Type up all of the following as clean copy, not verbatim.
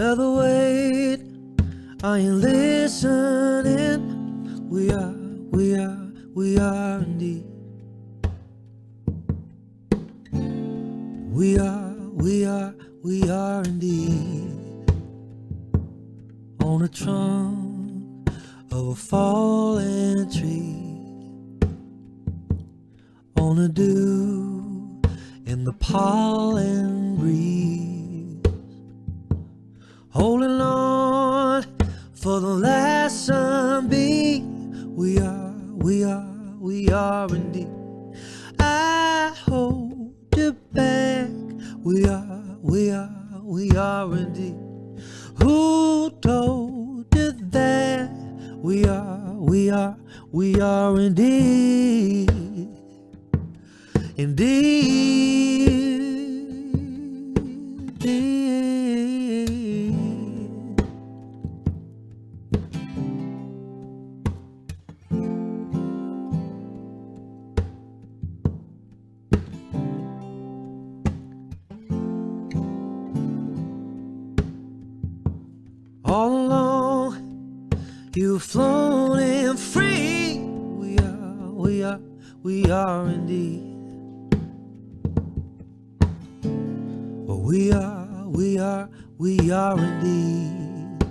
Featherweight, I ain't listening. We are indeed. We are indeed. On the trunk of a fallen tree, on the dew in the pollen breeze, holding on for the last sunbeam. We are indeed. I hold you back. We are indeed. Who told you that? We are indeed. Indeed. All along, you've flown in free. We are indeed. Well, we are indeed.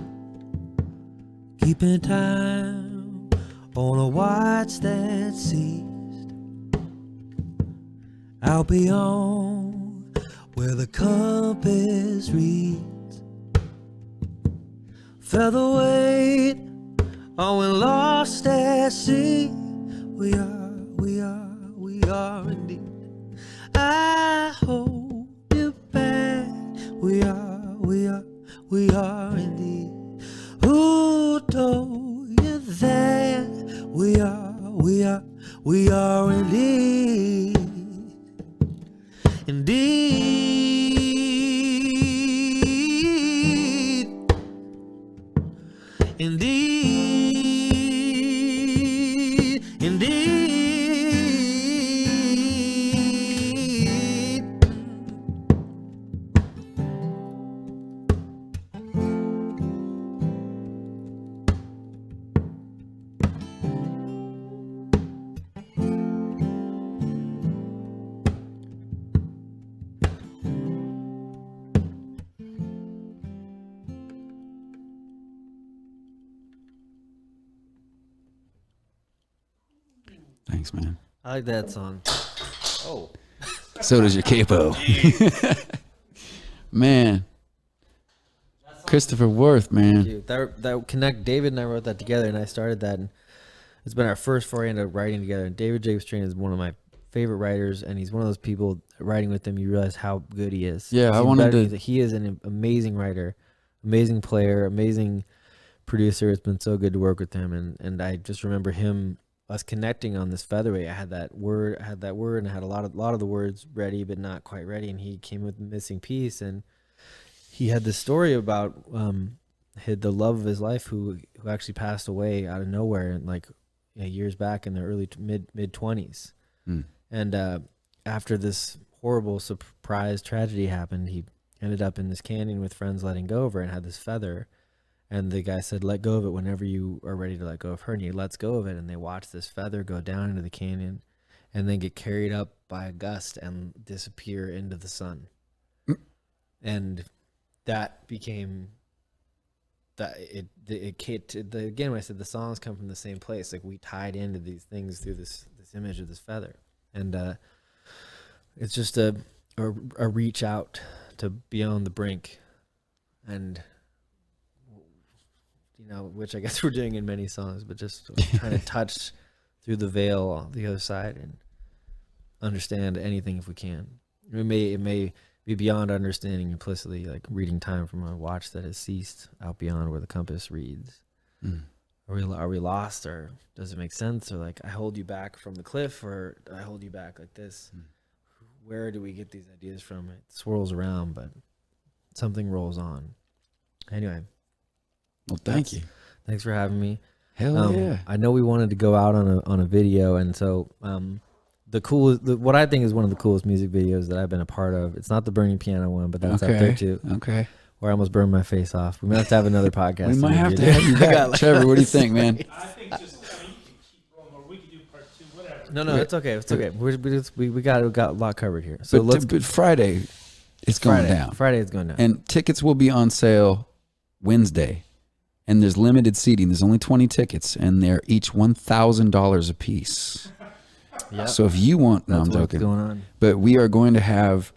Keeping time on a watch that ceased. Out beyond where the compass reads. Featherweight, oh, we're lost at sea. We are indeed. I hold you back. We are indeed. Who told you that? We are indeed. Indeed. Indeed, indeed. Thanks, man. I like that song. Oh. So does your capo. Man. Christopher Worth, man. Dude, that connect. David and I wrote that together, and I started that, and it's been our first foray into writing together. And David Jacobs Train is one of my favorite writers, and he's one of those people, writing with him, you realize how good he is. Yeah, I wanted to. He is an amazing writer, amazing player, amazing producer. It's been so good to work with him, and I just remember us connecting on this featherweight. I had that word, and I had a lot of the words ready, but not quite ready. And he came with the missing piece, and he had this story about the love of his life, who actually passed away out of nowhere, and years back in the early mid 20s. And after this horrible surprise tragedy happened, he ended up in this canyon with friends letting go of her, and had this feather. And the guy said, let go of it whenever you are ready to let go of her. And he lets go of it, and they watch this feather go down into the canyon and then get carried up by a gust and disappear into the sun. And that became again, when I said the songs come from the same place, like we tied into these things through this image of this feather. And it's just a reach out to beyond the brink, and which I guess we're doing in many songs, but just trying to touch through the veil on the other side and understand anything if we can. It may be beyond understanding implicitly, like reading time from a watch that has ceased, out beyond where the compass reads. Are we lost, or does it make sense? Or like, I hold you back from the cliff, or I hold you back like this? Where do we get these ideas from? It swirls around, but something rolls on. Anyway. Well, thank you. Thanks for having me. Hell yeah. I know we wanted to go out on a video, and so what I think is one of the coolest music videos that I've been a part of. It's not the Burning Piano one, but that's up there too. Okay. Or I almost burned my face off. We might have to have another podcast. We might have to interview. have you back. Trevor, what do you think, man? I think just, I mean, you can keep rolling, or we can do part 2, whatever. No, it's okay. It's okay. We got a lot covered here. So But Friday, it's going down. Friday is going down. And tickets will be on sale Wednesday. And there's limited seating. There's only 20 tickets, and they're each $1,000 a piece. Yep. So if you want, no, That's I'm what's joking. going on. But we are going to have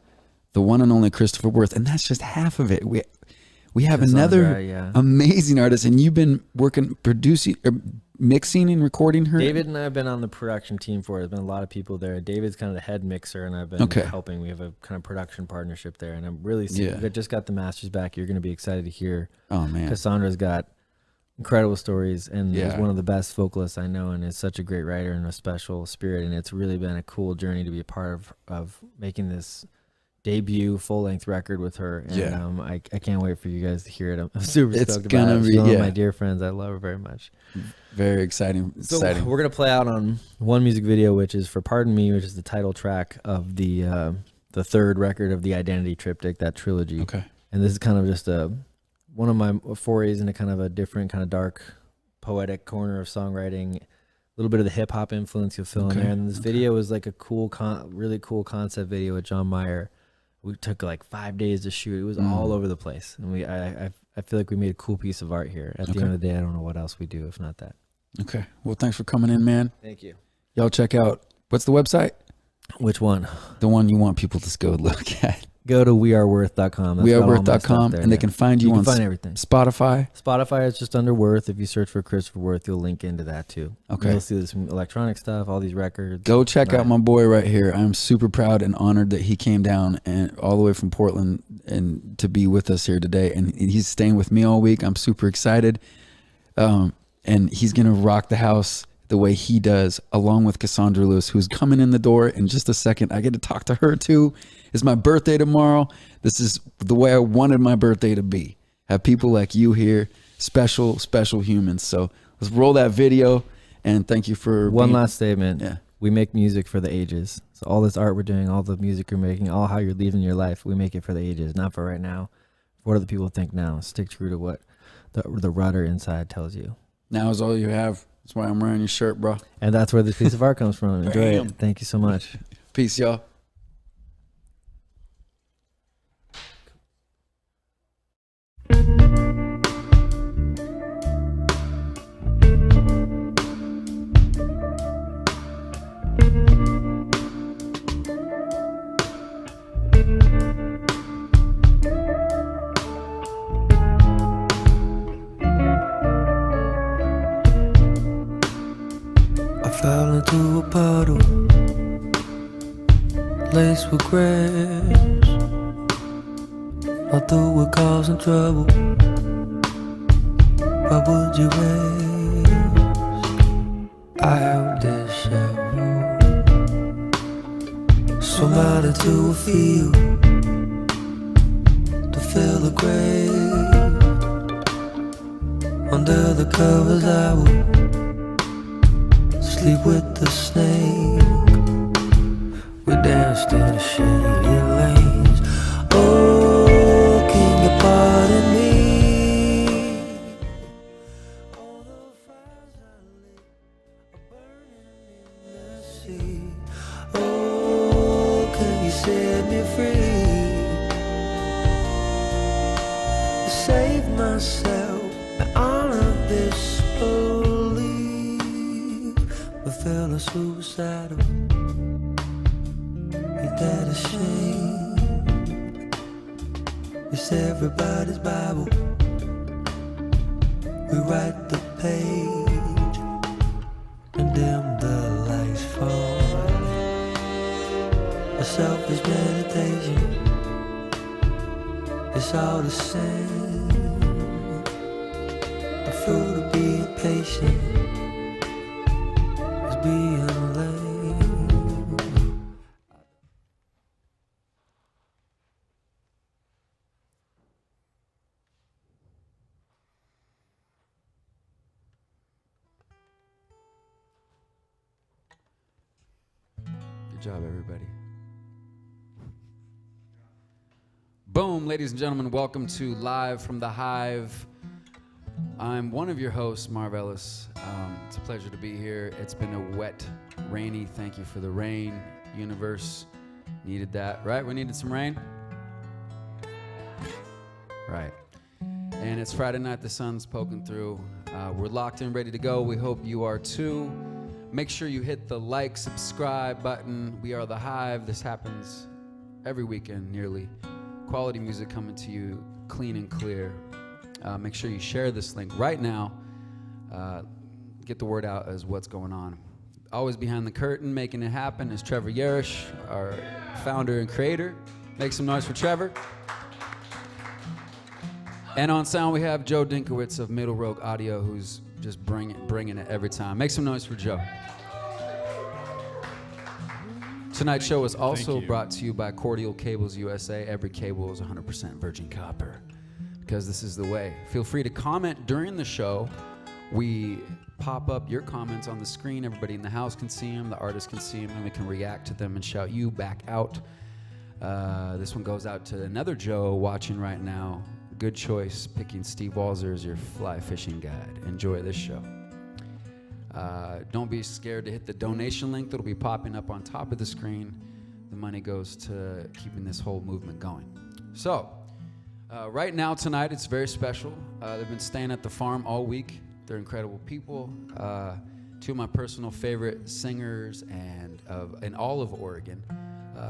the one and only Christopher Worth, and that's just half of it. We have Cassandra, another amazing artist, and you've been working, producing, mixing and recording her. David and I have been on the production team for it. There's been a lot of people there. David's kind of the head mixer, and I've been helping. We have a kind of production partnership there, and I'm really I just got the masters back. You're going to be excited to hear. Oh man, Cassandra's got incredible stories, and is one of the best vocalists I know, and is such a great writer and a special spirit. And it's really been a cool journey to be a part of making this debut full-length record with her. And I can't wait for you guys to hear it. I'm super stoked about it. She's one of my dear friends. I love her very much. Very exciting. So we're gonna play out on one music video, which is for "Pardon Me," which is the title track of the third record of the Identity Triptych, that trilogy. Okay. And this is kind of just one of my forays into kind of a different kind of dark, poetic corner of songwriting. A little bit of the hip hop influence you'll feel in there. And this video is like a cool, really cool concept video with John Mayer. We took like 5 days to shoot. It was all over the place, and I feel like we made a cool piece of art here. At the end of the day, I don't know what else we do if not that. Okay. Well, thanks for coming in, man. Thank you. Y'all check out, what's the website? Which one? The one you want people to go look at. Go to weareworth.com. Weareworth.com, and they can find you on find everything. Spotify. Spotify is just under Worth. If you search for Christopher Worth, you'll link into that too. Okay. You'll see some electronic stuff, all these records. Go check out my boy right here. I'm super proud and honored that he came down and all the way from Portland and to be with us here today. And he's staying with me all week. I'm super excited. And he's going to rock the house the way he does, along with Cassandra Lewis, who's coming in the door in just a second. I get to talk to her too. It's my birthday tomorrow. This is the way I wanted my birthday to be. Have people like you here, special humans. So let's roll that video, and thank you for one last statement. Yeah. We make music for the ages. So all this art we're doing, all the music you're making, all how you're leaving your life, we make it for the ages, not for right now. What do the people think now? Stick true to what the rudder inside tells you. Now is all you have. That's why I'm wearing your shirt, bro. And that's where this piece of art comes from. Enjoy it. Thank you so much. Peace, y'all. Fell into a puddle laced with grass. I thought we're causing trouble. Why would you ask? I held this shovel, swam out into a field to fill the grave. Under the covers I will sleep with the snake. We danced in shady lanes. Oh, can you pardon me? All the fires I lit are burning in the sea. Oh, can you set me free? To save myself and honor this fella suicidal, ain't that a shame? It's everybody's Bible. We write the page and dim the lights fall. A selfish meditation, it's all the same. The fruit of being patient, being lame. Good job, everybody. Boom, ladies and gentlemen, welcome to Live from the Hive. I'm one of your hosts, Marv Ellis. It's a pleasure to be here. It's been a wet, rainy, thank you for the rain. Universe needed that, right? We needed some rain? Right. And it's Friday night, the sun's poking through. We're locked in, ready to go. We hope you are too. Make sure you hit the like, subscribe button. We are the Hive. This happens every weekend, nearly. Quality music coming to you clean and clear. Make sure you share this link right now. Get the word out as what's going on. Always behind the curtain, making it happen, is Trevor Yarish, our founder and creator. Make some noise for Trevor. And on sound, we have Joe Dinkowitz of Middle Rogue Audio, who's just bringing it every time. Make some noise for Joe. Tonight's show is also brought to you by Cordial Cables USA. Every cable is 100% virgin copper, because this is the way. Feel free to comment during the show. We pop up your comments on the screen. Everybody in the house can see them. The artists can see them, and we can react to them and shout you back out. This one goes out to another Joe watching right now. Good choice picking Steve Walzer as your fly fishing guide. Enjoy this show. Don't be scared to hit the donation link that'll be popping up on top of the screen. The money goes to keeping this whole movement going. So, right now tonight it's very special. They've been staying at the farm all week. They're incredible people. Two of my personal favorite singers in all of Oregon.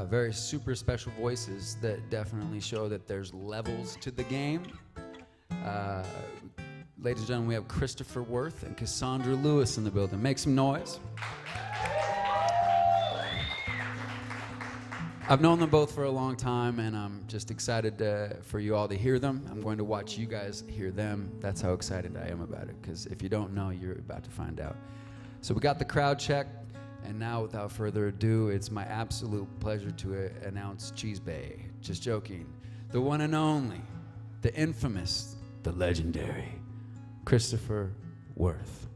Very super special voices that definitely show that there's levels to the game. Ladies and gentlemen, we have Christopher Worth and Cassandra Lewis in the building. Make some noise. I've known them both for a long time, and I'm just excited for you all to hear them. I'm going to watch you guys hear them. That's how excited I am about it, because if you don't know, you're about to find out. So we got the crowd check, and now without further ado, it's my absolute pleasure to announce Cheese Bay. Just joking. The one and only, the infamous, the legendary, Christopher Worth.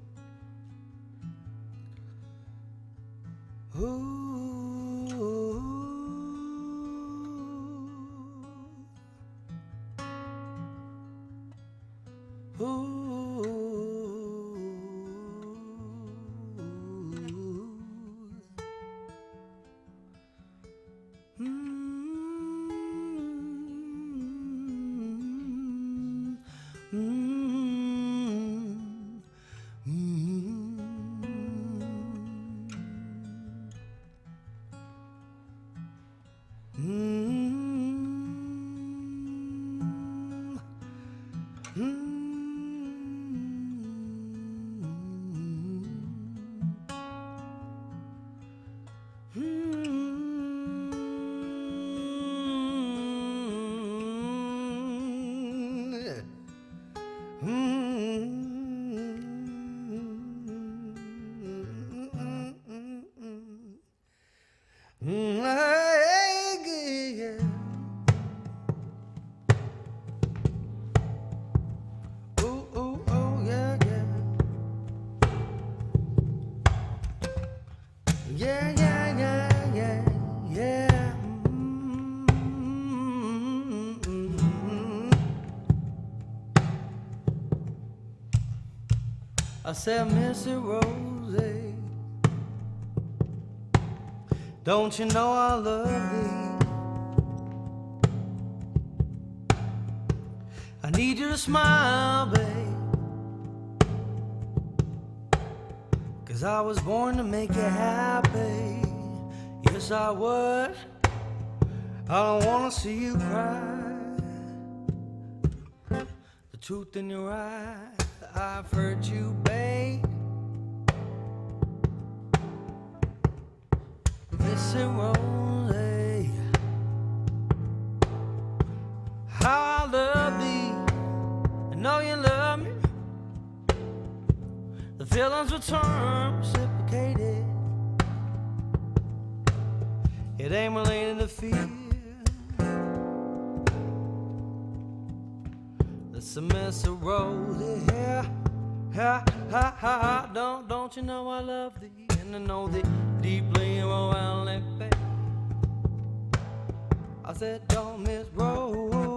I said, Mr. Rosie, don't you know I love thee? I need you to smile, babe, 'cause I was born to make you happy. Yes, I was. I don't wanna see you cry. The truth in your eyes, I've hurt you, babe. Listen, Rosie, how I love thee. I know you love me. The feelings return reciprocated. It ain't related to fear. Listen, Mr. Rosie, ha, ha, ha, don't you know I love thee, and I know thee deeply around that baby. I said, don't miss Rosie.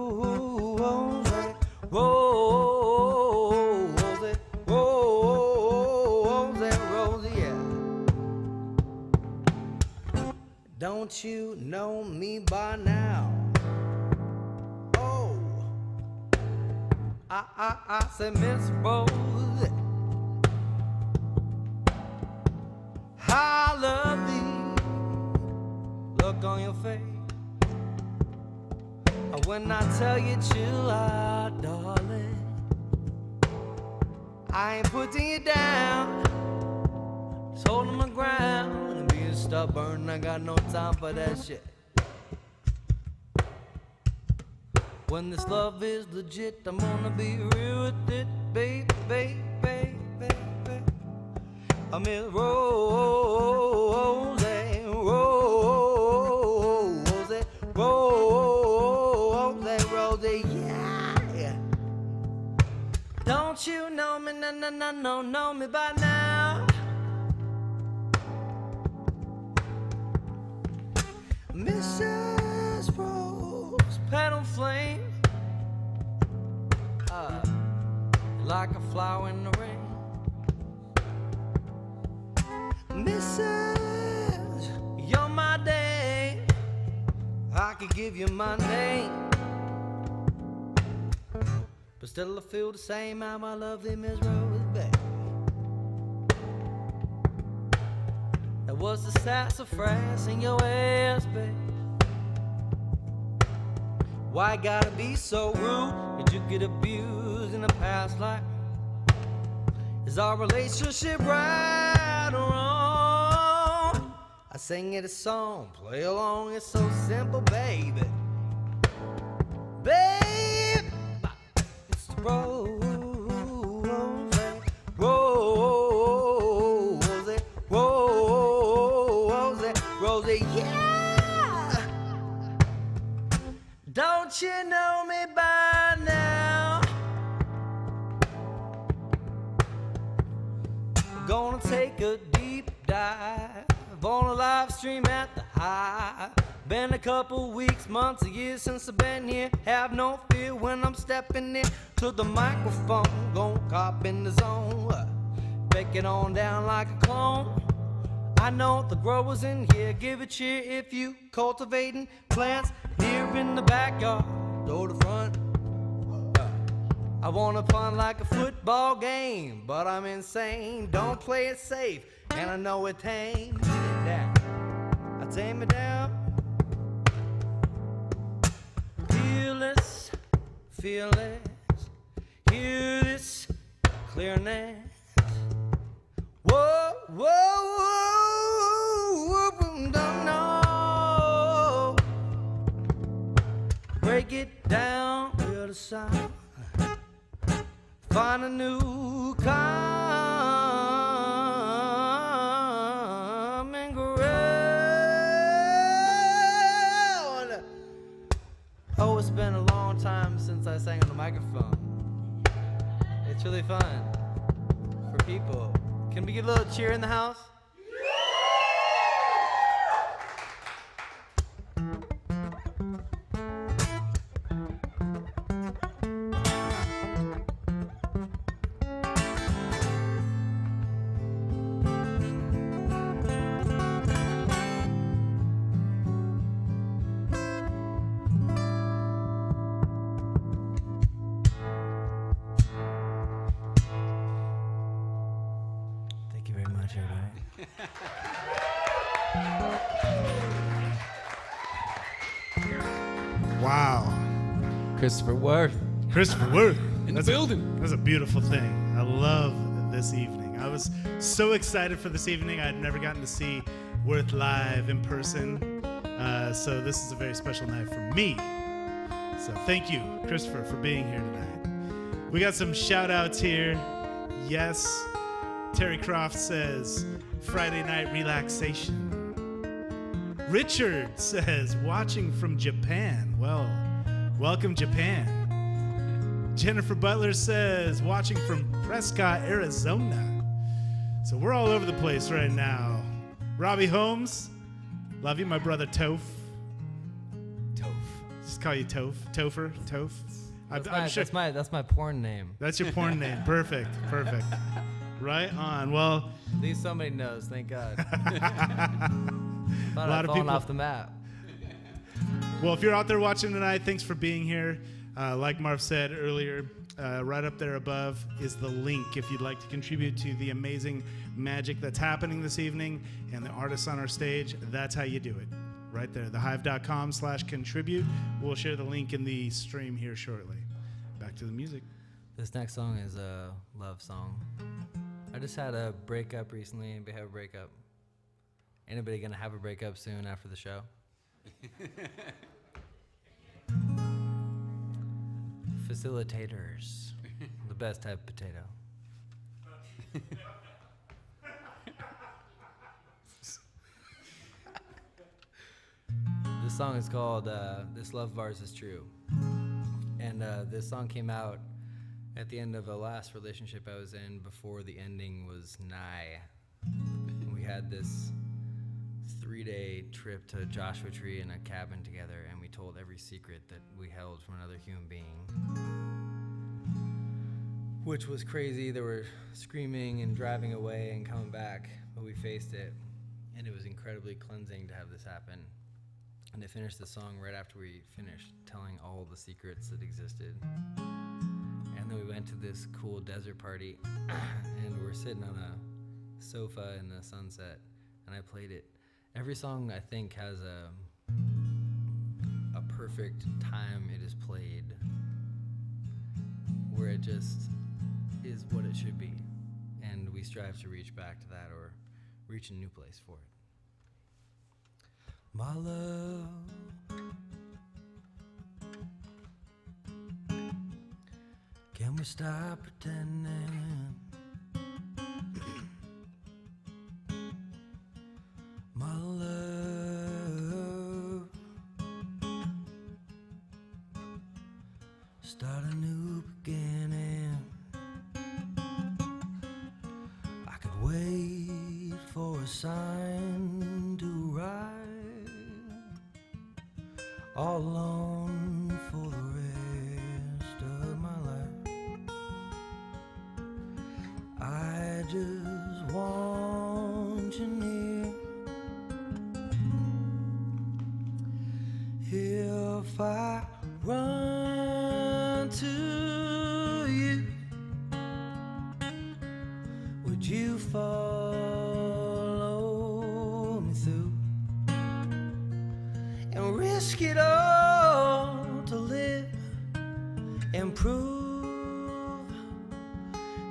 Rosie, Rosie, Rosie, yeah. Don't you know me by now? Oh, I said Miss Rosie, I love thee. Look on your face when I tell you chill out, darling. I ain't putting you down, just holding my ground and being stubborn. I got no time for that shit. When this love is legit, I'm gonna be real with it, baby, baby, baby, baby. I'm in Rosie, Rosie, Rosie, Rosie, yeah. Don't you know me, no, know me by now? Mrs. Rose, petal flame, like a flower in the rain. Mrs., you're my dame. I could give you my name, but still I feel the same. How I love thee, Miss Rose, babe. That was the sassafras in your ass, babe. Why gotta be so rude? Did you get abused in a past life? Is our relationship right or wrong? I sing it a song, play along, it's so simple, baby. Babe, it's the Rosie, Rosie, Rosie, Rosie, yeah! Don't you know me by now? Gonna take a deep dive on a live stream at the Hive. Been a couple weeks, months, a year since I've been here. Have no fear when I'm stepping in to the microphone. Gon' cop in the zone, pick it on down like a clone. I know the growers in here give a cheer if you cultivating plants here in the backyard or the front. I wanna punt like a football game, but I'm insane. Don't play it safe, and I know it tames it down. I tame it down. Fearless, fearless. Hear this clearness. Whoa, whoa, whoa, don't know. Break it down with a sound. Find a new common ground. Oh, it's been a long time since I sang on the microphone. It's really fun for people. Can we get a little cheer in the house? Wow. Christopher Worth. Christopher Worth. In the building. That's a beautiful thing. I love this evening. I was so excited for this evening. I'd never gotten to see Worth live in person. So this is a very special night for me. So thank you, Christopher, for being here tonight. We got some shout outs here. Yes. Terry Croft says, Friday night relaxation. Richard says, watching from Japan. Well, welcome, Japan. Jennifer Butler says, watching from Prescott, Arizona. So we're all over the place right now. Robbie Holmes, love you, my brother Toph. Just call you Toph. Topher, Toph. I'm sure That's my porn name. that's your porn name. Perfect. Right on. Well, At least somebody knows. Thank God. Thought lot I'd of fallen people- off the map. well, if you're out there watching tonight, thanks for being here. Like Marv said earlier, right up there above is the link if you'd like to contribute to the amazing magic that's happening this evening and the artists on our stage. That's how you do it. Right there, thehivve.com/contribute. We'll share the link in the stream here shortly. Back to the music. This next song is a love song. I just had a breakup recently. Anybody have a breakup? Anybody gonna have a breakup soon after the show? Facilitators, the best type of potato. This song is called This Love of Ours Is True. And this song came out at the end of a last relationship I was in before the ending was nigh. We had this 3-day trip to Joshua Tree in a cabin together, and we told every secret that we held from another human being, which was crazy. They were screaming and driving away and coming back, but we faced it, and it was incredibly cleansing to have this happen. And to finish the song right after we finished telling all the secrets that existed. And then we went to this cool desert party, and we're sitting on a sofa in the sunset, and I played it. Every song, I think, has a perfect time it is played, where it just is what it should be. And we strive to reach back to that or reach a new place for it. My love, can we stop pretending? My love, start a new beginning. I could wait for a sign to arrive. All alone for the rest of my life. I just want you near. If I run to you, would you follow me through? And risk it all to live and prove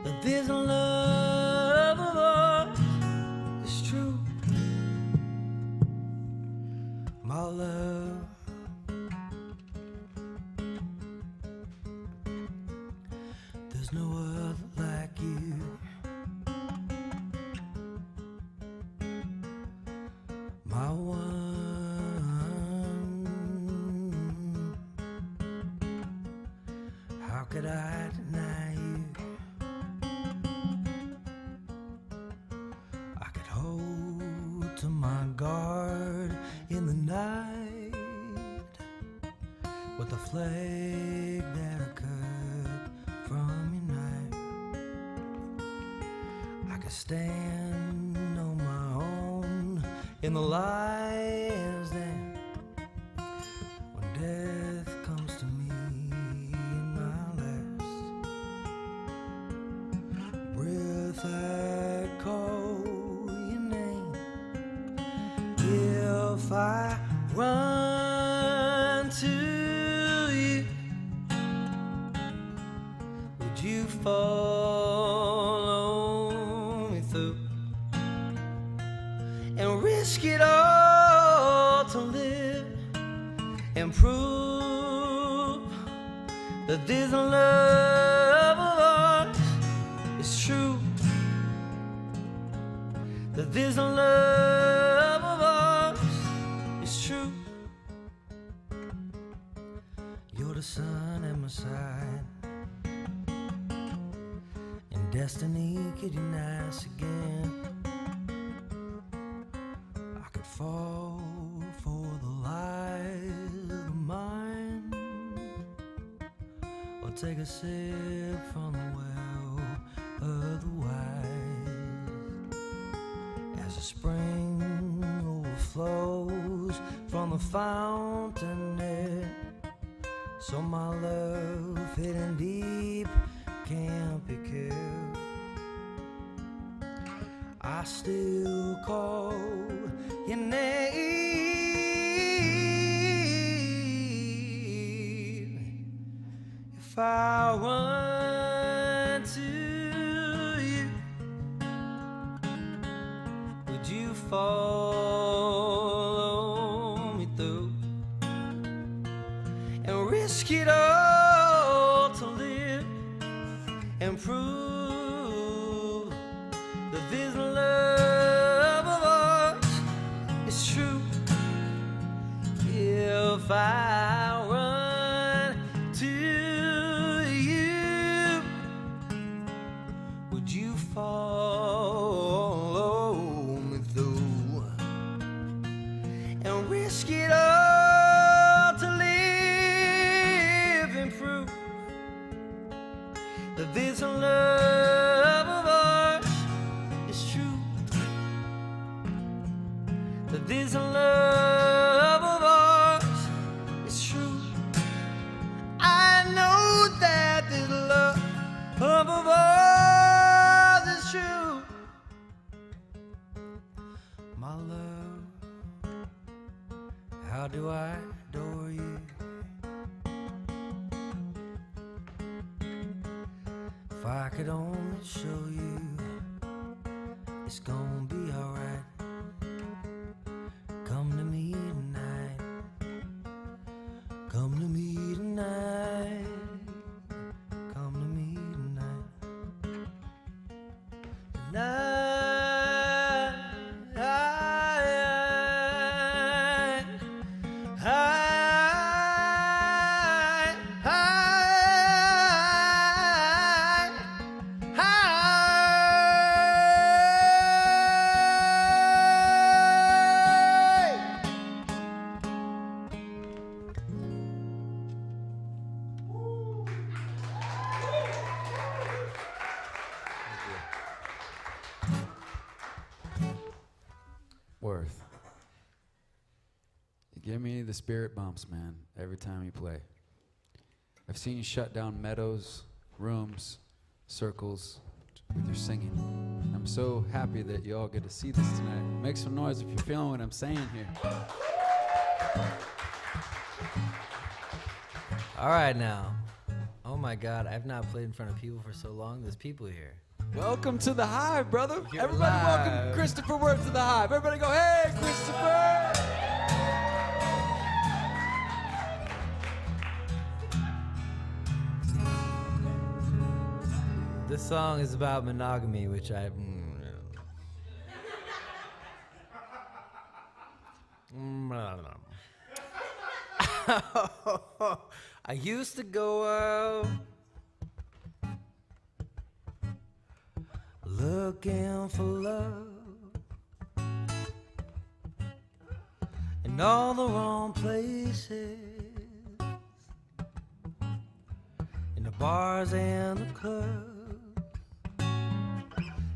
that this love of ours is true. My love, there's no other like you. My one, how could I deny you? I could hold to my guard in the night with the flake that I cut from your knife. I could stand on my own in the lies then when death comes to me in my last breath. I call your name. If I run to you, would you follow me through and risk it all to live and prove that this love of ours is true? That this love of ours is true. You're the sun at my side, and destiny could unite us again. I could fall for the lies of the mind take a sip from the well of the wise as the spring overflows from the fountain head. So my love hidden deep can't be killed. I still call your name. If I run to you, would you follow me through and risk it all to live and prove that this love of ours is true? If I run to you, would you follow me through and risk it all to live and prove that this love of ours is true? That this love of ours is true. I know that this love of ours is true. My love, how do I adore you? If I could only show you, it's gonna be alright. Come to me tonight. Come to me tonight. Come to me tonight. Worth. You give me the spirit bumps, man, every time you play. I've seen you shut down meadows, rooms, circles with your singing. I'm so happy that you all get to see this tonight. Make some noise if you're feeling what I'm saying here. All right now. Oh my God, I've not played in front of people for so long. There's people here. Welcome to the Hive, brother. You're Everybody live. welcome Christopher Worth to the Hive. Everybody go, hey, Christopher! This song is about monogamy, which I've... I used to go out looking for love in all the wrong places, in the bars and the clubs,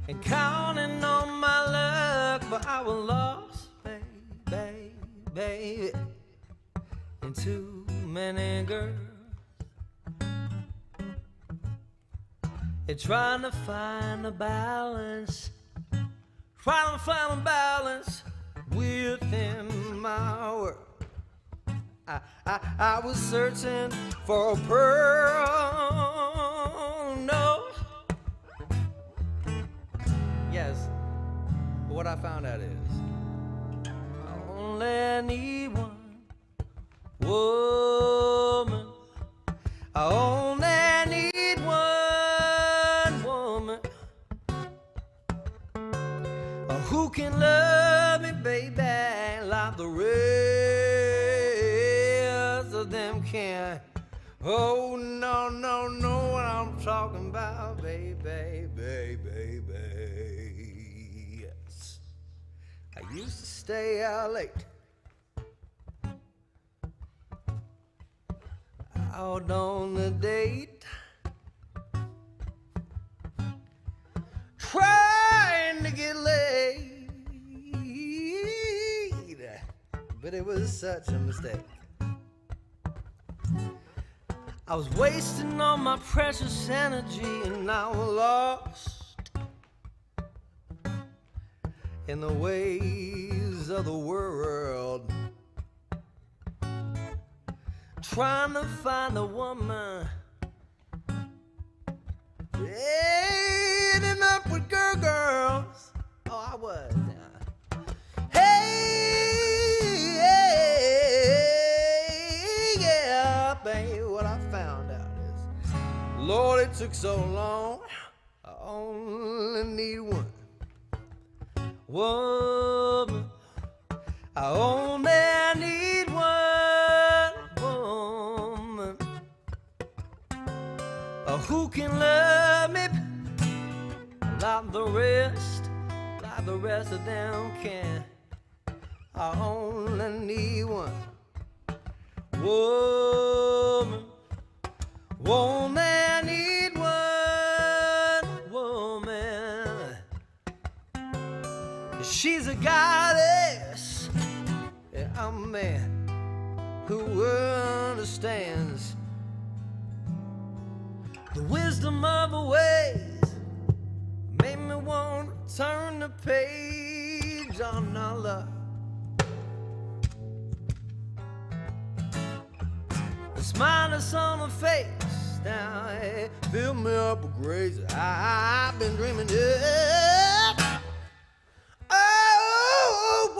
and counting on my luck, but I was lost, baby, in too many girls. And trying to find a balance, within my world. I was searching for a pearl, no. Yes, but what I found out is I only need one woman. I only need one woman who can love me, baby, like the rest of them can. Oh, no, know what I'm talking about, baby. Yes. I used to stay out late, out on the date, but it was such a mistake. I was wasting all my precious energy and I was lost in the ways of the world, trying to find a woman, ending up with girls. Oh, I was. Hey, yeah, babe. What I found out is, Lord, it took so long. I only need one woman. I only need one woman who can love me like the rest of them can. I only need one woman. Only need one woman. She's a goddess, and I'm a man who understands the wisdom of her ways. Made me want to turn the page on our love. The smile that's on her face now, hey, fill me up with grace. I've been dreaming it. Oh,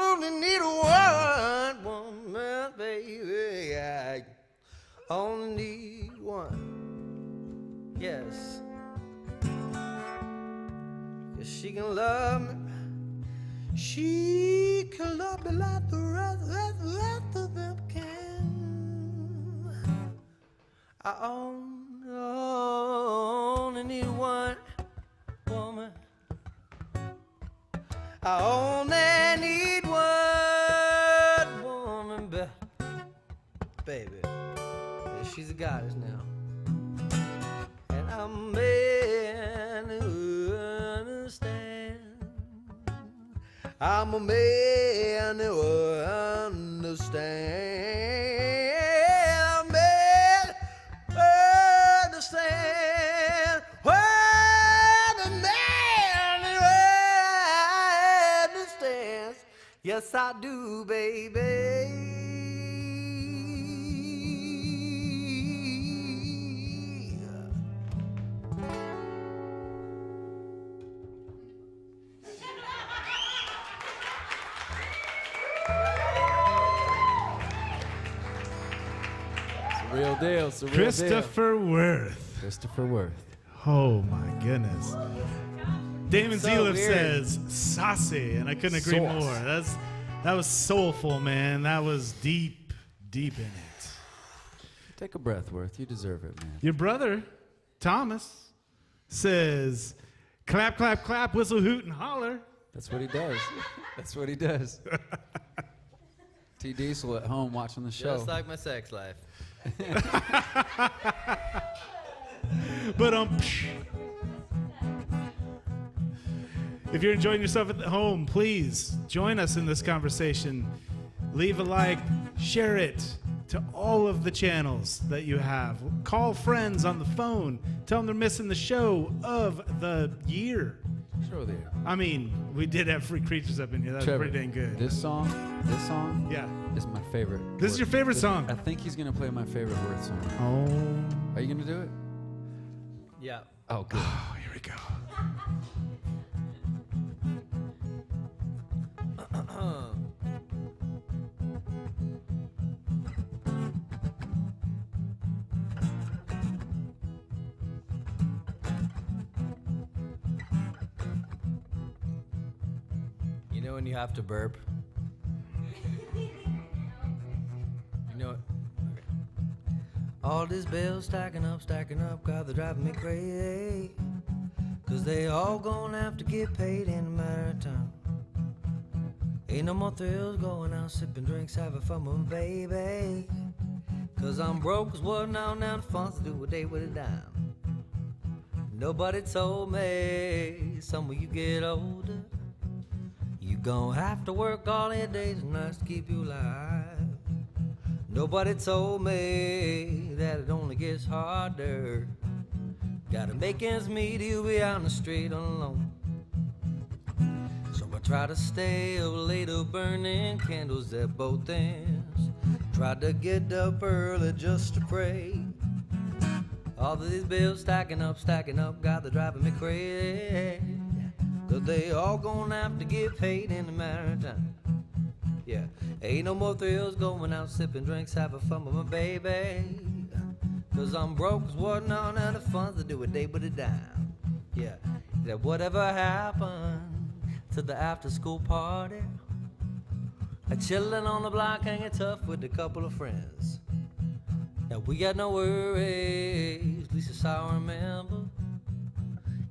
only need one woman, baby. I only need one. Yes. 'Cause she can love me. She can love me like the rest of them can. I only need one woman. I only need one woman, baby. She's a goddess now. And I'm a man who understands. I'm a man who understands. I'm a man who understands. I'm a man who understands. Yes, I do, baby. Real deal. It's a real Christopher Worth. Christopher Worth. Oh my goodness. Damon So Zeliff weird. says saucy, and I couldn't agree Sauce. more. That was soulful, man. That was deep in it. Take a breath, Worth. You deserve it, man. Your brother, Thomas, says, clap, clap, clap, whistle, hoot, and holler. That's what he does. That's what he does. T. Diesel at home watching the show. Just like my sex life. But if you're enjoying yourself at home, please join us in this conversation. Leave a like, share it to all of the channels that you have. Call friends on the phone. Tell them they're missing the show of the year. Show there. I mean, we did have Free Creatures up in here. That was Trevor, pretty dang good. This song, Yeah. is my favorite. This is your favorite song? I think he's gonna play my favorite Worth song. Oh. Are you gonna do it? Yeah. Oh, good. Oh, here we go. You know when you have to burp? You know it? Okay. All these bills stacking up, God, they're driving me crazy. 'Cause they all gonna have to get paid in a matter of time. Ain't no more thrills going out, sipping drinks, having fun with my baby. 'Cause I'm broke, 'cause what now the fun's to do a day with a dime. Nobody told me, some when you get older, you You're gonna have to work all your days and nights to keep you alive. Nobody told me that it only gets harder. Gotta make ends meet, you'll be on the street alone. So I try to stay up later, burning candles at both ends. Tried to get up early just to pray. All of these bills stacking up, got the driving me crazy. Cause they all gonna have to get paid in a matter of time. Yeah, ain't no more thrills going out sipping drinks, having fun with my baby. Cause I'm broke, cause what none of the funds to do a day with a dime. Yeah, that whatever happened to the after school party, chilling on the block, hanging tough with a couple of friends. Now we got no worries, at least that's how I remember.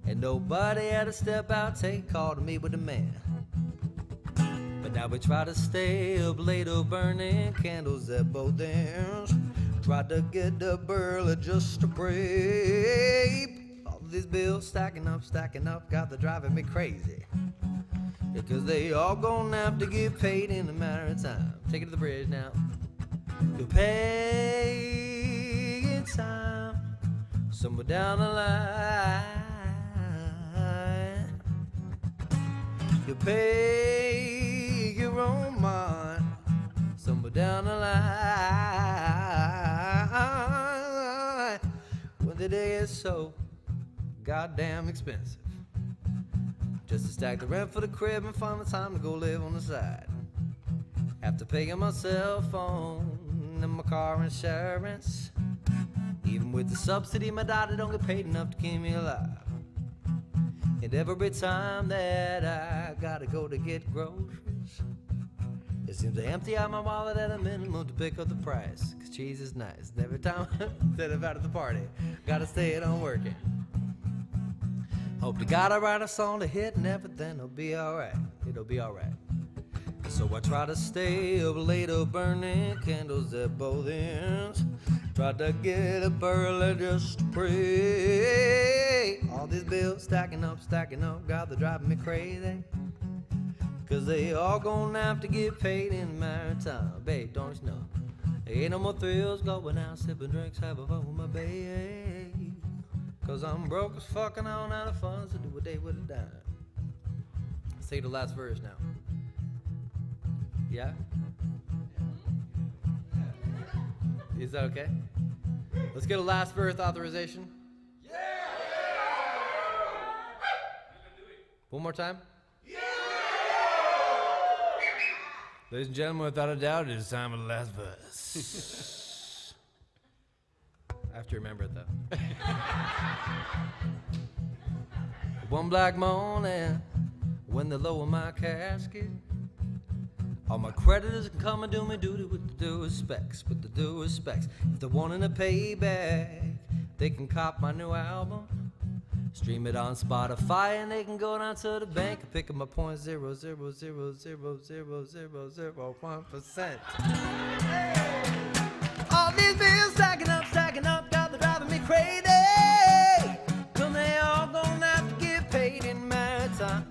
And nobody had to step out, take call to meet with the man. But now we try to stay up later, burning candles at both ends. Try to get up early just to pray. All these bills stacking up, got the driving me crazy. Because they all gonna have to get paid in a matter of time. Take it to the bridge now. You'll pay in time, somewhere down the line. You pay your own mind, somewhere down the line. When the day is so goddamn expensive, just to stack the rent for the crib and find the time to go live on the side. After paying my cell phone and my car insurance, even with the subsidy, my daughter don't get paid enough to keep me alive. And every time that I gotta go to get groceries, it seems to empty out my wallet at a minimum to pick up the price. Cause cheese is nice. And every time that I'm out at the party, gotta stay at home working. Hope to God I write a song to hit and everything will be alright. It'll be alright. So I try to stay up later, burning candles at both ends. Try to get up early just to pray. All these bills stacking up, got the driving me crazy. Cause they all gonna have to get paid in a matter of time. Babe, don't you know? Ain't no more thrills going out, sipping drinks, having fun with my babe. Cause I'm broke as fucking on out of funds to do a day with a dime. Let's take the last verse now. Yeah? Is that okay? Let's get a last verse authorization. Yeah! One more time. Yeah! Ladies and gentlemen, without a doubt, it is time for the last verse. I have to remember it though. One black morning, when they lower my casket, all my creditors can come and do me duty with the due respects, with the due respects. If they're wanting a payback, they can cop my new album, stream it on Spotify, and they can go down to the bank and pick up my 0.000000001%. All these bills stacking up, got the driving me crazy. Cause they all gonna have to get paid in my time.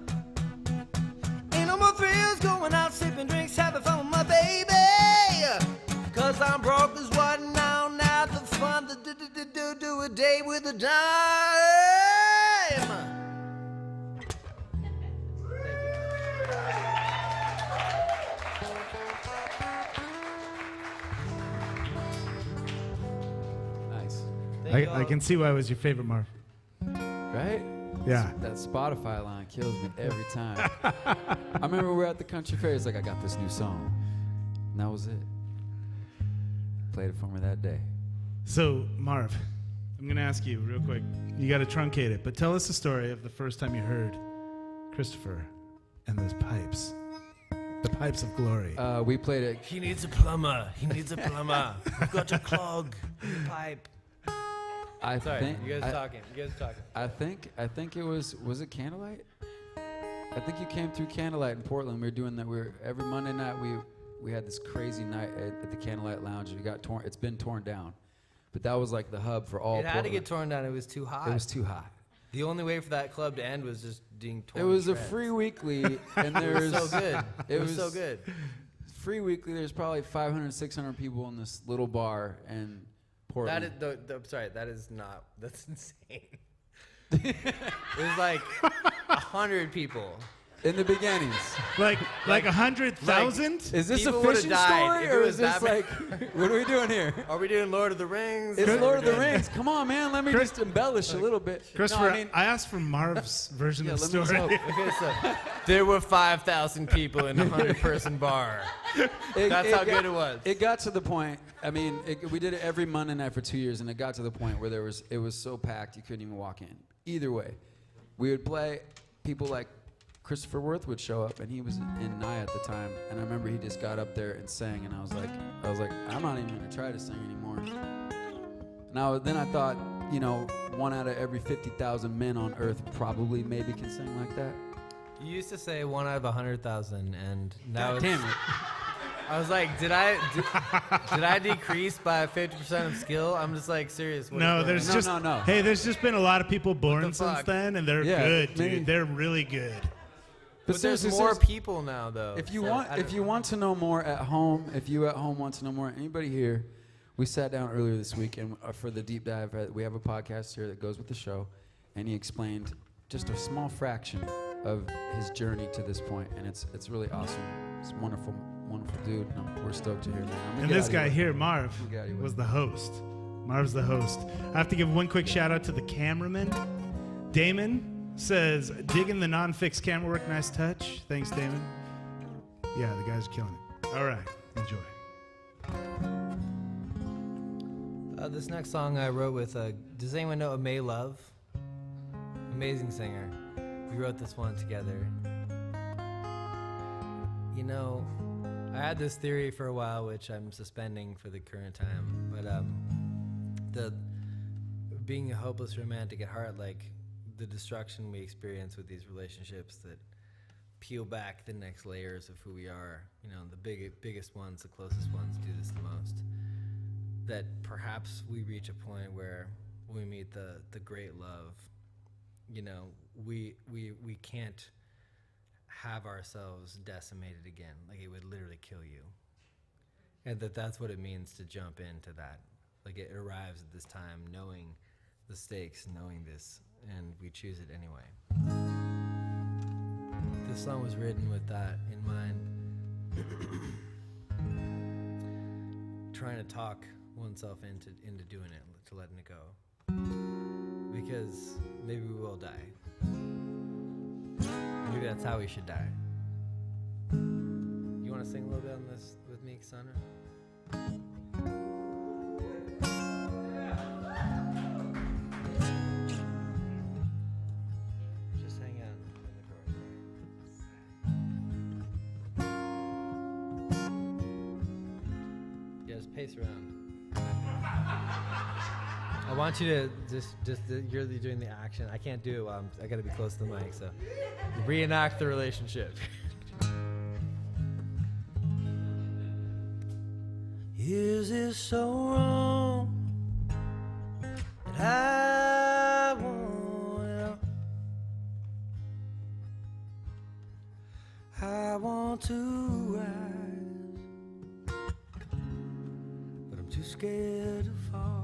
Ain't no more thrills going out, sipping drinks, having fun with my baby. Cause I'm broke as what now the fun to do a day with a dime. Nice. I can see why it was your favorite, Marv. Right? Yeah. That Spotify line kills me every time. I remember we were at the country fair. It's like, I got this new song. And that was it. Played it for me that day. So, Marv, I'm going to ask you real quick. You got to truncate it, but tell us the story of the first time you heard Christopher and those pipes. The pipes of glory. We played it. He needs a plumber. We've got to clog the pipe. Sorry, you guys are talking. I think it was it Candlelight? I think you came through Candlelight in Portland. We were doing that. Every Monday night we had this crazy night at the Candlelight Lounge. It's been torn down, but that was like the hub for all. It had to get torn down. It was too hot. It was too hot. The only way for that club to end was just doing 20 It was shreds. a free weekly, and It there's was so good. It was so good. free weekly. There's probably 500, 600 people in this little bar in Portland. I'm sorry, that's insane. It was like 100 people. in the beginnings. Like 100,000? Is this People a would've fishing died story, if it or was is this that like, what are we doing here? Are we doing Lord of the Rings? It's Chris- Lord of the Rings. Come on, man. Let me just embellish a little bit. Christopher, No, I asked for Marv's version yeah, of the let me story. help. Okay, so there were 5,000 people in a 100-person bar. That's how good it was. It got to the point. I mean, we did it every Monday night for 2 years, and it got to the point where it was so packed you couldn't even walk in. Either way, we would play. People like Christopher Worth would show up, and he was in Nye at the time. And I remember he just got up there and sang, and I was like, I'm not even gonna try to sing anymore. Then I thought, 1 out of every 50,000 men on earth probably maybe can sing like that. You used to say 1 out of 100,000, and now it's, Damn it. I was like, did I decrease by 50% of skill? I'm just like, serious. What No, is there's going just no. Hey, there's just been a lot of people born the since fuck? then, and they're Yeah, good, maybe- dude. They're really good. But there's seriously, more seriously, people now, though. If you so want, I if don't- you want to know more at home, if you at home want to know more, anybody here, we sat down earlier this week and for the deep dive, we have a podcast here that goes with the show, and he explained just a small fraction of his journey to this point, and it's really awesome. It's a wonderful, wonderful dude. And we're stoked to hear that. And this guy here, Marv, Get out of your way. was the host. Marv's the host. I have to give one quick shout out to the cameraman. Damon says, digging the non-fixed camera work, nice touch. Thanks, Damon. Yeah, the guy's killing it. All right, enjoy. This next song I wrote with, does anyone know May Love? Amazing singer. We wrote this one together. I had this theory for a while, which I'm suspending for the current time, but being a hopeless romantic at heart, like the destruction we experience with these relationships that peel back the next layers of who we are, the biggest ones, the closest ones do this the most. That perhaps we reach a point where when we meet the great love, we can't have ourselves decimated again. Like, it would literally kill you. And that's what it means to jump into that. Like, it arrives at this time knowing the stakes, knowing this, and we choose it anyway. This song was written with that in mind. Trying to talk oneself into doing it, to letting it go. Because maybe we will die. Maybe that's how we should die. You want to sing a little bit on this with me, Cassandra? Just hang out in the chorus. Yeah, just pace around. I want you to you're doing the action. I can't do it while I gotta be close to the mic, so reenact the relationship. Is it so wrong that I want it all? I want to rise, but I'm too scared to fall.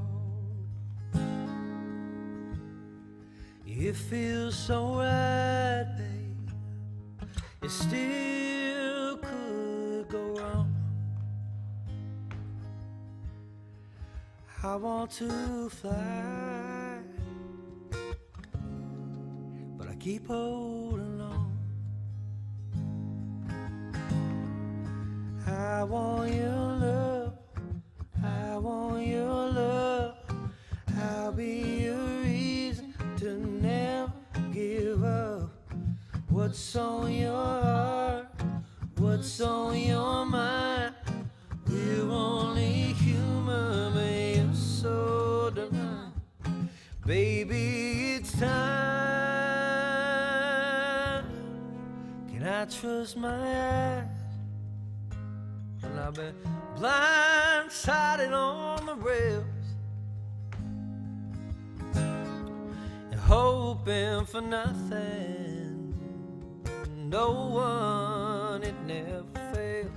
It feels so right, babe. It still could go wrong. I want to fly, but I keep holding on. I want your love, I want your love. I'll be your reason to never give up. What's on your heart? What's on your mind? We're only human, but you're so divine. Baby, it's time. Can I trust my eyes? When I've been blindsided on the rails, and hoping for nothing. No one, it never fails.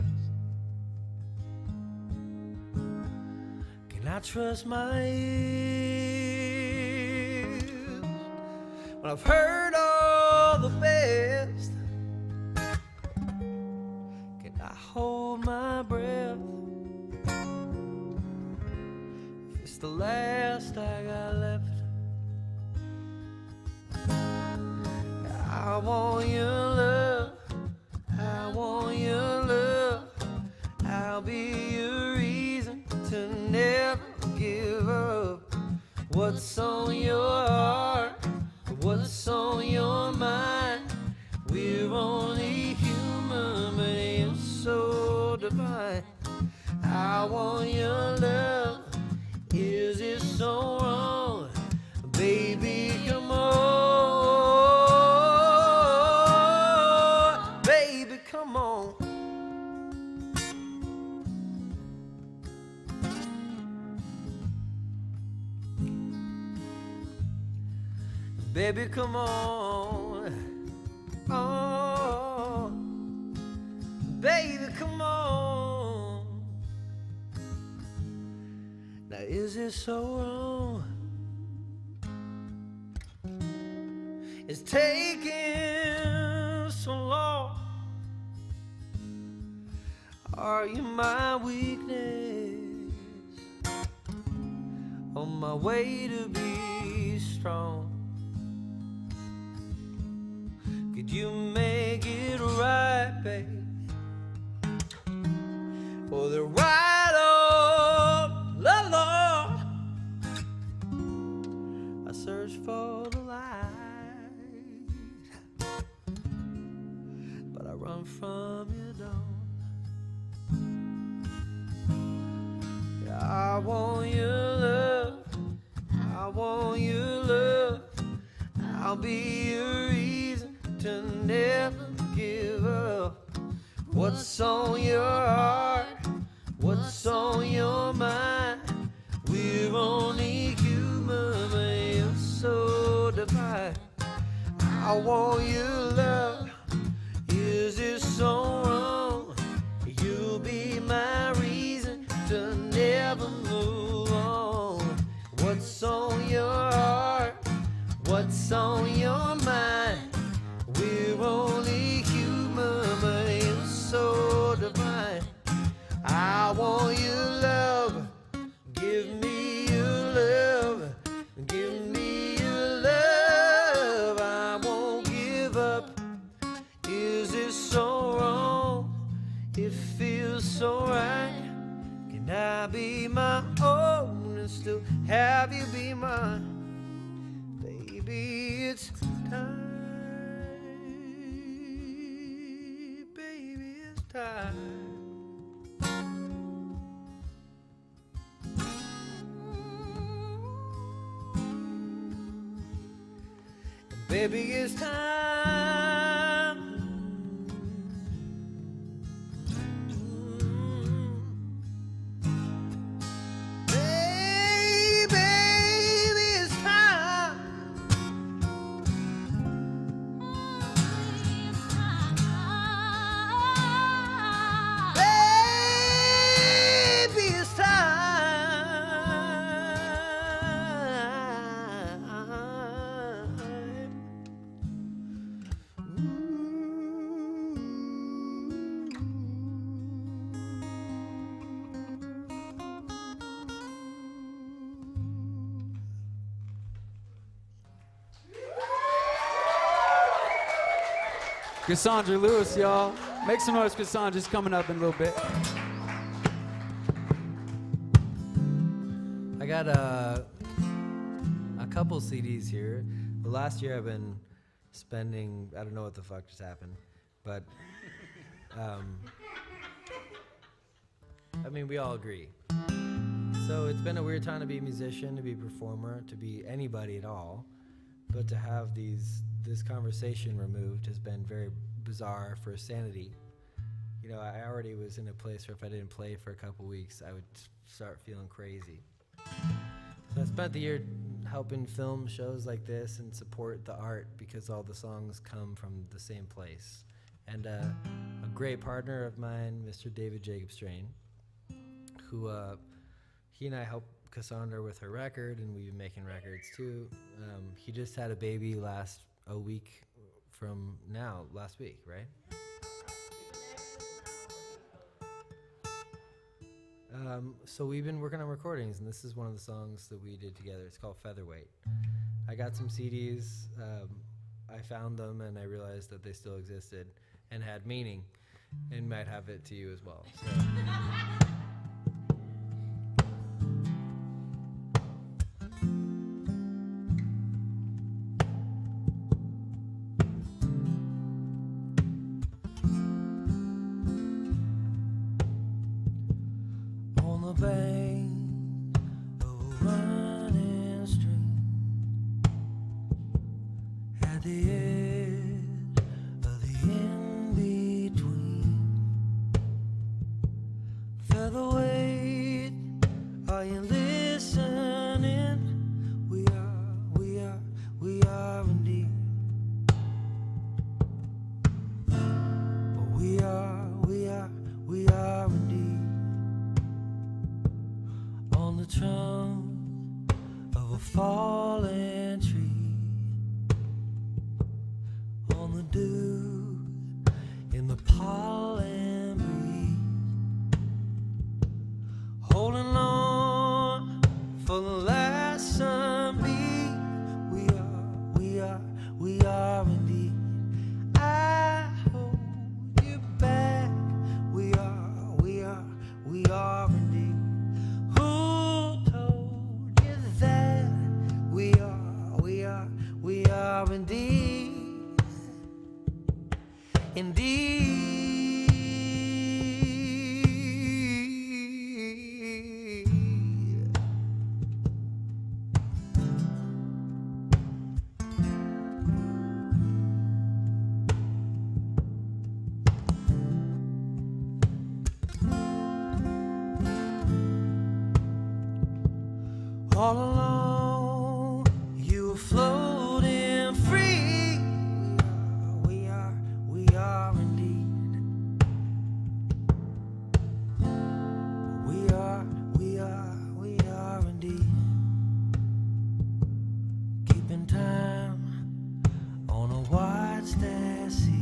Can I trust my ears when I've heard all the best? Can I hold my breath if it's the last I got left? I want your love, I want your love. I'll be your reason to never give up. What's on your heart? What's on your mind? We're only human, but you're so divine. I want your love. Is it so wrong? Baby, come on. Baby, come on. Baby, come on. Oh, baby, come on. Now, is it so wrong? It's taking so long. Are you my weakness? On my way to be strong. Could you make it right, babe? Or the right of the law? I search for the light, but I run from your dawn. Yeah, I want your love, I want your love. I'll be your reason to never give up. What's on your heart? What's on your mind? We're only human, but you're so divine. I want your love. Is it so wrong? You'll be my reason to never move on. What's on your heart? What's on your mind? We're only human, but you're so divine. I want your love. Give me your love. Give me your love. I won't give up. Is it so wrong? It feels so right. Can I be my own and still have you be mine? Baby, it's time. Baby, it's time. Baby, it's time. Baby, it's time. Baby, it's Cassandra Lewis, y'all. Make some noise, Cassandra's coming up in a little bit. I got a couple CDs here. The last year I've been spending, I don't know what the fuck just happened, but I mean, we all agree. So it's been a weird time to be a musician, to be a performer, to be anybody at all, but to have this conversation removed has been very bizarre for sanity. You know, I already was in a place where if I didn't play for a couple weeks, I would start feeling crazy. So I spent the year helping film shows like this and support the art because all the songs come from the same place. And a great partner of mine, Mr. David Jacob Strain, who he and I helped Cassandra with her record, and we've been making records too. He just had a baby last week, right? So we've been working on recordings, and this is one of the songs that we did together. It's called Featherweight. I got some CDs. I found them, and I realized that they still existed and had meaning, and might have it to you as well. So. All alone, you were floating free. We are indeed. We are indeed. Keeping time on a watch that ceased.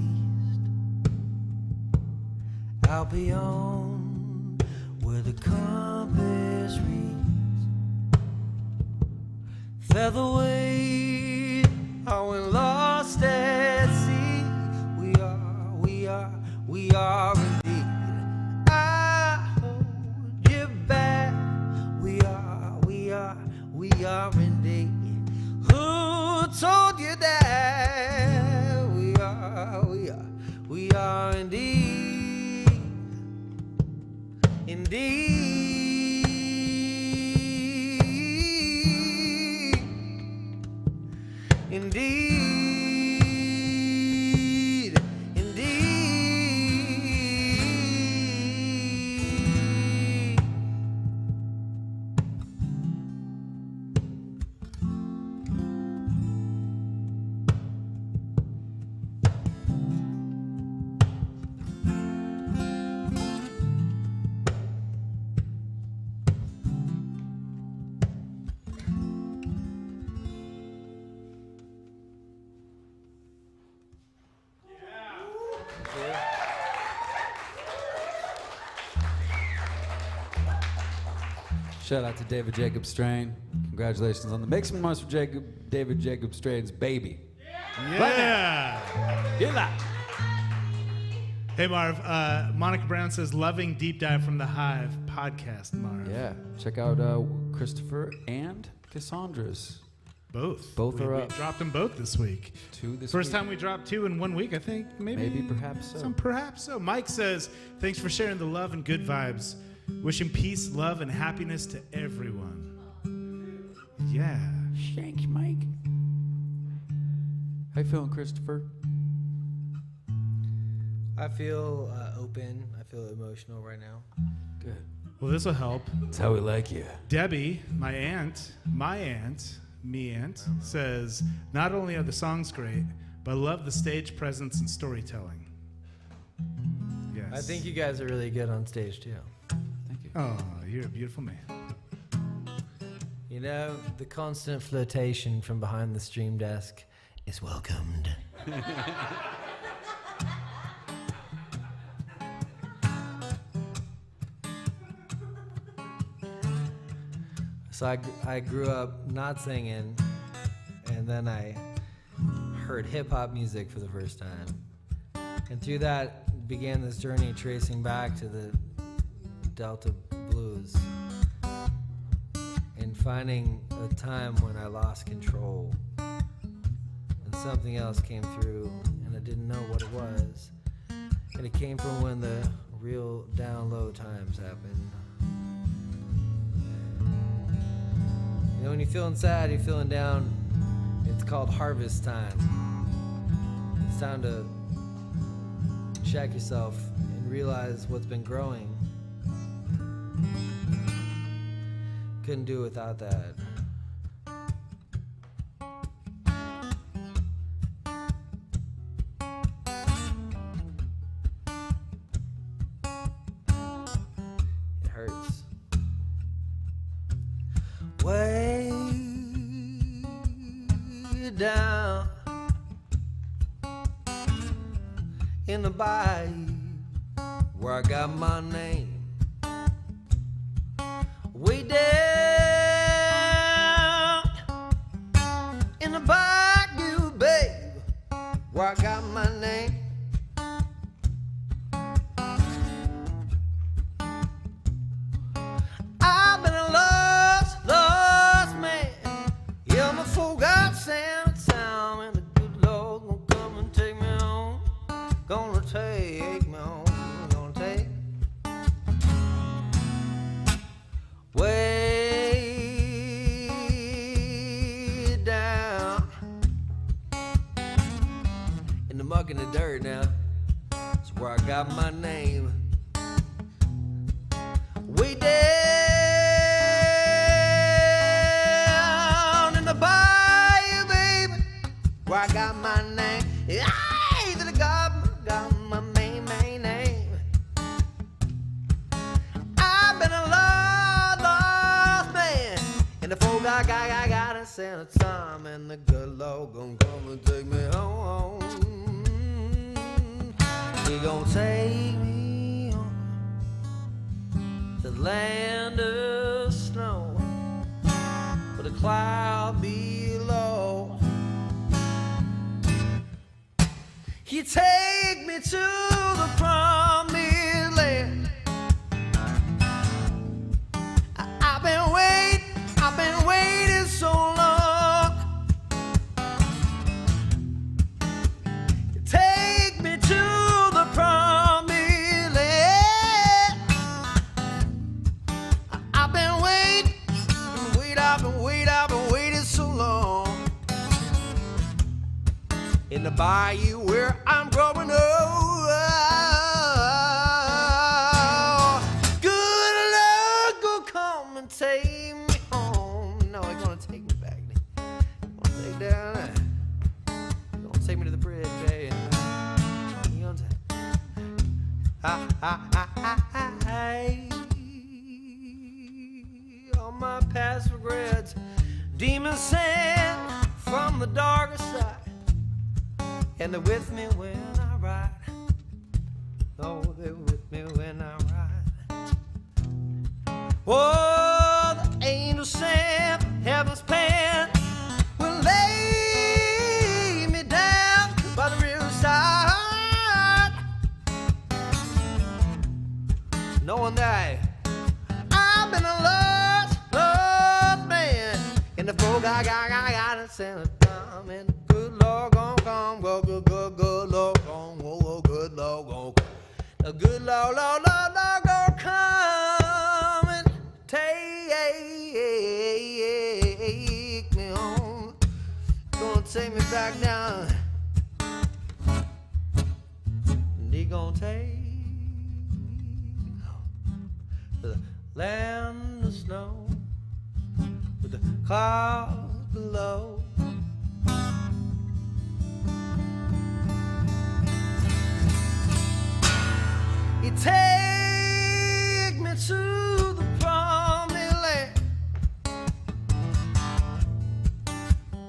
Out beyond where the compass reads. Featherweight, I went lost at sea. We are indeed. I hold you back. We are indeed. Who told you that? We are indeed. Indeed. Indeed, indeed. Shout out to David Jacob Strain. Congratulations on the Make Some Noise for David Jacob Strain's baby. Yeah. Get that. Hey, Marv. Monica Brown says, loving Deep Dive from the Hive podcast, Marv. Yeah. Check out Christopher and Cassandra's. Both. Both are we up. dropped them both this week. Two this First week. time we dropped two in 1 week, I think. Maybe perhaps so. Perhaps so. Mike says, thanks for sharing the love and good vibes. Wishing peace, love, and happiness to everyone. Yeah. Thanks, Mike. How you feeling, Christopher? I feel open. I feel emotional right now. Good. Well, this will help. That's how we like you. Debbie, my aunt, Meant says, not only are the songs great, but I love the stage presence and storytelling. Yes. I think you guys are really good on stage too. Thank you. Oh, you're a beautiful man. You know, the constant flirtation from behind the stream desk is welcomed. So I grew up not singing, and then I heard hip-hop music for the first time. And through that began this journey tracing back to the Delta blues and finding a time when I lost control and something else came through and I didn't know what it was. And it came from when the real down low times happened. You know, when you're feeling sad, you're feeling down, it's called harvest time. It's time to check yourself and realize what's been growing. Couldn't do without that. It hurts. Way down in the bayou where I got my name. Way down in the bayou, babe, where I got my name. I've been a lost man. Yeah, my folk got sent to town, and the good Lord gonna come and take me home. Gonna take me home. Gonna take way down in the muck and the dirt now. That's where I got my name. Way down in the bayou, baby, where I got my name. Hey, that I got my main name. I've been a lost man, and the folk I got a sent a time, and the good Lord gonna come and take me home. He gonna take me home to the land of snow, with a cloud below. He take me to the promised land. I've been waiting so long. Take me to the promised land. I've been waiting so long. In the bayou where I'm growing up. Good Lord, go come and take me home. No, he's gonna take me back. He's gonna take down there. He's gonna take me to the bridge, baby. He's gonna take. All my past regrets, demons sent from the darker side. And they're with me when I ride. Oh, they're with me when I ride. Oh, the angels sent heaven's plan will lay me down by the riverside, knowing that I've been a lost man, and the folk I got to send a time, and the good Lord gonna come, go good Lord gonna, oh good Lord gonna, the good Lord gonna come and take me home, gonna take me back down, and he gonna take me to the land of snow with the clouds below. You take me to the promised land.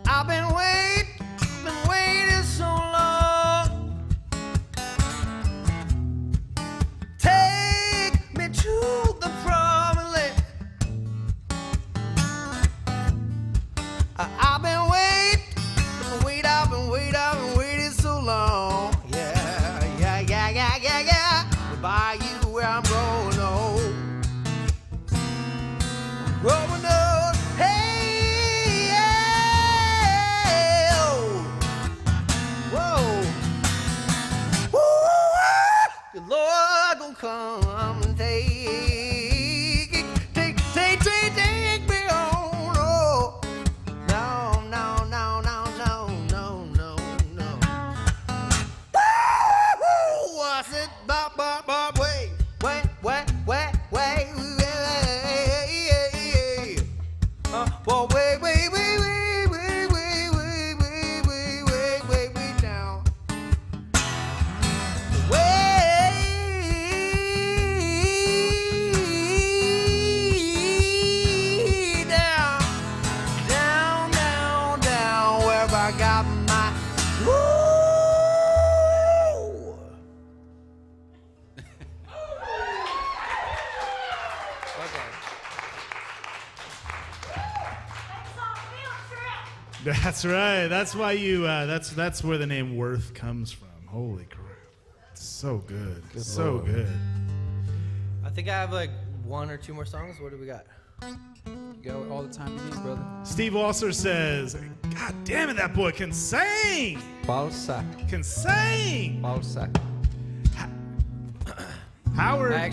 I've been waiting so long. Take me to the promised land. I've been waiting so long. Yeah. By you where I'm growing old. Growing old. Hey, yeah. Whoa. Woo, the Lord gonna come and take me on. Oh, no. Woo, I said, bop, wait. Well, wait down. Down, where I got my That's right. That's why you. That's where the name Worth comes from. Holy crap! It's so good. So good. I think I have like one or two more songs. What do we got? You got all the time you need, brother. Steve Walser says, "God damn it, that boy can sing. Balsa. Can sing." Howard. I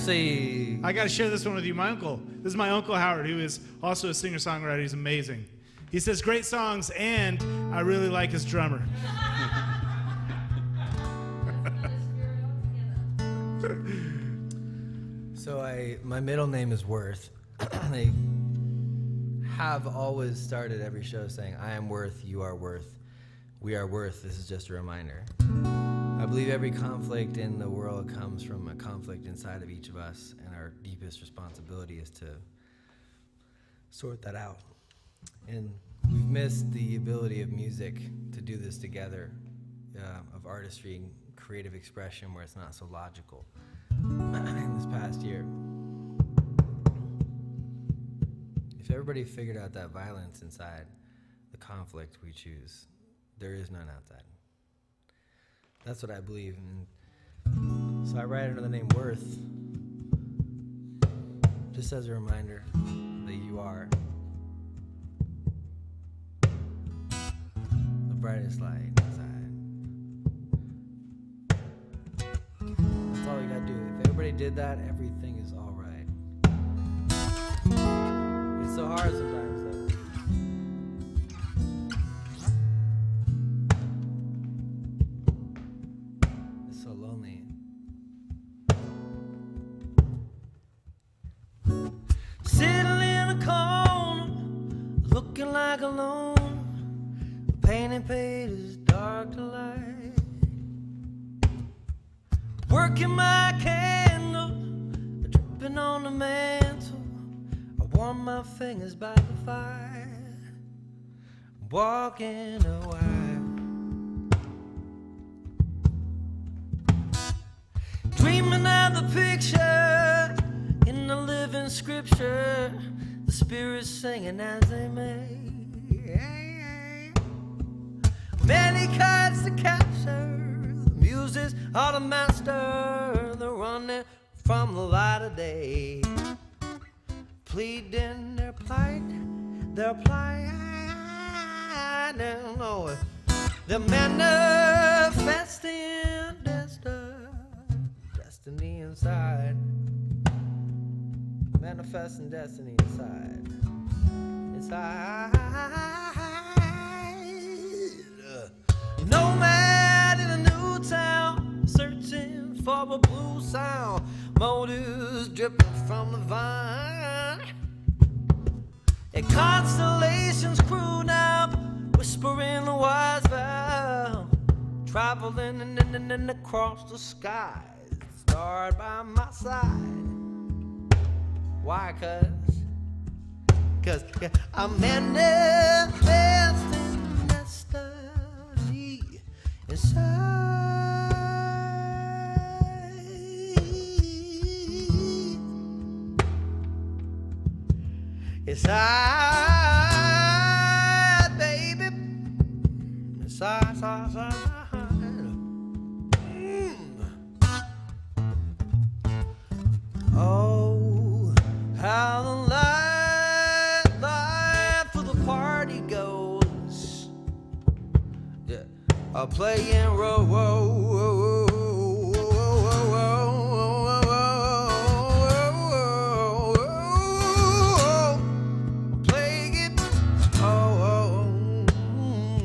got to share this one with you. My uncle. This is my uncle Howard, who is also a singer-songwriter. He's amazing. He says great songs, and I really like his drummer. So my middle name is Worth. They have always started every show saying, I am Worth, you are Worth, we are Worth, this is just a reminder. I believe every conflict in the world comes from a conflict inside of each of us, and our deepest responsibility is to sort that out. And we've missed the ability of music to do this together, of artistry and creative expression where it's not so logical in this past year. If everybody figured out that violence inside the conflict we choose, there is none outside. That's what I believe. And so I write under the name Worth, just as a reminder that you are the brightest light inside. That's all you gotta do. If everybody did that, everything is all right. It's so hard sometimes, though. It's so lonely. Sitting in a corner, looking like a loner. Painting pages dark to light. Working my candle, dripping on the mantle. I warm my fingers by the fire. Walking a while. Dreaming of the picture in the living scripture. The spirits singing as they may. Many cards to capture, the muses are the master. They're running from the light of day, pleading their plight, they're manifesting destiny inside, manifesting destiny inside. Nomad in a new town, searching for a blue sound. Motives dripping from the vine. Yeah, and constellations croon out, whispering the wise vow, traveling and across the skies, starred by my side. Why? Cause I'm manifesting destiny inside. Inside, baby. Inside, side. Oh, how the life of the party goes. Yeah, I'm playing playing it.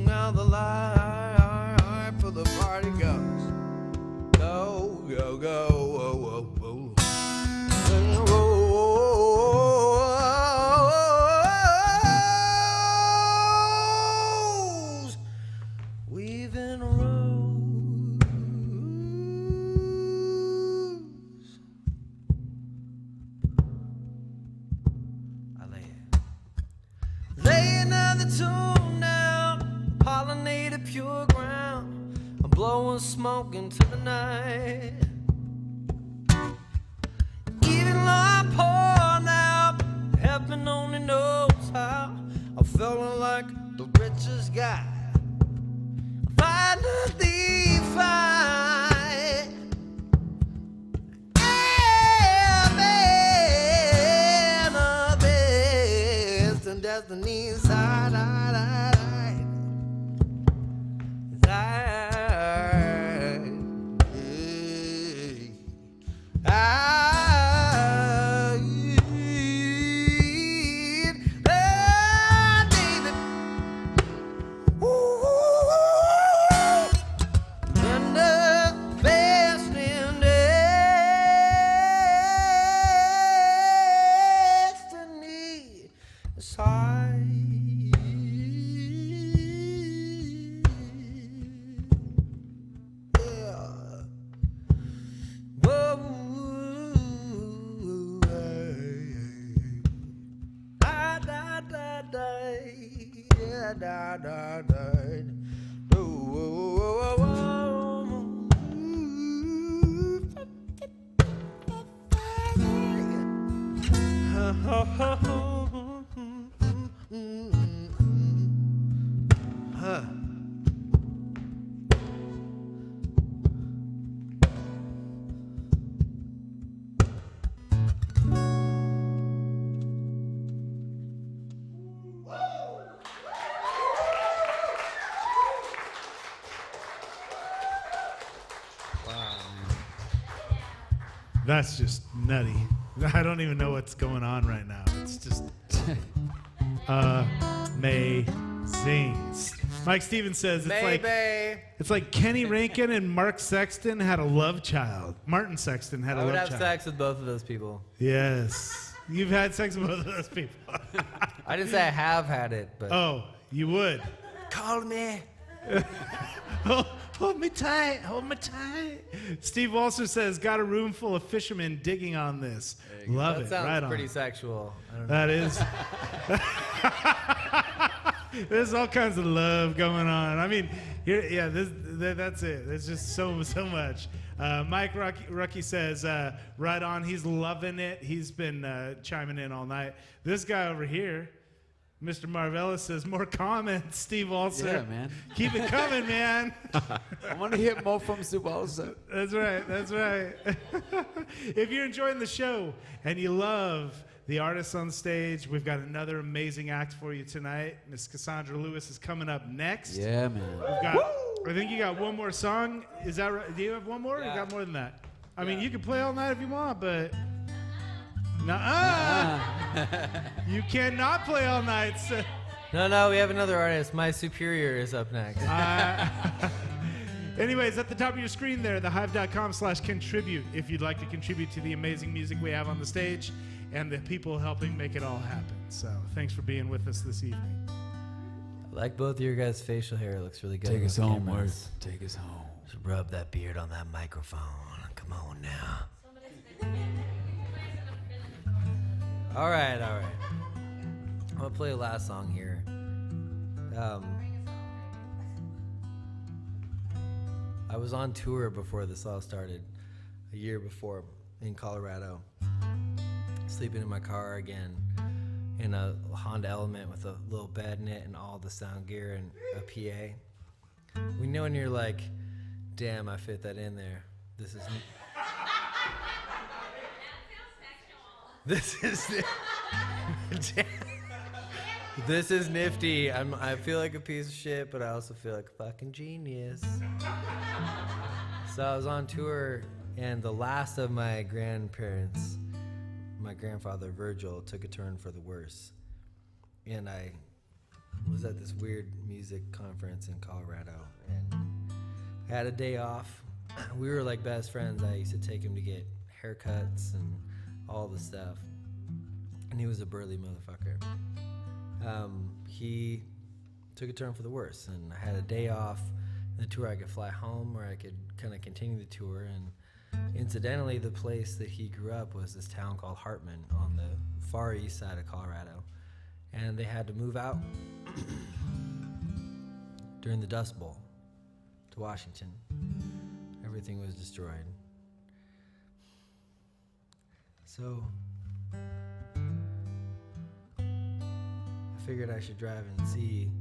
How the life of the party goes. Go, go, go. Weaving a rose. I lay it. Laying on the tune now, pollinated pure ground. I'm blowing smoke into the night. Even though I pour now, heaven only knows how. I'm feeling like the richest guy. Finally find manifest and destiny side. That's just nutty. I don't even know what's going on right now. It's just amazing. Mike Stevens says it's like Kenny Rankin and Mark Sexton had a love child. Martin Sexton had a love child. I would have sex with both of those people. Yes. You've had sex with both of those people. I didn't say I have had it, but... Oh, you would. Call me. Hold me tight. Hold me tight. Steve Walser says, got a room full of fishermen digging on this. Love it. That Right sounds on. pretty sexual. I don't know. That is. There's all kinds of love going on. I mean, that's it. There's just so much. Mike Rucky says, right on. He's loving it. He's been chiming in all night. This guy over here, Mr. Marvella, says, more comments. Steve Walser. Yeah, man. Keep it coming, man. I want to hear more from Steve Walser. That's right. That's right. If you're enjoying the show and you love the artists on stage, we've got another amazing act for you tonight. Miss Cassandra Lewis is coming up next. Yeah, man. We've got, I think you got one more song. Is that right? Do you have one more? Yeah. You got more than that? I mean, you can play all night if you want, but nuh-uh. You cannot play all night. So. No, we have another artist. My Superior is up next. Anyways, at the top of your screen there, thehive.com/contribute if you'd like to contribute to the amazing music we have on the stage and the people helping make it all happen. So thanks for being with us this evening. I like both of your guys' facial hair. It looks really good. Take on us the home, cameras. Worth. Take us home. Just rub that beard on that microphone. Come on now. All right. I'm gonna play a last song here. I was on tour before this all started, a year before, in Colorado, sleeping in my car again, in a Honda Element with a little bed in it and all the sound gear and a PA. We know when you're like, damn, I fit that in there. This is this is nifty. I feel like a piece of shit, but I also feel like a fucking genius. So I was on tour, and the last of my grandparents, my grandfather Virgil, took a turn for the worse. And I was at this weird music conference in Colorado, and I had a day off. We were like best friends. I used to take him to get haircuts and all the stuff. And he was a burly motherfucker. He took a turn for the worse, and I had a day off in the tour. I could fly home, or I could kind of continue the tour. And incidentally, the place that he grew up was this town called Hartman on the far east side of Colorado. And they had to move out during the Dust Bowl to Washington. Everything was destroyed. So I figured I should drive and see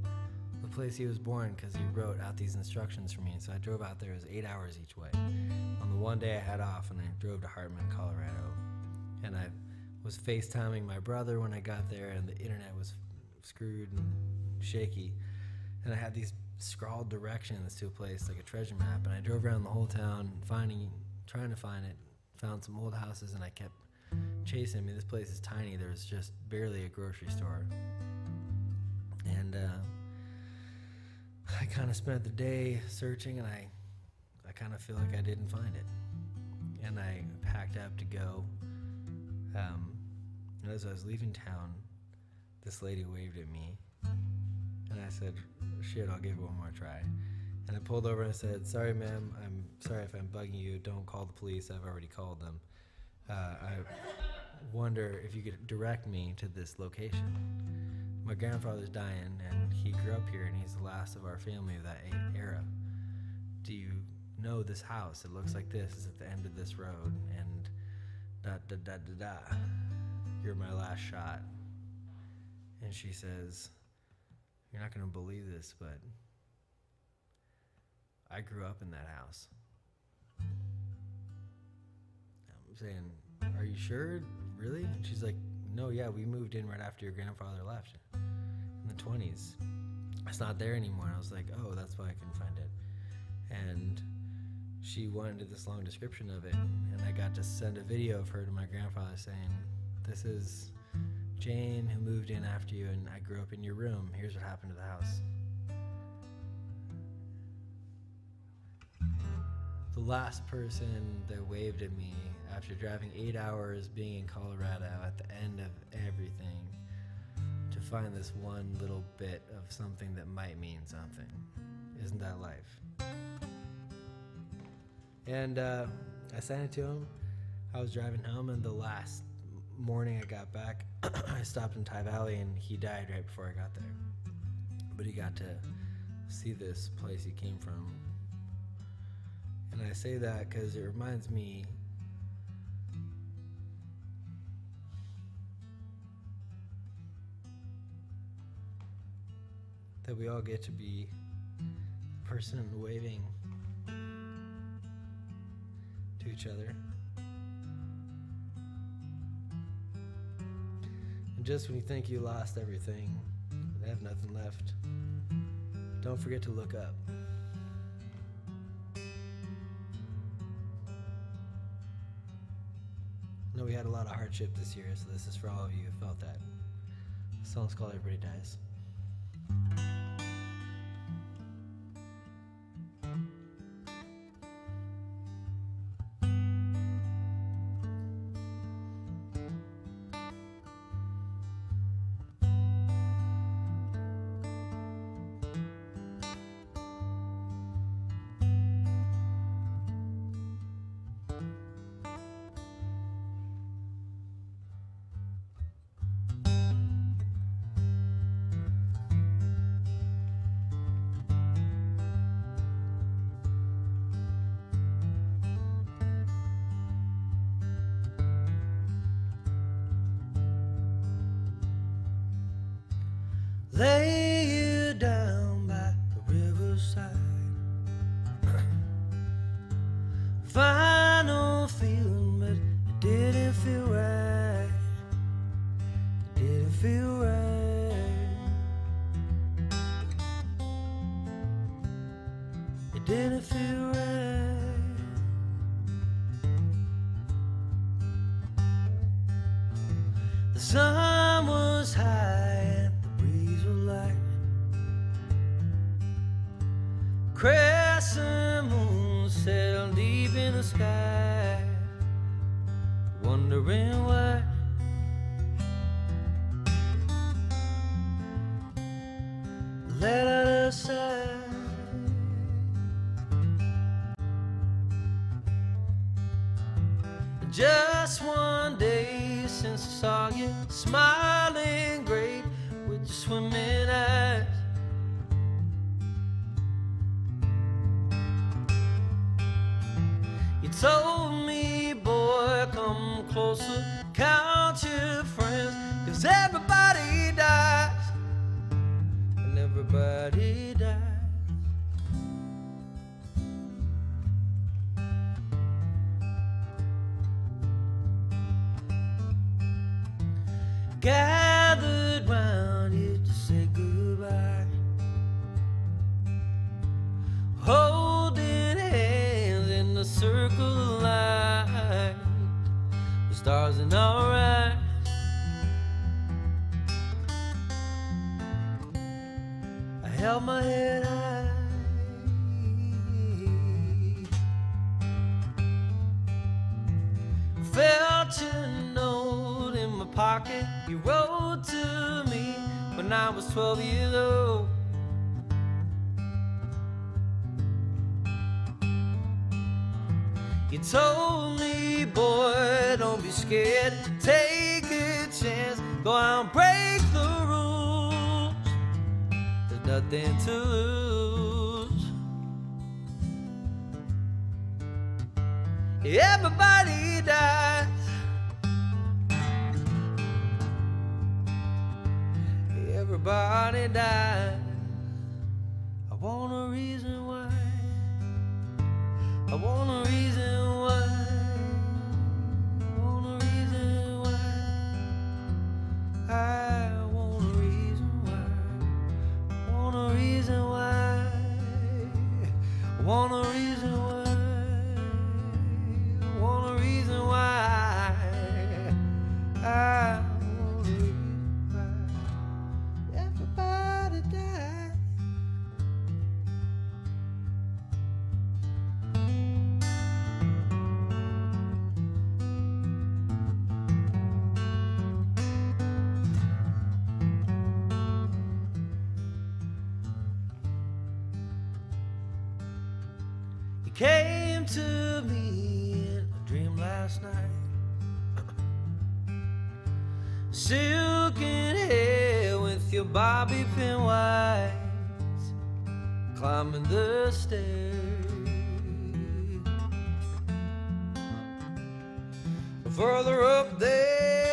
the place he was born, because he wrote out these instructions for me. So I drove out there. It was 8 hours each way on the one day I had off, and I drove to Hartman, Colorado. And I was FaceTiming my brother when I got there, and the internet was screwed and shaky. And I had these scrawled directions to a place, like a treasure map, and I drove around the whole town trying to find it. Found some old houses, and I kept chasing. I mean, this place is tiny. There's just barely a grocery store. And I kind of spent the day searching, and I kind of feel like I didn't find it. And I packed up to go. And as I was leaving town, this lady waved at me, and I said, shit, I'll give it one more try. And I pulled over and I said, sorry, ma'am, I'm sorry if I'm bugging you. Don't call the police. I've already called them. I wonder if you could direct me to this location. My grandfather's dying, and he grew up here, and he's the last of our family of that era. Do you know this house? It looks like this. It's at the end of this road, and da-da-da-da-da. You're my last shot. And she says, you're not going to believe this, but I grew up in that house. I'm saying, are you sure? Really? And she's like, no, yeah, we moved in right after your grandfather left in the 20s. It's not there anymore. And I was like, oh, that's why I couldn't find it. And she wanted this long description of it, and I got to send a video of her to my grandfather saying, this is Jane, who moved in after you, and I grew up in your room. Here's what happened to the house. The last person that waved at me after driving 8 hours, being in Colorado at the end of everything, to find this one little bit of something that might mean something. Isn't that life? And I sent it to him. I was driving home, and the last morning I got back, I stopped in Ty Valley, and he died right before I got there. But he got to see this place he came from. And I say that because it reminds me that we all get to be the person waving to each other. And just when you think you lost everything and have nothing left, don't forget to look up. I know we had a lot of hardship this year, so this is for all of you who felt that. The song's called Everybody Dies. lay you down by the riverside. Final feeling, but it didn't feel right. It didn't feel right. It didn't feel right. The sun was high and the breeze was light. Crescent moon sailed deep in the sky, wondering why. Let out a sigh. Just one day since I saw you smiling great with your swimming eyes. You told me, boy, come closer, count your friends, 'cause everybody dies, and everybody dies. Gathered round you to say goodbye, holding hands in the circle of light, the stars in our eyes. I held my head high, felt your note in my pocket. You wrote to me when I was 12 years old. You told me, boy, don't be scared, take a chance, go out and break the rules. There's nothing to lose. Everybody dies. Everybody dies. I want a reason why. I want a reason why. I want a reason why. I want a reason why. I want a reason why. I want a reason why. I want a reason why. I want a reason why. Everybody dies. You came to me in a dream last night. Silken hair with your bobby pin whites, climbing the stairs. Further up there,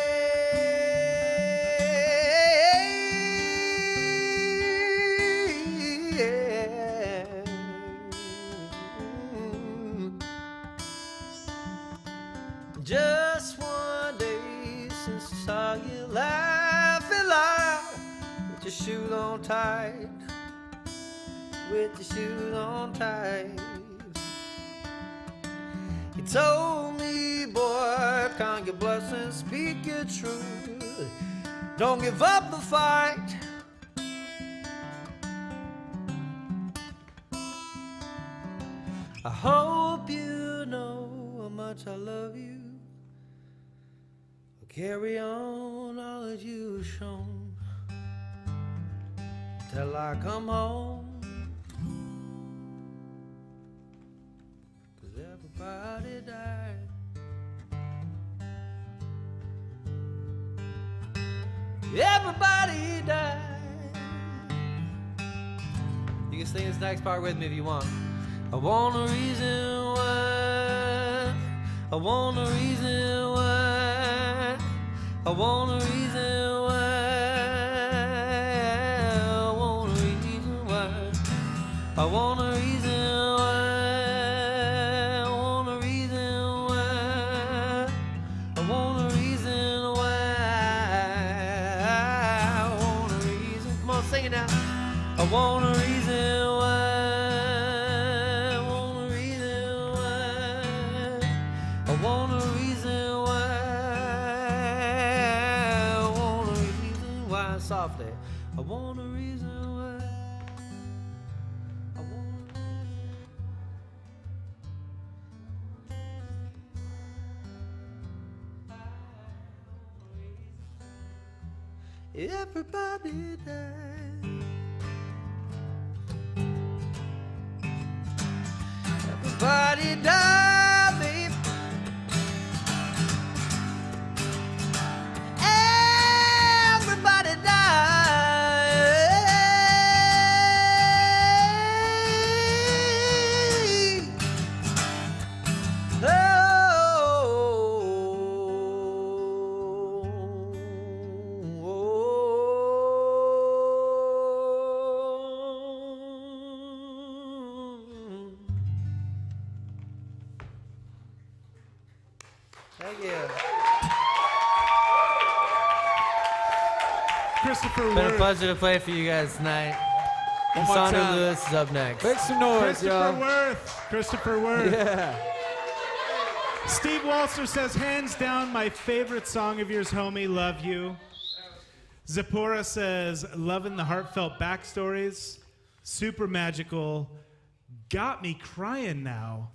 just one day since I saw you laughing loud with your shoes on tight, with your shoes on tight. You told me, boy, count your blessings, speak your truth, don't give up the fight. I hope you know how much I love you. I'll carry on all that you've shown till I come home. 'Cause everybody died. Everybody died. You can sing this next part with me if you want. I want a reason why. I want a reason why. I want a reason why. softly. I want a reason why. I want a reason. Everybody died. Everybody died, babe. Everybody died. Thank you. Christopher It's been a Worth. pleasure to play for you guys tonight. One more Cassandra time. Lewis is up next. Make some noise, Christopher y'all. Worth. Christopher Worth. Yeah. Steve Walser says, hands down, my favorite song of yours, homie, Love You. Zipporah says, loving the heartfelt backstories. Super magical. Got me crying now.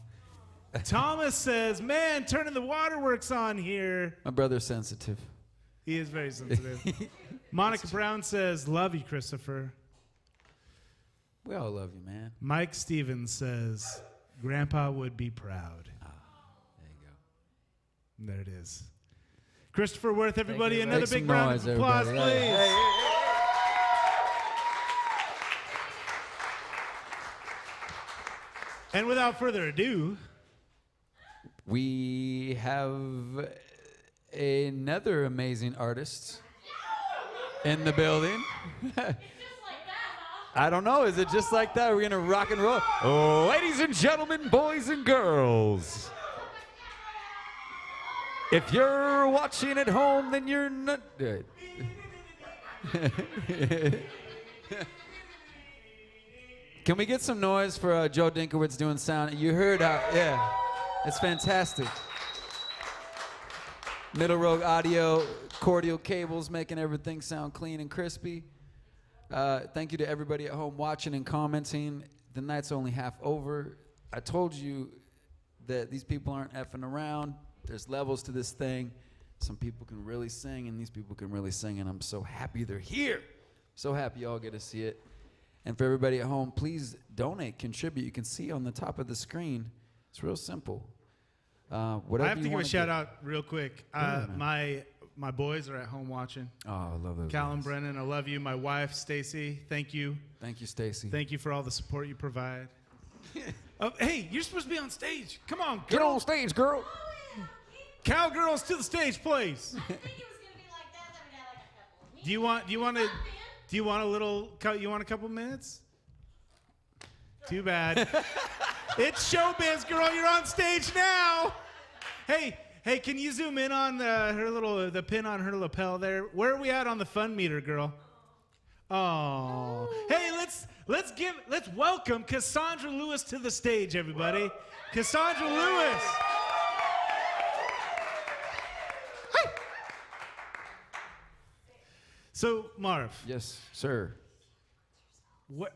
Thomas says, man, turning the waterworks on here. My brother's sensitive. He is very sensitive. Monica Brown says, love you, Christopher. We all love you, man. Mike Stevens says, Grandpa would be proud. There you go. There it is. Christopher Worth, everybody, you. another Make big some round noise, of applause, everybody. please. And without further ado, We have another amazing artist in the building. I don't know. Is it just like that? We're going to rock and roll. Oh, ladies and gentlemen, boys and girls. If you're watching at home, then you're not. Can we get some noise for Joe Dinkowitz doing sound? You heard how, yeah, it's fantastic. Middle Road Audio, cordial cables, making everything sound clean and crispy. Thank you to everybody at home watching and commenting. The night's only half over. I told you that these people aren't effing around. There's levels to this thing. Some people can really sing, and these people can really sing, and I'm so happy they're here. So happy y'all get to see it. And for everybody at home, please donate, contribute. You can see on the top of the screen. It's real simple. Whatever I have to you give a wanna shout do. out real quick. man. My boys are at home watching. Oh, I love those. Callum, guys. Brennan, I love you. My wife, Stacy, thank you. Thank you, Stacy. Thank you for all the support you provide. Oh, hey, you're supposed to be on stage. Come on, Get girl. on stage, girl. Cowgirls to the stage, please. I think it was gonna be like that. Then we got like a couple of minutes. Do you want Jump in. you want a couple minutes? Too bad. It's showbiz, girl. You're on stage now. Hey, can you zoom in on the pin on her lapel there? Where are we at on the fun meter, girl? Oh. Hey, let's welcome Cassandra Lewis to the stage, everybody. Cassandra Lewis. Hi. So, Marv, Yes, sir. what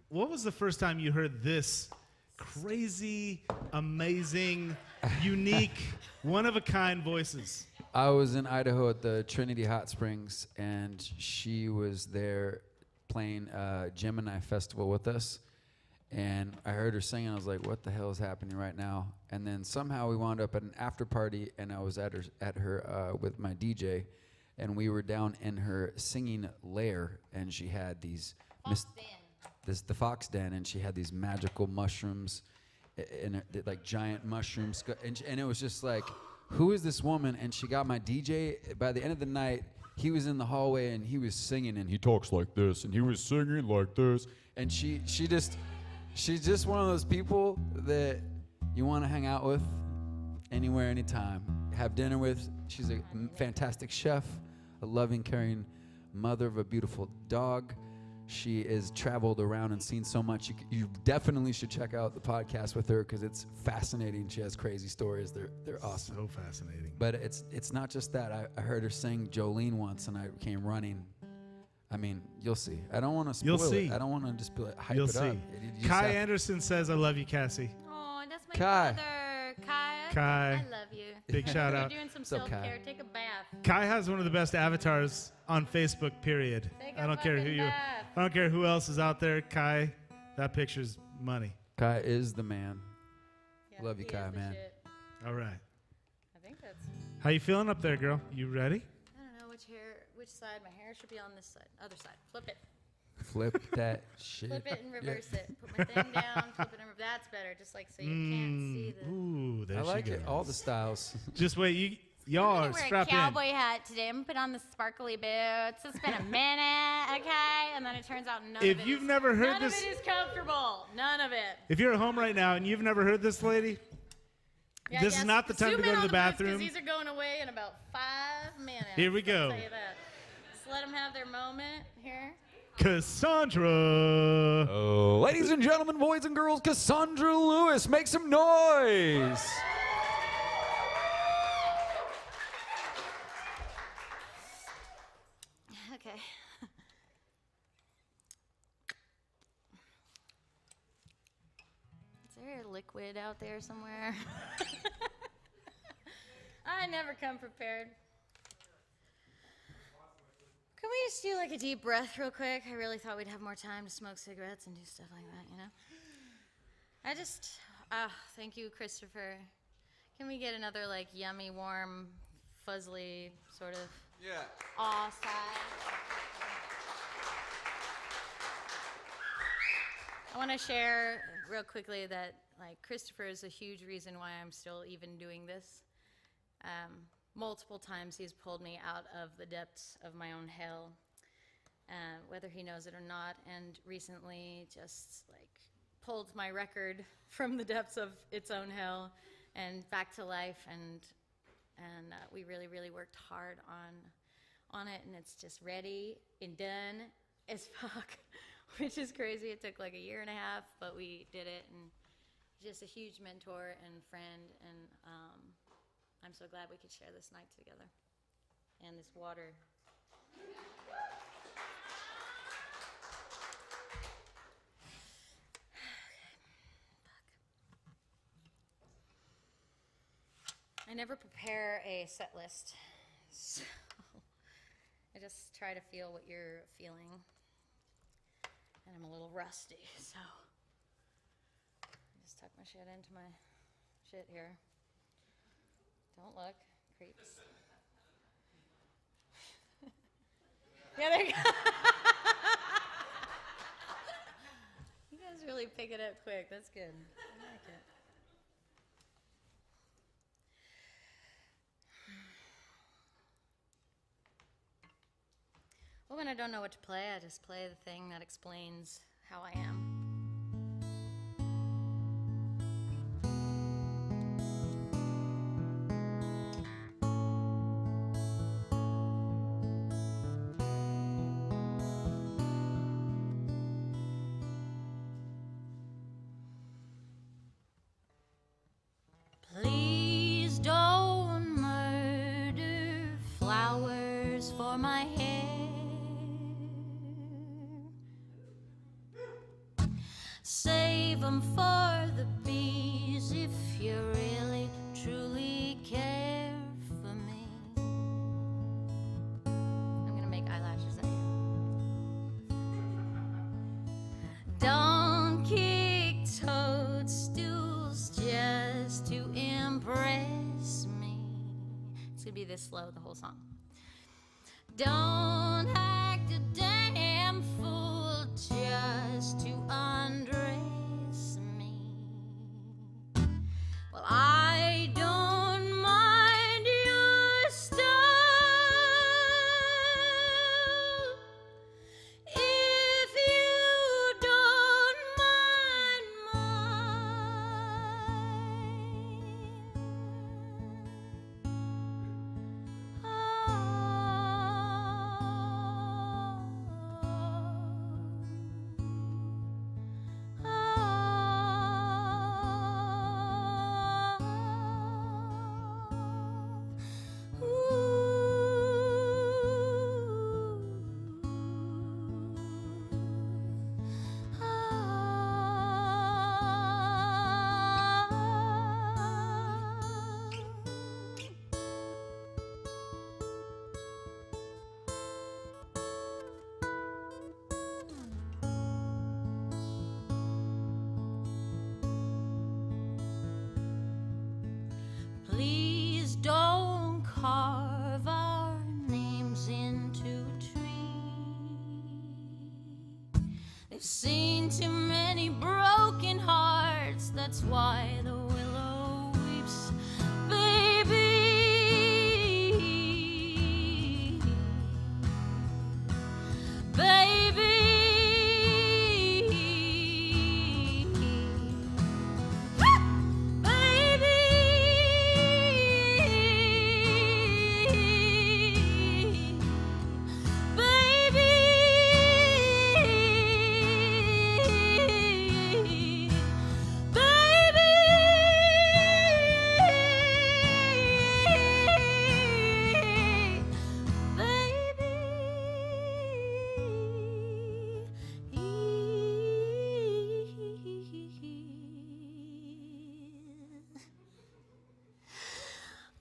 was the first time you heard this crazy, amazing, unique, one-of-a-kind voices? I was in Idaho at the Trinity Hot Springs, and she was there playing Gemini Festival with us. And I heard her singing. I was like, "What the hell is happening right now?" And then somehow we wound up at an after party, and I was at her with my DJ, and we were down in her singing lair, and she had these the fox den, and she had these magical mushrooms, and like giant mushrooms, and it was just like, who is this woman? And she got my DJ. By the end of the night, he was in the hallway and he was singing, and he talks like this, and he was singing like this, and she's just one of those people that you want to hang out with anywhere, anytime, have dinner with. She's a fantastic chef, a loving, caring mother of a beautiful dog. She has traveled around and seen so much. You definitely should check out the podcast with her because it's fascinating. She has crazy stories. They're awesome. So fascinating. But it's not just that. I heard her sing Jolene once, and I came running. I mean, you'll see. I don't want to You'll spoil see. it. I don't want to just be like, hype You'll it see. up. You just Kai have- Anderson says, "I love you, Cassie." Oh, that's my Kai. brother. Kai. Kai. I love you. Big shout out. You're doing some What's up, Kai? self-care. Take a bath. Kai has one of the best avatars on Facebook. Period. Take a I don't care who fucking you. bath. I don't care who else is out there. Kai, that picture's money. Kai is the man. Yeah, Love you, he Kai, is the man. shit. All right. I think that's. How you feeling up there, girl? You ready? I don't know which side. My hair should be on this side. Other side. Flip it. Flip that shit. Flip it and reverse it. Put my thing down. Flip it and reverse. That's better. Just like so you can't see the. Ooh, there I like she it. goes. All the styles. Just wait. Y'all I'm are gonna wear a strapped cowboy in. hat today. I'm gonna put on the sparkly boots. It's been a minute, okay? And then it turns out none If of it you've is- never heard none this- of it is comfortable. None of it. If you're at home right now and you've never heard this lady, Yeah, this is yes. not the time Zoom to go in to on the boots, bathroom. 'cause these are going away in about 5 minutes. Here we go. I'll tell you that. Just let them have their moment here. Cassandra. Oh, ladies and gentlemen, boys and girls, Cassandra Lewis, make some noise. Okay. Is there a liquid out there somewhere? I never come prepared. Can we just do like a deep breath real quick? I really thought we'd have more time to smoke cigarettes and do stuff like that, you know? Thank you, Christopher. Can we get another like yummy, warm, fuzzly sort of awe sigh? I want to share real quickly that like Christopher is a huge reason why I'm still even doing this. Multiple times he's pulled me out of the depths of my own hell, whether he knows it or not, and recently just like pulled my record from the depths of its own hell and back to life, and we really worked hard on it, and it's just ready and done as fuck, which is crazy. It took like a year and a half, but we did it, and just a huge mentor and friend, and I'm so glad we could share this night together and this water. I never prepare a set list, so I just try to feel what you're feeling, and I'm a little rusty, so I just tuck my shit into my shit here. Don't look, creeps. Yeah, there you go. You guys really pick it up quick. That's good. I like it. Well, when I don't know what to play, I just play the thing that explains how I am. Please don't murder flowers for my hair. Save them for the bees if you really, truly care for me. I'm gonna make eyelashes at you. Don't kick toadstools just to impress me. It's gonna be this slow the whole song. Don't act a damn fool just to undress me. Well, I don't mind your style if you don't mind mine. by the willow weeps, baby. Baby,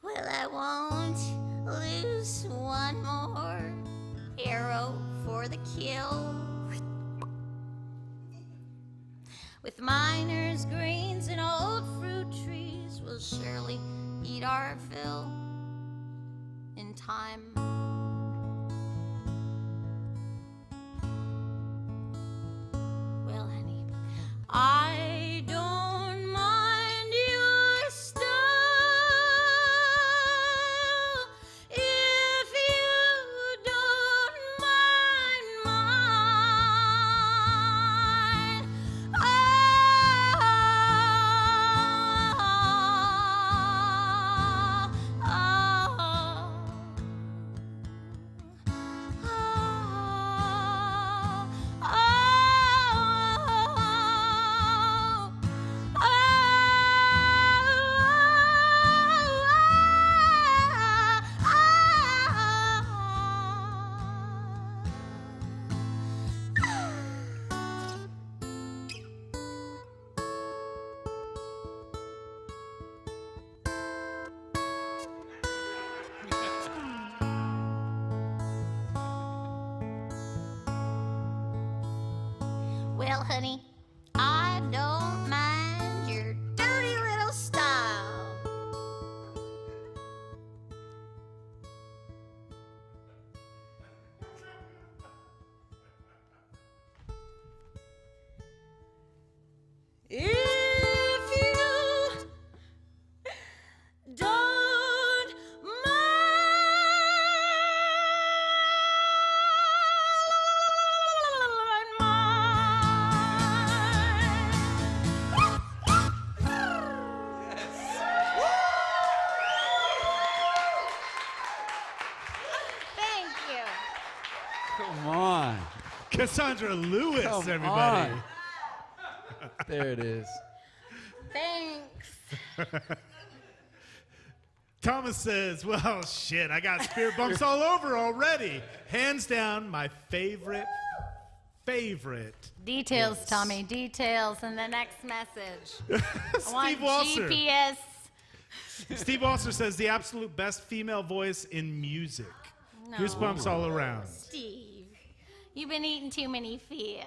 well, I won't lose one more arrow for the kill. With miners, greens, and old fruit trees, we'll surely eat our fill in time. Well, honey, I don't mind your style if you don't mind mine. Well, honey, I don't mind your dirty little style. If you don't Thank you. Come on. Cassandra Lewis, Come everybody. on. There it is. Thanks. Thomas says, well, shit, I got spirit bumps all over already. Hands down, my favorite. Details, Tommy, details in the next message. I want Steve Walser. GPS. Steve Walser says, the absolute best female voice in music. No. Goosebumps all around. Steve, you've been eating too many fish.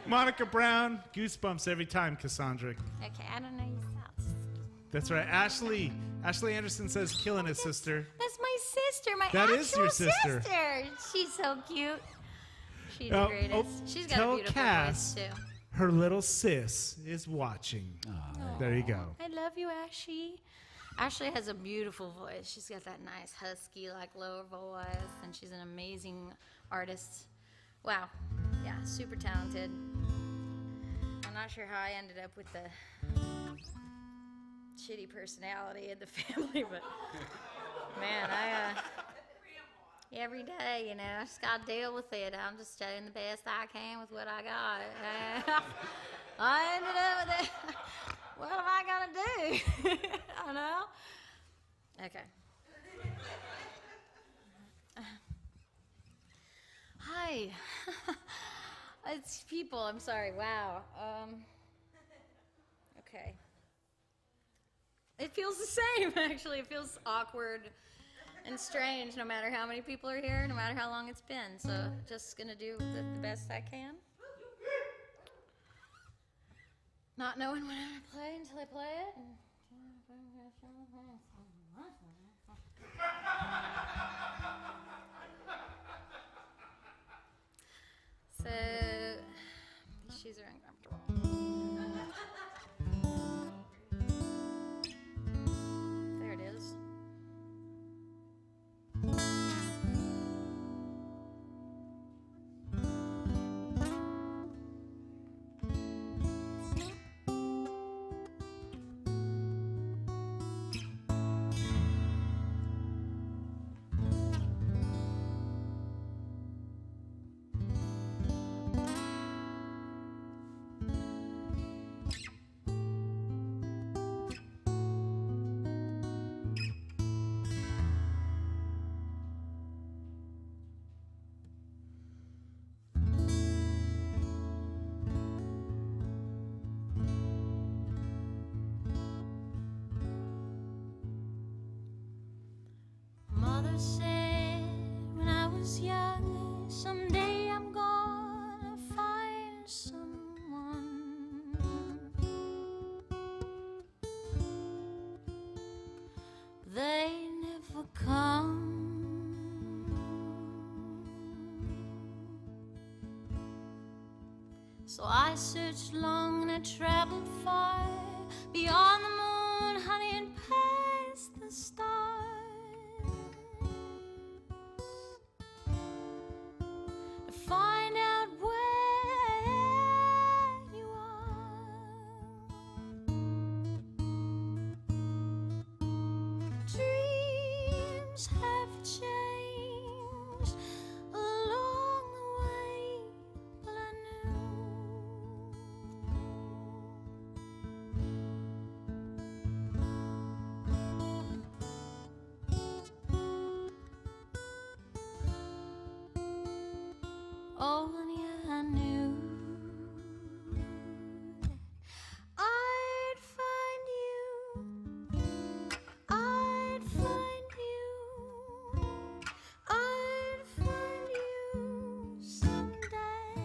Monica Brown, goosebumps every time, Cassandra. Okay, I don't know your thoughts. That's right. Ashley Anderson says, killing it, sister. That's my sister, my That actual is your sister. She's so cute. She's Oh, the greatest. oh, She's got tell a beautiful Cass voice, too. her little sis is watching. There you go. I love you, Ashley. Ashley has a beautiful voice. She's got that nice husky, like lower voice, and she's an amazing artist. Wow. Yeah, super talented. I'm not sure how I ended up with the shitty personality in the family, but man, every day, you know, I just gotta deal with it. I'm just doing the best I can with what I got. I ended up with it. What am I gonna do? I know. Okay. Hi. It's people. I'm sorry. Wow. Okay. It feels the same, actually. It feels awkward and strange no matter how many people are here, no matter how long it's been. So just gonna do the best I can. Not knowing when I'm gonna play until I play it. So, these shoes are uncomfortable. never said when I was young, someday I'm gonna find someone. They never come. So I searched long and I traveled far, beyond the moon, honey, and past the stars, to find out where you are. Dreams have changed along the way, but I knew oh, honey, I knew that I'd find you, I'd find you, I'd find you someday.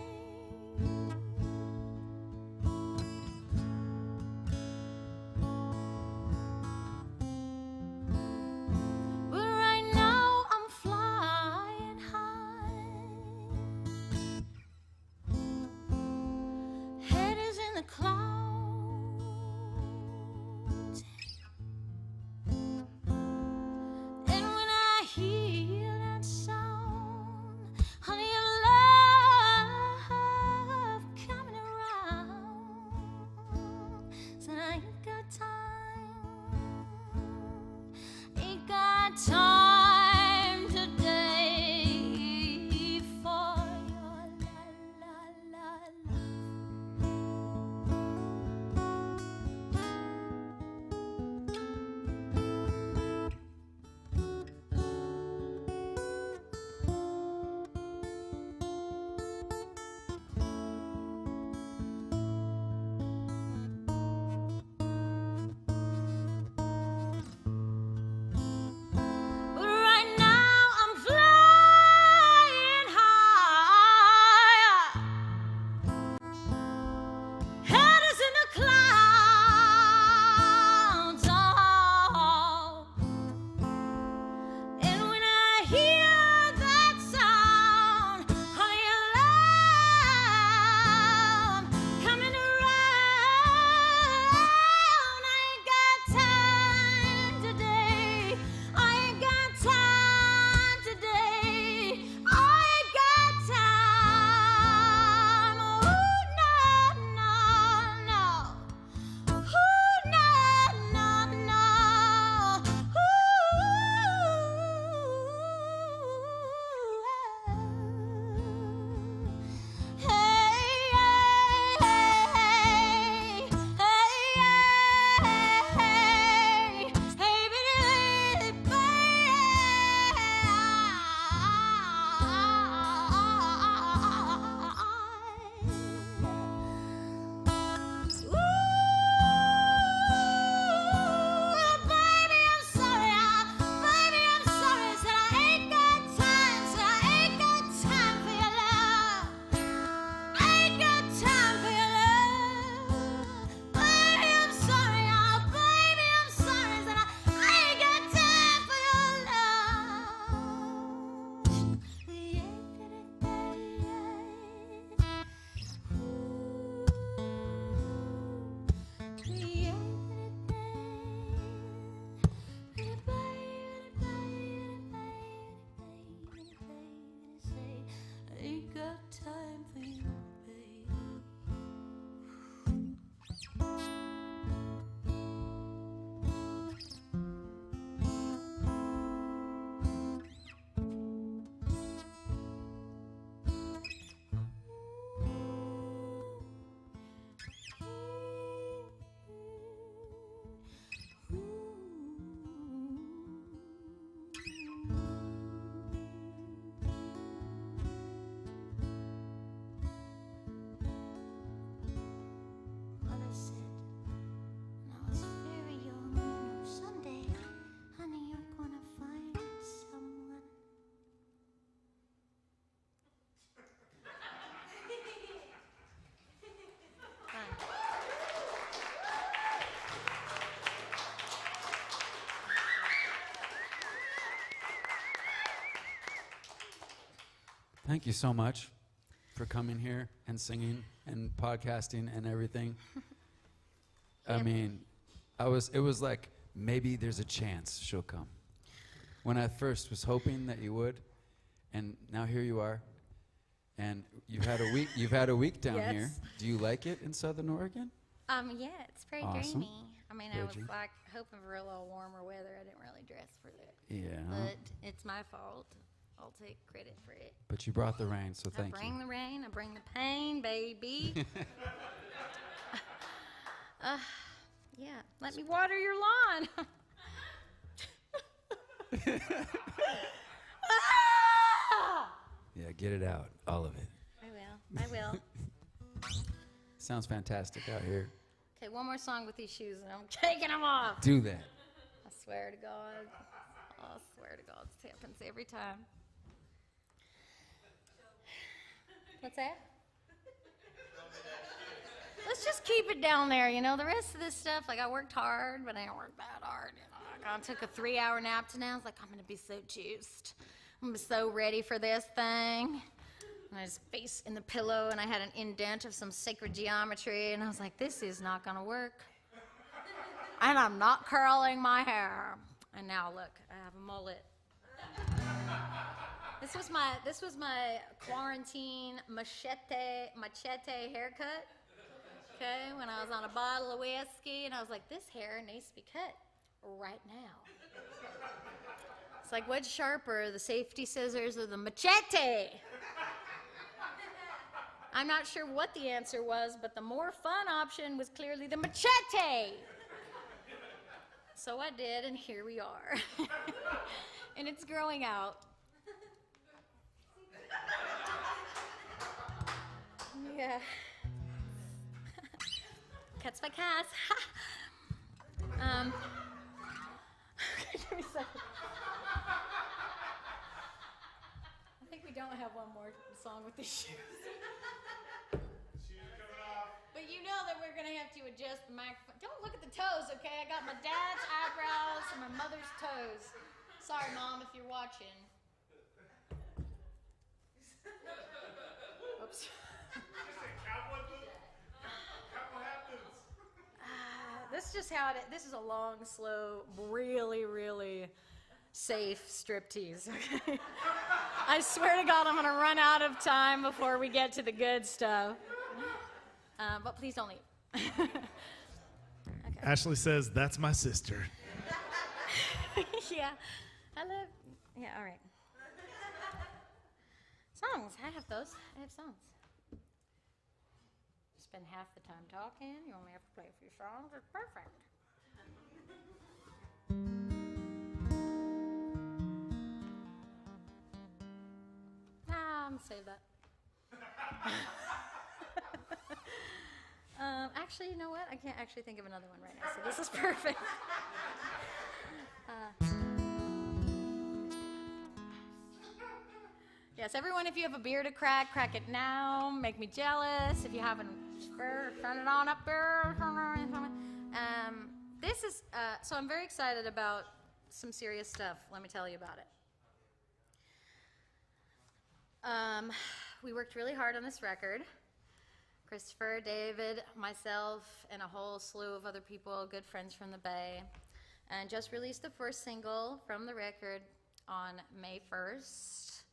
But right now I'm flying high. Head is in the clouds, and when I hear that sound, honey, of love coming around, so I ain't got time today for your la la la Thank you so much for coming here and singing and podcasting and everything. I mean, it was like, maybe there's a chance she'll come. When I first was hoping that you would, and now here you are. And you've had a week down Yes. here. Do you like it in Southern Oregon? Yeah, it's pretty Awesome. dreamy. I mean, I was like hoping for a little warmer weather. I didn't really dress for it. Yeah. But it's my fault. I'll take credit for it. But you brought the rain, so thank I bring you. the rain. I bring the pain, baby. Yeah, let me water your lawn. Yeah, get it out, all of it. I will. Sounds fantastic out here. Okay, one more song with these shoes and I'm taking them off. Do that. I swear to God. I swear to God, this happens every time. What's that? Let's just keep it down there, you know. The rest of this stuff, like I worked hard, but I didn't work that hard. You know, I took a 3-hour nap today. I was like, I'm gonna be so juiced. I'm gonna be so ready for this thing. And I was face in the pillow, and I had an indent of some sacred geometry, and I was like, this is not gonna work. And I'm not curling my hair. And now look, I have a mullet. This was my quarantine machete haircut. Okay, when I was on a bottle of whiskey, and I was like, this hair needs to be cut right now. It's like, what's sharper, the safety scissors or the machete? I'm not sure what the answer was, but the more fun option was clearly the machete. So I did, and here we are. And it's growing out. Yeah. Cuts by Cass. Give me a second. I think we don't have one more song with the shoes. But you know that we're going to have to adjust the microphone. Don't look at the toes, okay? I got my dad's eyebrows and my mother's toes. Sorry, Mom, if you're watching. Oops. This is just how it is. This is a long, slow, really, really safe striptease, okay? I swear to God, I'm going to run out of time before we get to the good stuff. But please don't leave. Okay. Ashley says, that's my sister. Yeah. Yeah, all right. Songs. I have those. I have songs. Spend half the time talking. You only have to play a few songs. It's perfect. I'm going to save that. Actually, you know what? I can't actually think of another one right now, so this is perfect. Yes, everyone, if you have a beer to crack it now. Make me jealous. If you haven't, turn it on up there. This is, so I'm very excited about some serious stuff. Let me tell you about it. We worked really hard on this record. Christopher, David, myself, and a whole slew of other people, good friends from the Bay, and just released the first single from the record on May 1st.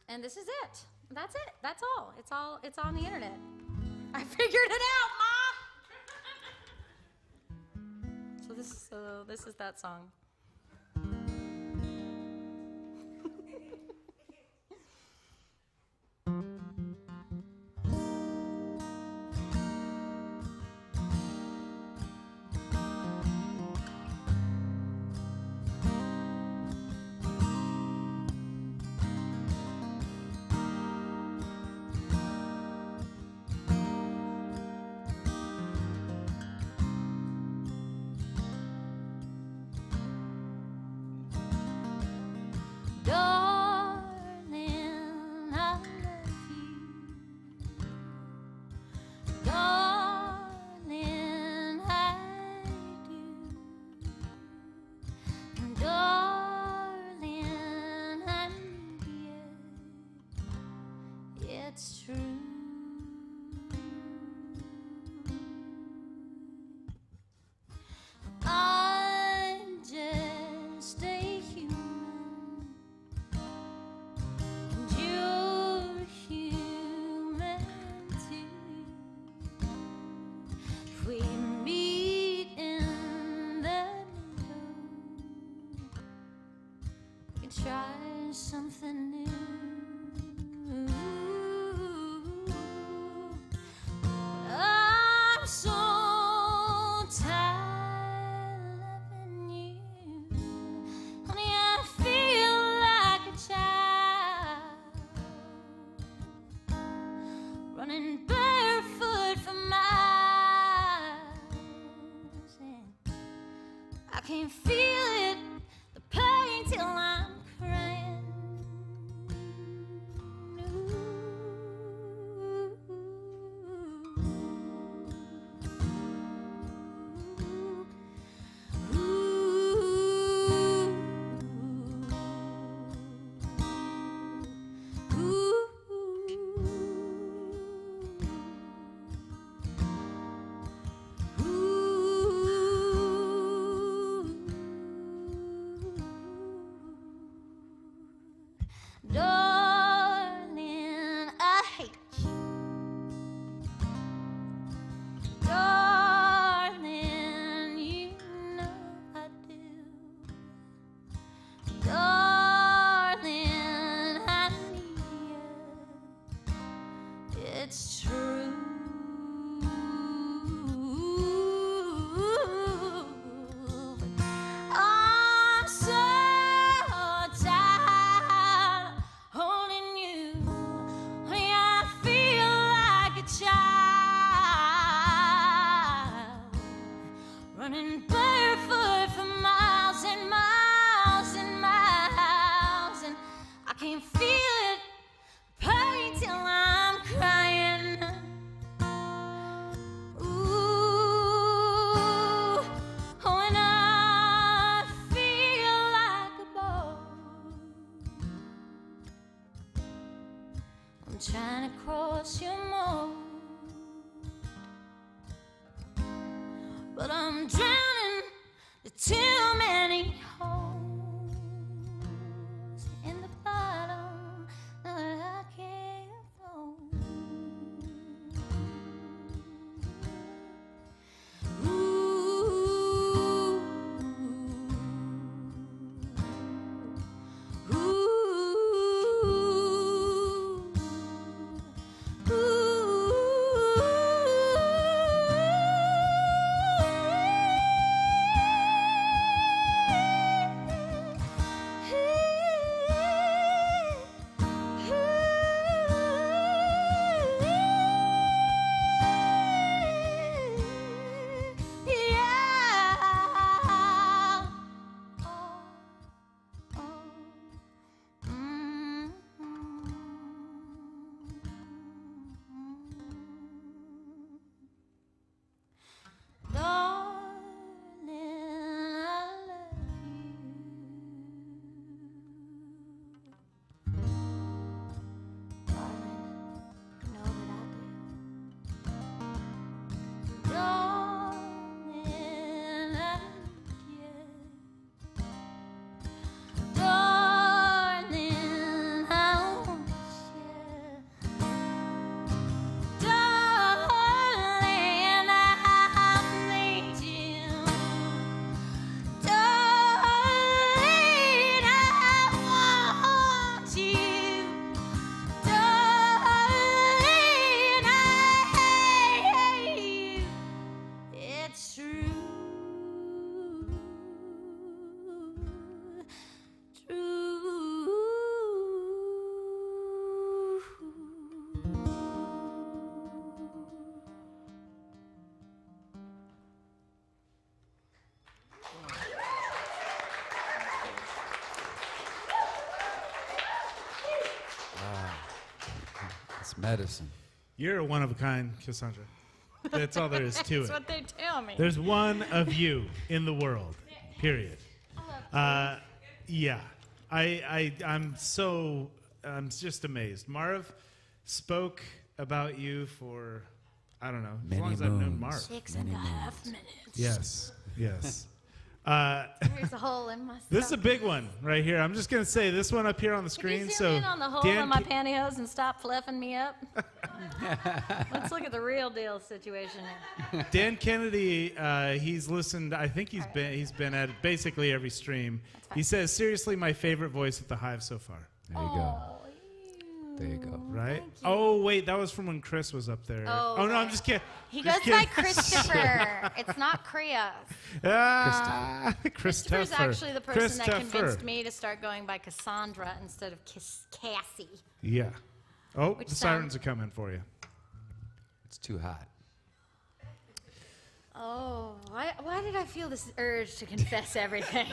And this is it. That's it. That's all. It's on the internet. I figured it out, Mom! So this is that song. try something new. I'm so tired loving you. Honey, I feel like a child, running barefoot for miles, and I can't feel it, the pain, till I'm crying. Darling, I hate you. Darling, you know I do. Darling, I need you. It's true. I'm so tired holding you. Honey, I feel like a child, running barefoot for miles and miles and miles, and I can't feel it, pain, till I'm crying. Ooh, oh, and I feel like a boy. I'm trying to cross your mold, but I'm drowning. There are too many holes in the bottom that I can't fold. Medicine. You're a one of a kind, Cassandra. That's all there is to That's it. what they tell me. There's one of you in the world, period. Yeah, I'm just amazed. Marv spoke about you for, I don't know, as long as I've known Marv. 6.5 minutes. Yes. There's a hole in my This is a big one right here. I'm just going to say this one up here on the screen. Can you so zoom in on the hole Dan, in my pantyhose and stop fluffing me up? Let's look at the real deal situation here. Dan Kennedy, he's listened. I think he's been at basically every stream. He says, seriously, my favorite voice at the Hive so far. There you go. There you go. Right? Oh, wait, that was from when Chris was up there. Oh, no, right. I'm just kidding. He Just goes by kidding. Christopher. It's not Krios. Christopher's actually the person that convinced me to start going by Cassandra instead of Cassie. Yeah. Oh, Which the sirens are coming for you. It's too hot. Oh, why did I feel this urge to confess everything?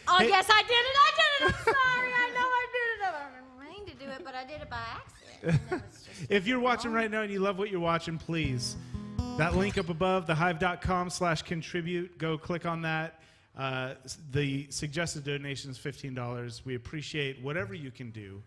Oh, Hey. yes, I did it. I'm sorry. I know I did it. I didn't mean to do it, but I did it by accident. And it was just If you're watching right now and you love what you're watching, please, that link up above, thehive.com/contribute, go click on that. The suggested donation is $15. We appreciate whatever you can do.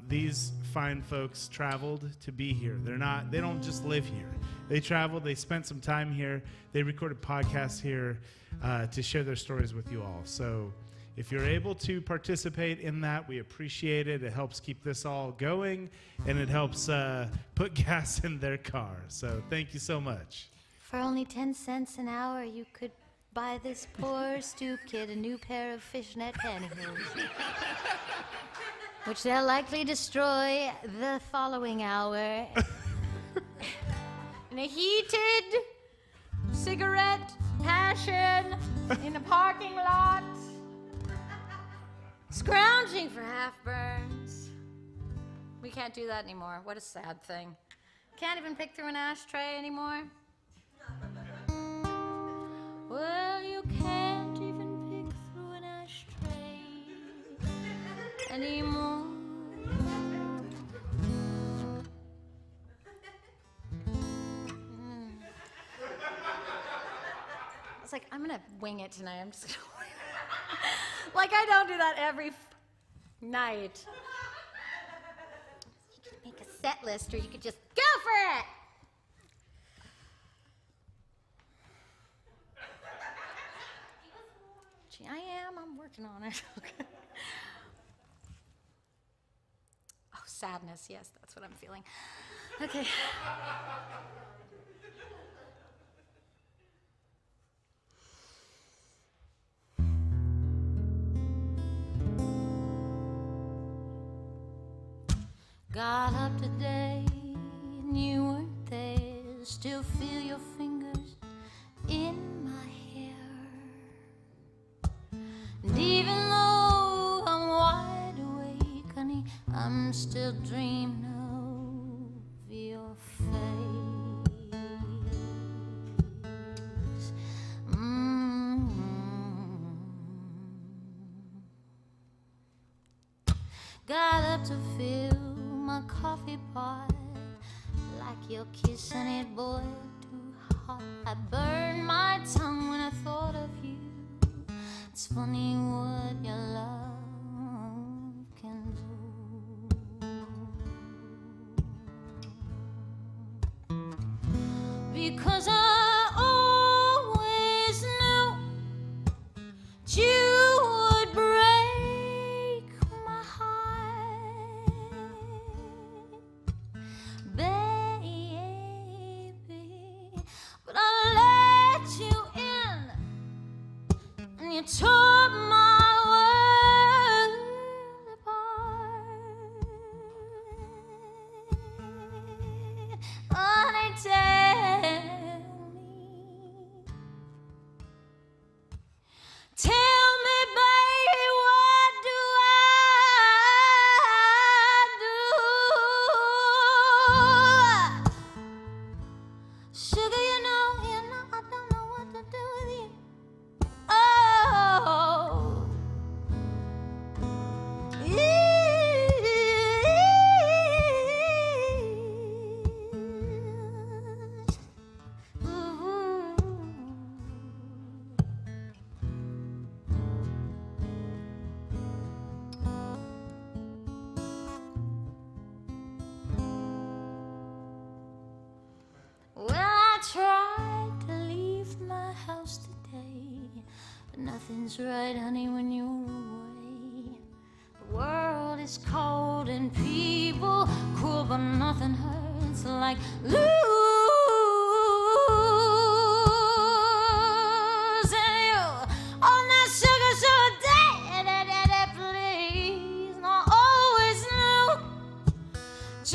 These fine folks traveled to be here. They don't just live here. They traveled, they spent some time here. They recorded podcasts here to share their stories with you all. So if you're able to participate in that, we appreciate it. It helps keep this all going, and it helps put gas in their car. So thank you so much. For only 10 cents an hour, you could buy this poor stoop kid a new pair of fishnet pantyhose, which they'll likely destroy the following hour. in a heated cigarette passion in a parking lot, scrounging for half burns. We can't do that anymore. What a sad thing. Can't even pick through an ashtray anymore. Well, you can't even pick through an ashtray anymore. I was like, I'm gonna wing it tonight. I'm just gonna like I don't do that every night. You could make a set list, or you could just go for it. Gee, I am. I'm working on it. Oh, sadness. Yes, that's what I'm feeling. Okay. Got up today and you weren't there. Still feel your fingers in my hair. And even though I'm wide awake, honey, I'm still dreaming of your face. Got up to fill my coffee pot, like your kiss and it boiled too hot. I burned my tongue when I thought of you. It's funny what your love can do. Because I always knew you would break my heart, baby. But I let you in, and you tore my world apart. Honey, tell me, baby, what do I do? Sugar, you know, I don't know what to do with you. Oh. Well, I tried Nothing's right, honey, when you're away. The world is cold and people cruel, but nothing hurts like losing you. Oh, now sugar, so daddy, please. And I always knew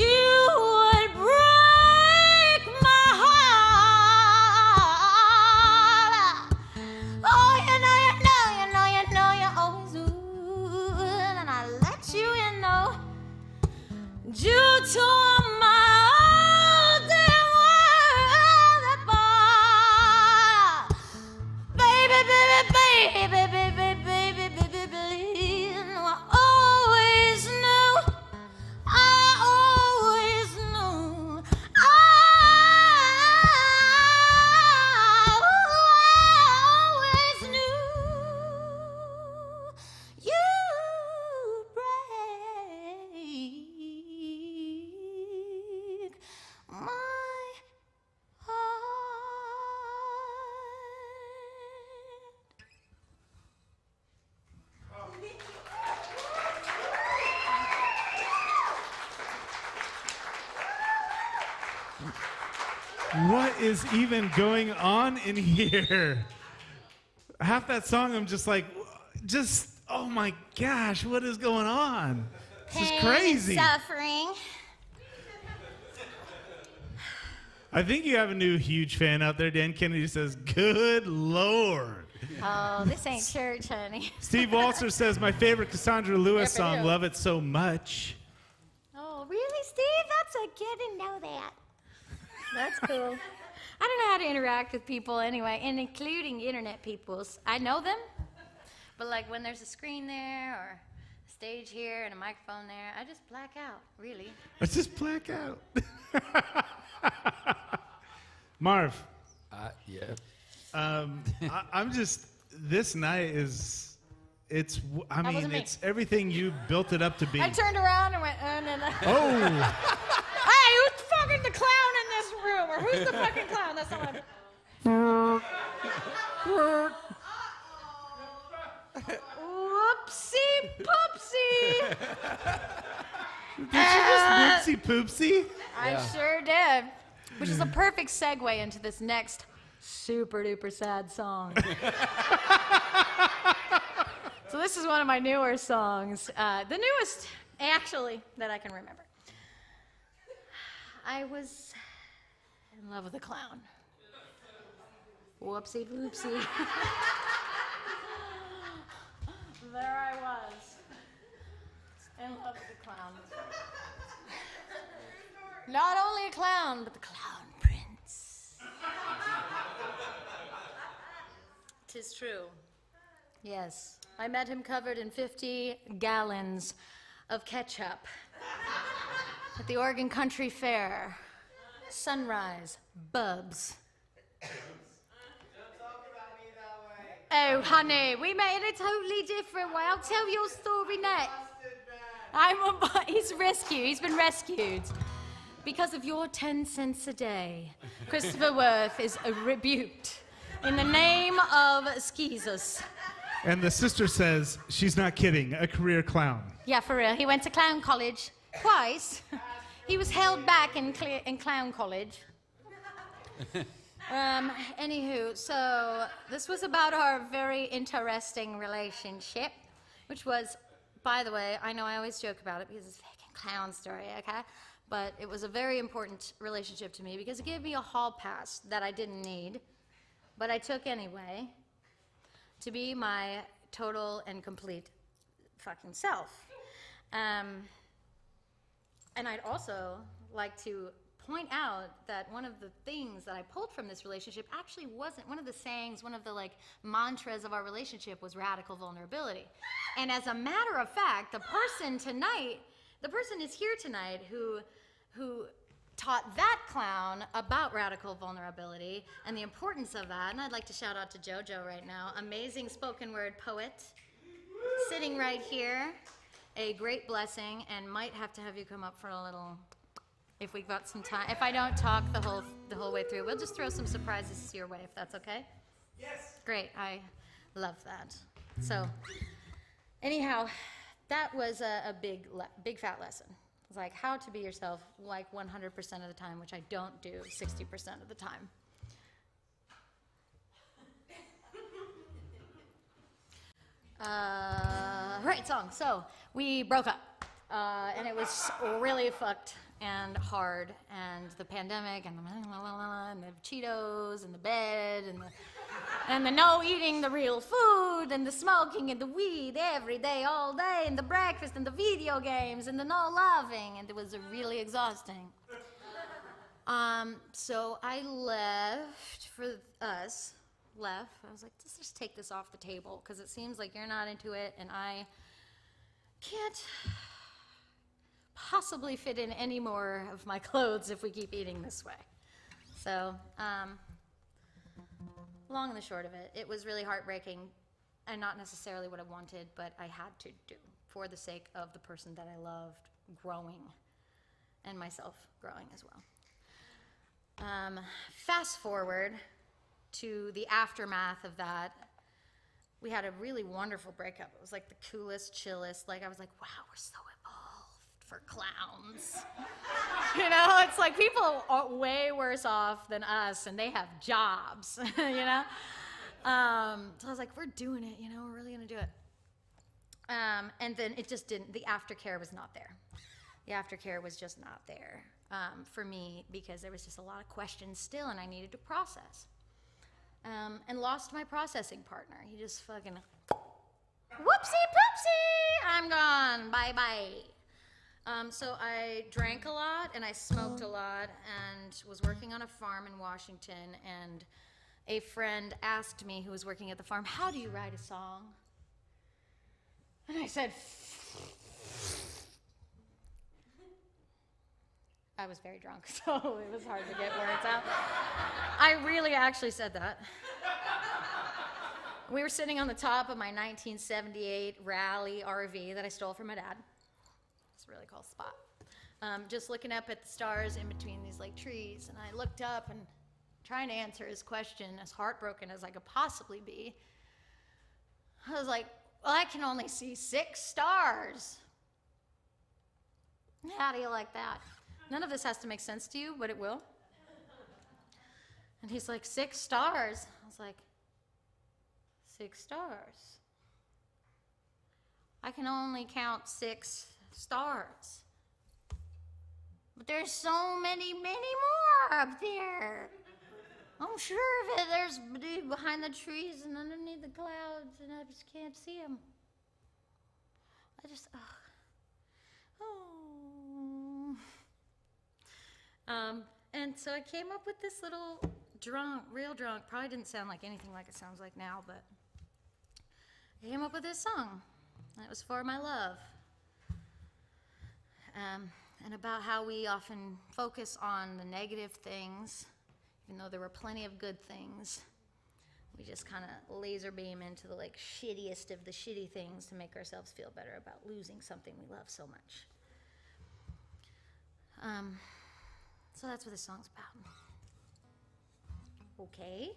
you would break my heart. Oh, you always would, and I let you in, though. Due to my old damn world apart. Baby, baby, baby, baby, baby, baby, please. No, I always knew. I always knew. I always knew you break my heart. What is even going on in here? Half that song, I'm just like, oh my gosh, what is going on? This is crazy. Suffering. I think you have a new huge fan out there. Dan Kennedy says, good Lord. Oh, this ain't church, honey. Steve Walser says, my favorite Cassandra Lewis song, Love It So Much. Oh, really, Steve? That's a good to know that. That's cool. I don't know how to interact with people anyway, and including internet peoples. I know them, but like when there's a screen there or a stage here and a microphone there, I just black out, really. I just black out. Marv. Yeah. I'm just, this night is, it's everything you built it up to be. I turned around and went, no. Oh. Hey, who's fucking the clown in this room? Or who's the fucking clown? That's not what Whoopsie poopsie. Did you just whoopsie poopsie? I sure did. Which is a perfect segue into this next super duper sad song. So this is one of my newer songs. The newest, actually, that I can remember. I was in love with a clown. Whoopsie poopsie. There I was. In love with a clown. Not only a clown, but the clown prince. 'Tis true. Yes, I met him covered in 50 gallons of ketchup at the Oregon Country Fair. Sunrise, Bubs. Oh, honey, we met in a totally different way. I'll tell your story next. He's rescued. He's been rescued. Because of your 10 cents a day, Christopher Worth is rebuked in the name of Skeezus. And the sister says, she's not kidding, a career clown. Yeah, for real. He went to clown college twice. He was held back in clown college. Anywho, so this was about our very interesting relationship, which was, by the way, I know I always joke about it because it's a fucking clown story, okay? But it was a very important relationship to me because it gave me a hall pass that I didn't need, but I took anyway, to be my total and complete fucking self. And I'd also like to point out that one of the things that I pulled from this relationship actually wasn't one of the sayings, one of the like mantras of our relationship was radical vulnerability. And as a matter of fact, the person is here tonight who taught that clown about radical vulnerability and the importance of that. And I'd like to shout out to JoJo right now, amazing spoken word poet, sitting right here, a great blessing, and might have to have you come up for a little, if we've got some time. If I don't talk the whole way through, we'll just throw some surprises your way, if that's okay? Yes. Great. I Love that. So anyhow, that was a big fat lesson. It's like how to be yourself like 100% of the time, which I don't do 60% of the time. Right, song. So we broke up, and it was really fucked and hard, and the pandemic, and the Cheetos, and the bed, and the no eating the real food, and the smoking, and the weed every day, all day, and the breakfast, and the video games, and the no loving, and it was really exhausting. So I left for us. I was like, let's just take this off the table because it seems like you're not into it and I can't possibly fit in any more of my clothes if we keep eating this way. So, long and the short of it, it was really heartbreaking and not necessarily what I wanted, but I had to do for the sake of the person that I loved growing and myself growing as well. Fast forward to the aftermath of that, we had a really wonderful breakup. It was like the coolest, chillest, like I was like, wow, we're so evolved for clowns. You know, it's like people are way worse off than us and they have jobs, you know? So I was like, we're doing it, you know, we're really gonna do it. And then it just didn't, the aftercare was not there. The aftercare was just not there for me because there was just a lot of questions still and I needed to process. And lost my processing partner. He just fucking, whoopsie poopsie, I'm gone, bye-bye. So I drank a lot and I smoked a lot and was working on a farm in Washington, and a friend asked me who was working at the farm, how do you write a song? And I said, I was very drunk, so it was hard to get words out. I really actually said that. We were sitting on the top of my 1978 Rally RV that I stole from my dad. It's a really cool spot. Just looking up at the stars in between these like trees, and I looked up and trying to answer his question as heartbroken as I could possibly be. I was like, well, I can only see 6 stars. How do you like that? None of this has to make sense to you, but it will. And he's like, 6 stars. I was like, 6 stars. I can only count 6 stars. But there's so many, many more up there. I'm sure of it. There's behind the trees and underneath the clouds, and I just can't see them. And so I came up with this little real drunk, probably didn't sound like anything like it sounds like now, but I came up with this song. And it was for my love. And about how we often focus on the negative things, even though there were plenty of good things. We just kind of laser beam into the like shittiest of the shitty things to make ourselves feel better about losing something we love so much. So that's what this song's about. Okay.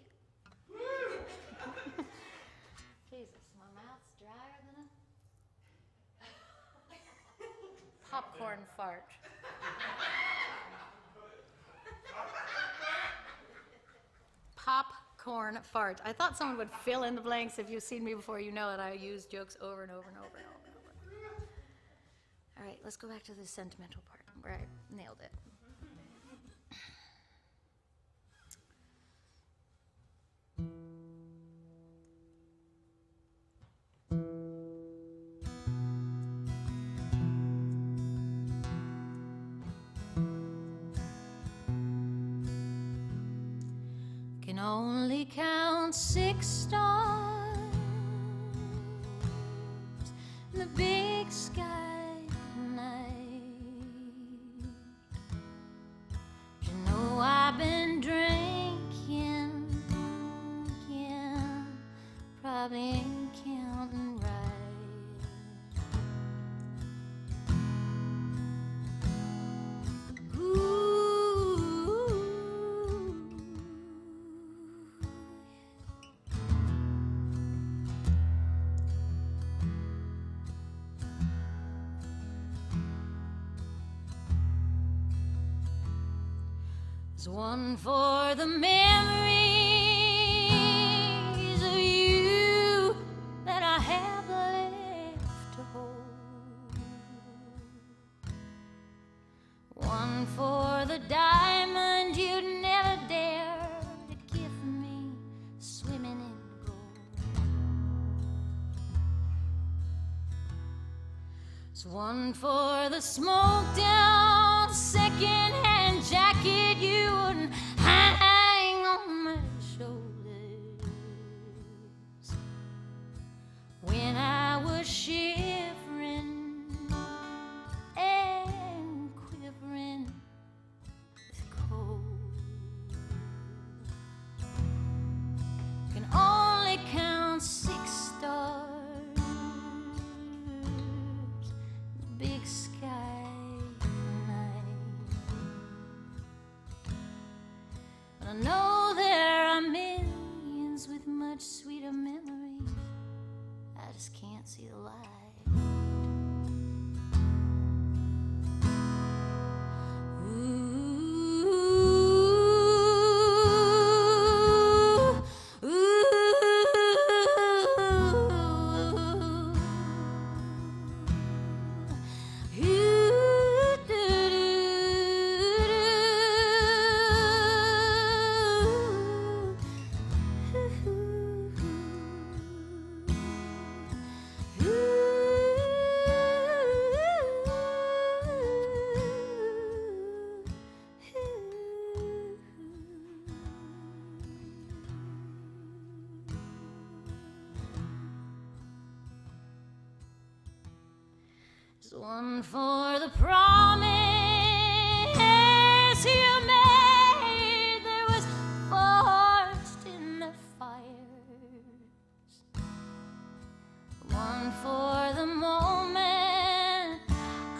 Jesus, my mouth's drier than a popcorn fart. Popcorn fart. I thought someone would fill in the blanks. If you've seen me before, you know that I use jokes over and over and over and over and over. All right, let's go back to the sentimental part where I nailed it. Can only count 6 stars in the big sky tonight. You know I've been drinking, probably ain't counting right. There's one for the memories of you that I have left to hold. One for the diamond you'd never dare to give me, swimming in gold. There's one for the smoked out second-hand jacket you wouldn't hang on my shoulders when I was shivering and quivering with cold. Can only count 6 stars, big sky night. But I know there are millions with much sweeter memories. I just can't see the light. There's one for the promise you made. There was forged in the fires. One for the moment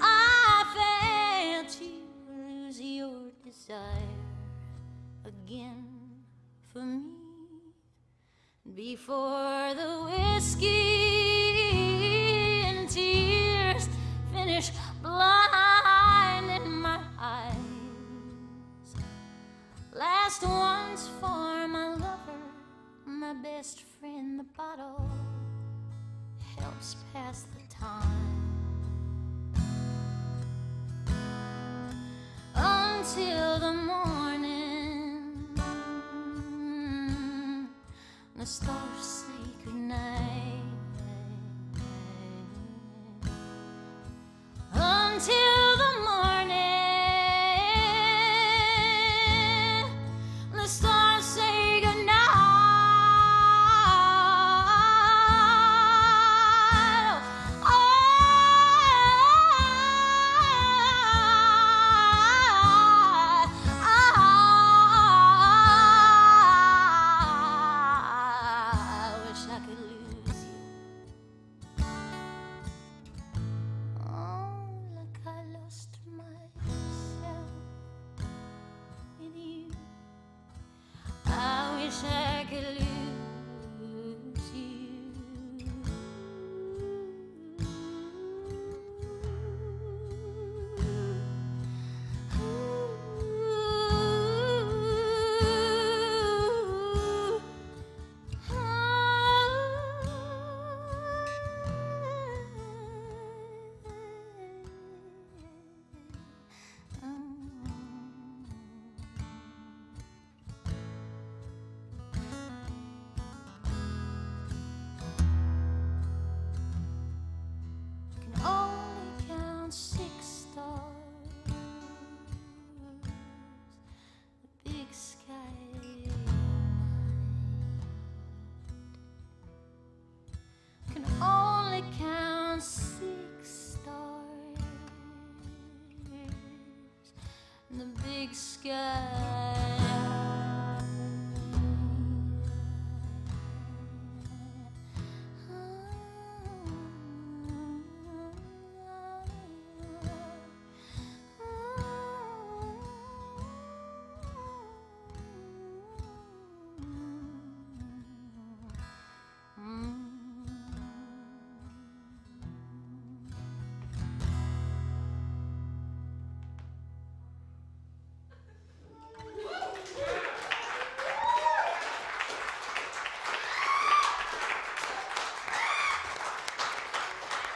I felt you lose your desire again for me. Before the whiskey and tears finish blinding my eyes. Last one's for my lover, my best friend. The bottle helps pass the time until the morning. The stars say goodnight until the morning. The stars say goodnight. I wish I could lose you. Oh, like I lost myself in you. I wish I could lose you. Can only count 6 stars, the big sky night. Can only count 6 stars, the big sky.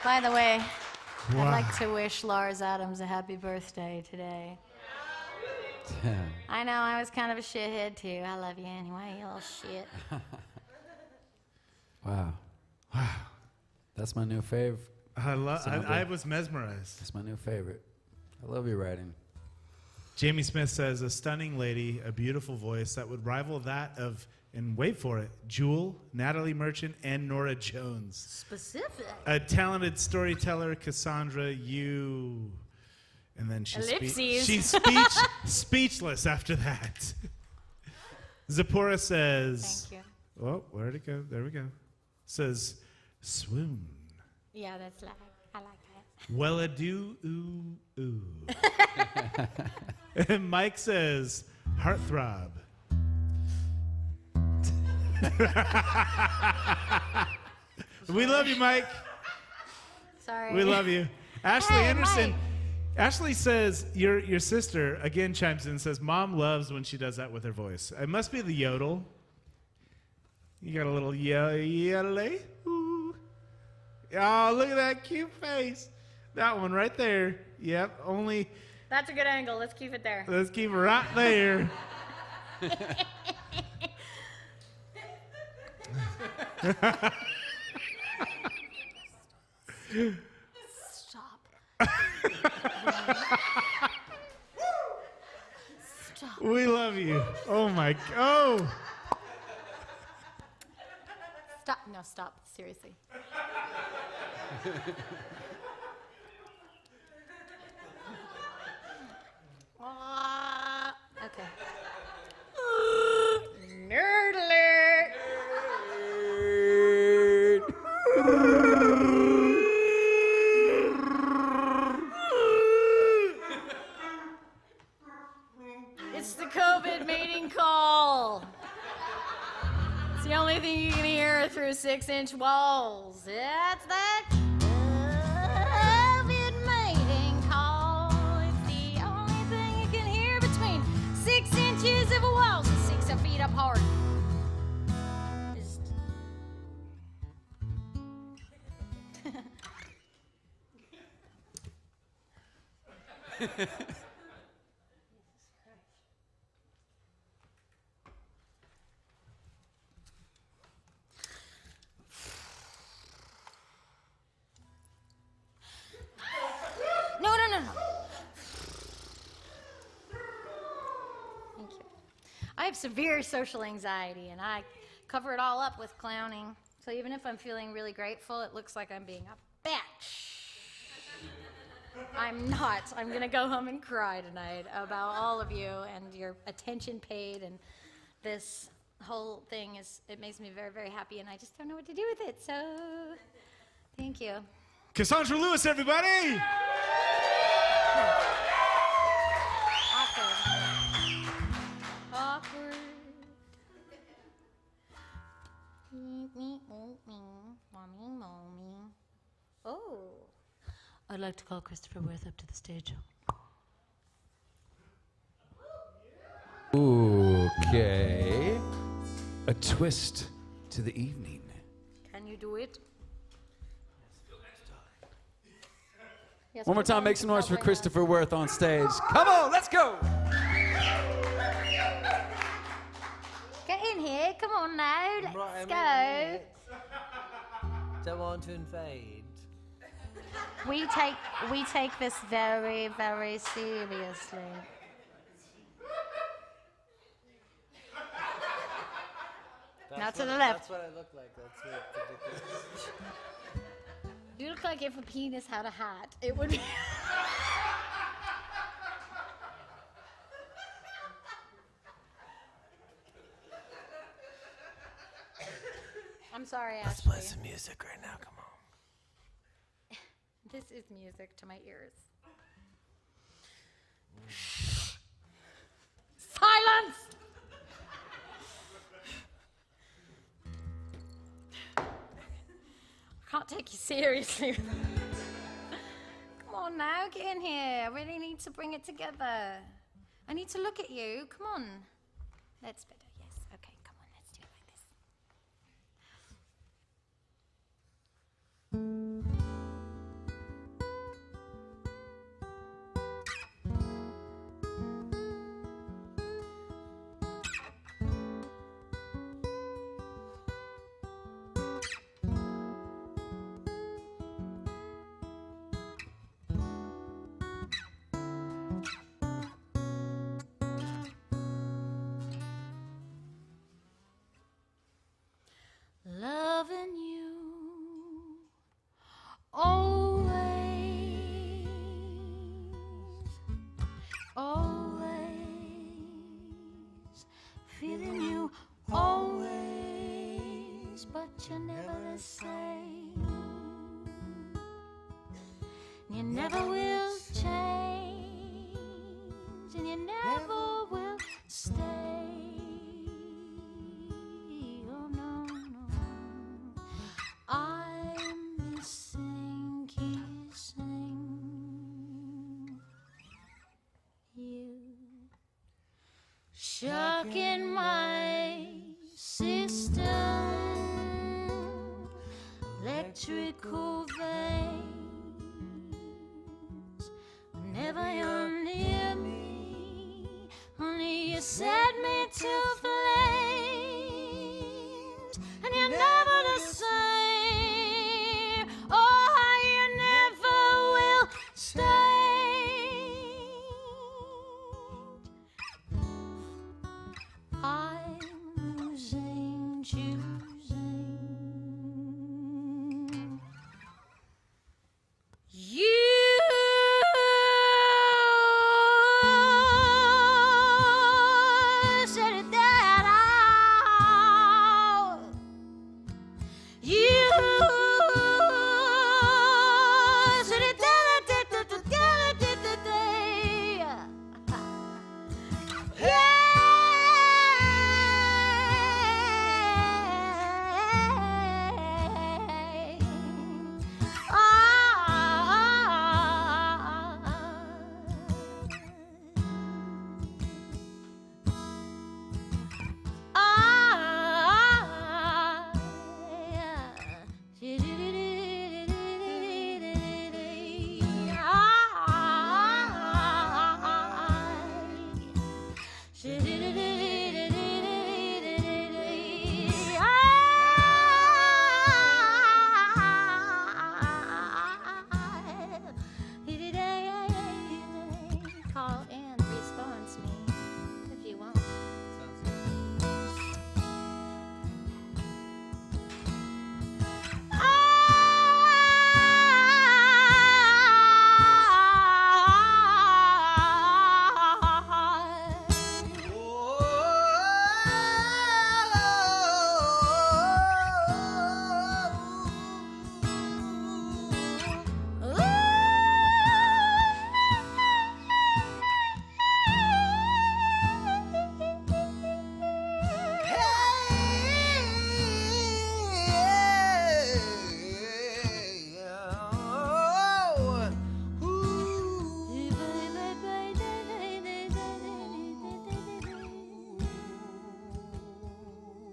By the way, Wow. I'd like to wish Lars Adams a happy birthday today. I know, I was kind of a shithead too. I love you anyway, you little shit. Wow. That's my new fave. I was mesmerized. That's my new favorite. I love your writing. Jamie Smith says, a stunning lady, a beautiful voice that would rival that of, and wait for it, Jewel, Natalie Merchant, and Nora Jones. Specific. A talented storyteller, Cassandra, you... And then Ellipses. she's speechless after that. Zipporah says... Thank you. Oh, where'd it go? There we go. Says, swoon. Yeah, that's like, I like that. Well, a do, ooh, ooh. And Mike says, heartthrob. We love you, Mike. Sorry. We love you. Ashley Hey, Anderson. Mike. Ashley says, your sister, again chimes in and says, Mom loves when she does that with her voice. It must be the yodel. You got a little yodel. Ooh. Oh, look at that cute face. That one right there. Yep, only. That's a good angle. Let's keep it there. Let's keep it right there. Stop. Stop. We love you. Oh my. Oh. Stop. No, stop. Seriously. Okay. Nerd alert. It's the COVID mating call. It's the only thing you can hear through 6-inch walls. That's that COVID mating call. It's the only thing you can hear between 6 inches of walls and 6 feet apart. Just- No. Thank you. I have severe social anxiety, and I cover it all up with clowning. So even if I'm feeling really grateful, it looks like I'm being a bitch. I'm not. I'm going to go home and cry tonight about all of you and your attention paid, and this whole thing it makes me very, very happy, and I just don't know what to do with it. So thank you. Cassandra Lewis, everybody. Awkward. Mommy. Oh. I'd like to call Christopher Worth up to the stage. Okay. A twist to the evening. Can you do it? Yes, One more time, make some noise for Christopher Worth on stage. Come on, let's go. Get in here. Come on now. Let's go. Don't want to invade. We take this very, very seriously. Now to the left. That's what I look like. That's what ridiculous. You look like if a penis had a hat. It would be. I'm sorry, Ashley. Let's play some music right now. Come on. This is music to my ears. Silence! I can't take you seriously. Come on now, get in here. I really need to bring it together. I need to look at you. Come on. That's better. Yes. Okay, come on. Let's do it like this. but you're never the same. You never will change, and you never will stay. Oh no, no. I'm missing kissing you, shock in my system, electrical veins. Whenever you're near me, honey, you set me to flames, and you're never the same. Oh, you never will stay. I'm losing, choosing you. Said it that out. You said it that. Call and response me if you want.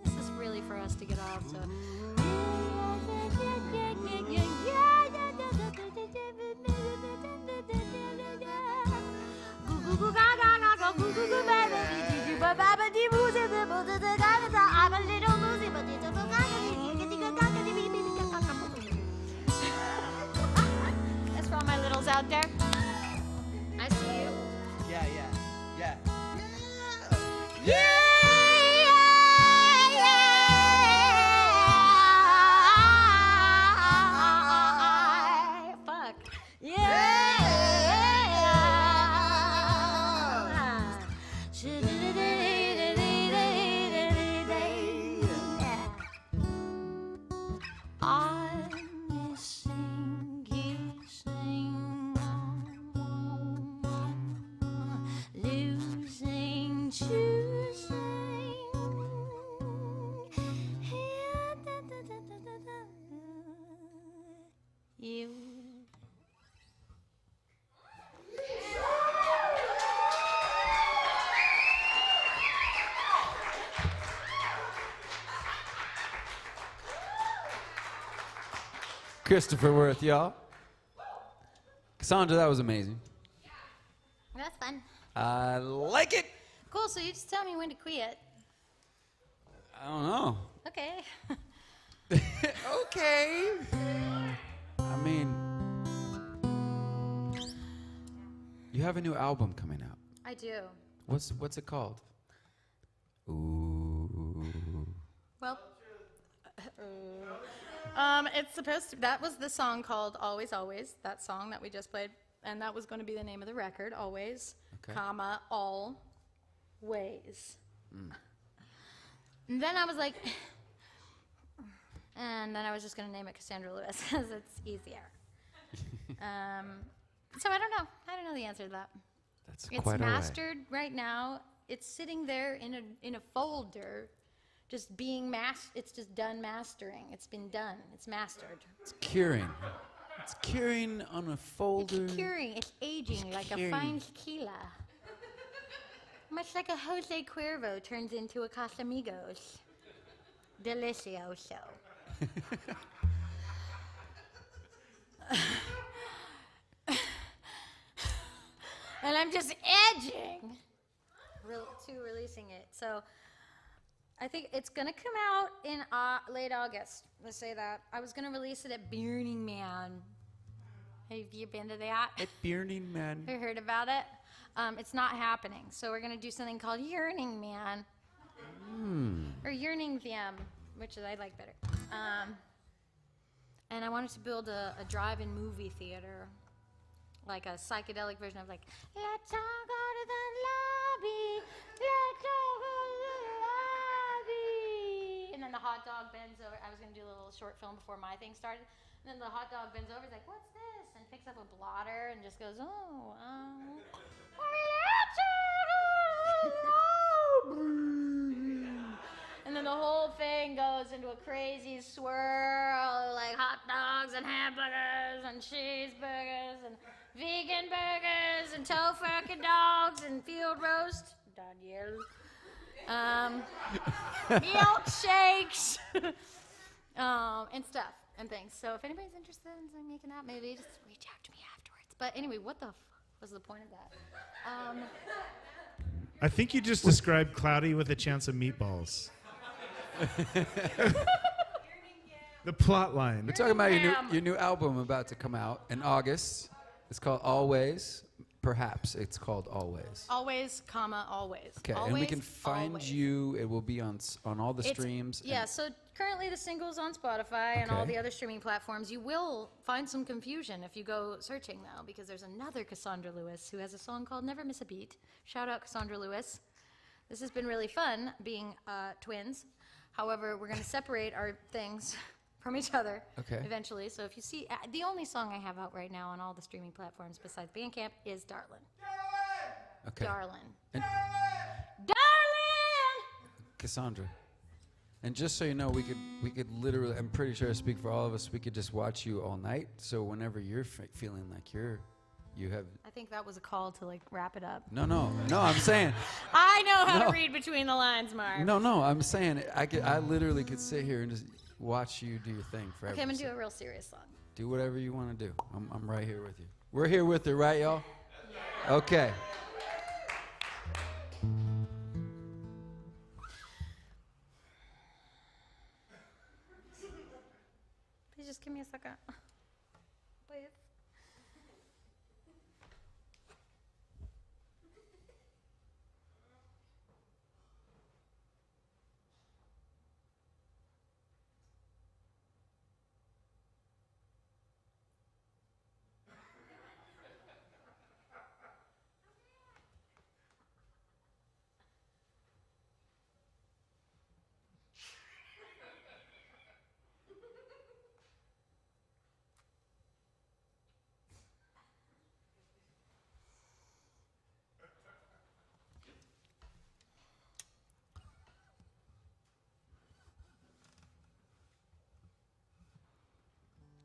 This is really for us to get off to. I'm a little loosey, but it's a that's for all my littles out there. I see you. Yeah. Fuck. Yeah. I'm missing kissing, losing, choosing. You. Christopher Worth, y'all. Cassandra, that was amazing. That's fun. I like it. Cool, so you just tell me when to quit. I don't know. Okay. Okay. I mean, you have a new album coming out. I do. What's it called? Ooh. Well, it's supposed to. That was the song called "Always Always." That song that we just played, and that was going to be the name of the record. Always, comma, all ways. And then I was like, And then I was just going to name it Cassandra Lewis because it's easier. So I don't know. I don't know the answer to that. That's It's quite all right. mastered right now. It's sitting there in a folder, just being it's just done mastering. It's been done. It's mastered. It's curing. It's curing on a folder. It's curing. It's aging like curing. a fine tequila. Much like a Jose Cuervo turns into a Casamigos. Delicioso. And I'm just edging to releasing it. So I think it's going to come out in late August. Let's say that. I was going to release it at Burning Man. Have you been to that? At Burning Man. Have you heard about it? It's not happening. So we're going to do something called Yearning Man. Or Yearning Them, which I like better. And I wanted to build a drive-in movie theater. Like a psychedelic version of like, let's all go to the lobby, let's all go to the lobby. And then the hot dog bends over. I was going to do a little short film before my thing started. And then the hot dog bends over, he's like, what's this? And picks up a blotter and just goes, let's all go to the lobby. And then the whole thing goes into a crazy swirl, like hot dogs and hamburgers and cheeseburgers and vegan burgers and tofu dogs and field roast, Danielle, milkshakes, and stuff and things. So if anybody's interested in making that, maybe just reach out to me afterwards. But anyway, what the was the point of that? I think you just described Cloudy with a Chance of Meatballs. The plot line. We're talking about your new album about to come out in August. It's called Always. Perhaps it's called Always. Always, comma, always. Okay, always, and we can find always. you. It will be on all the streams. Yeah, so currently the single's on Spotify and all Okay. the other streaming platforms. You will find some confusion if you go searching, though, because there's another Cassandra Lewis who has a song called Never Miss a Beat. Shout out Cassandra Lewis. This has been really fun being twins. However, we're going to separate our things from each other eventually. So if you see, the only song I have out right now on all the streaming platforms besides Bandcamp is Darlin'. Okay. Darlin'. And Darlin'! Cassandra. And just so you know, we could literally, I'm pretty sure I speak for all of us, we could just watch you all night. So whenever you're feeling like you have... I think that was a call to like wrap it up. No, I'm saying... I know how to read between the lines, Mark. No, I'm saying I literally could sit here and just watch you do your thing forever. Okay, I'm gonna do a real serious song. Do whatever you want to do. I'm right here with you. We're here with her, right, y'all? Yeah. Okay. Please just give me a second. Please.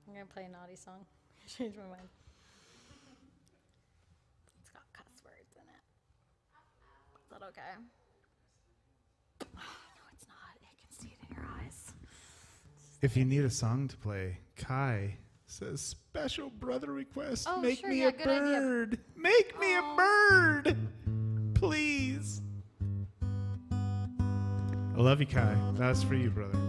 I'm gonna play a naughty song. Change my mind. It's got cuss words in it. Is that okay? No, it's not. I can see it in your eyes. If you need a song to play, Kai says, special brother request, Oh, make sure, me yeah, a good idea. bird. Make me a bird, please. I love you, Kai. That's for you, brother.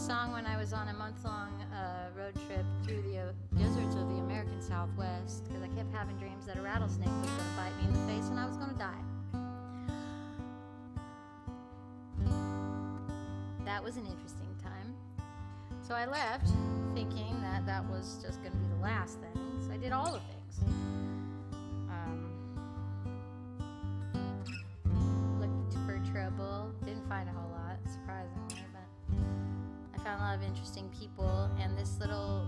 song when I was on a month-long road trip through the deserts of the American Southwest, because I kept having dreams that a rattlesnake was going to bite me in the face and I was going to die. That was an interesting time. So I left thinking that that was just going to be the last thing. So I did all the things. Looked for trouble. Didn't find a whole lot, surprisingly, but I found a lot of interesting people, and this little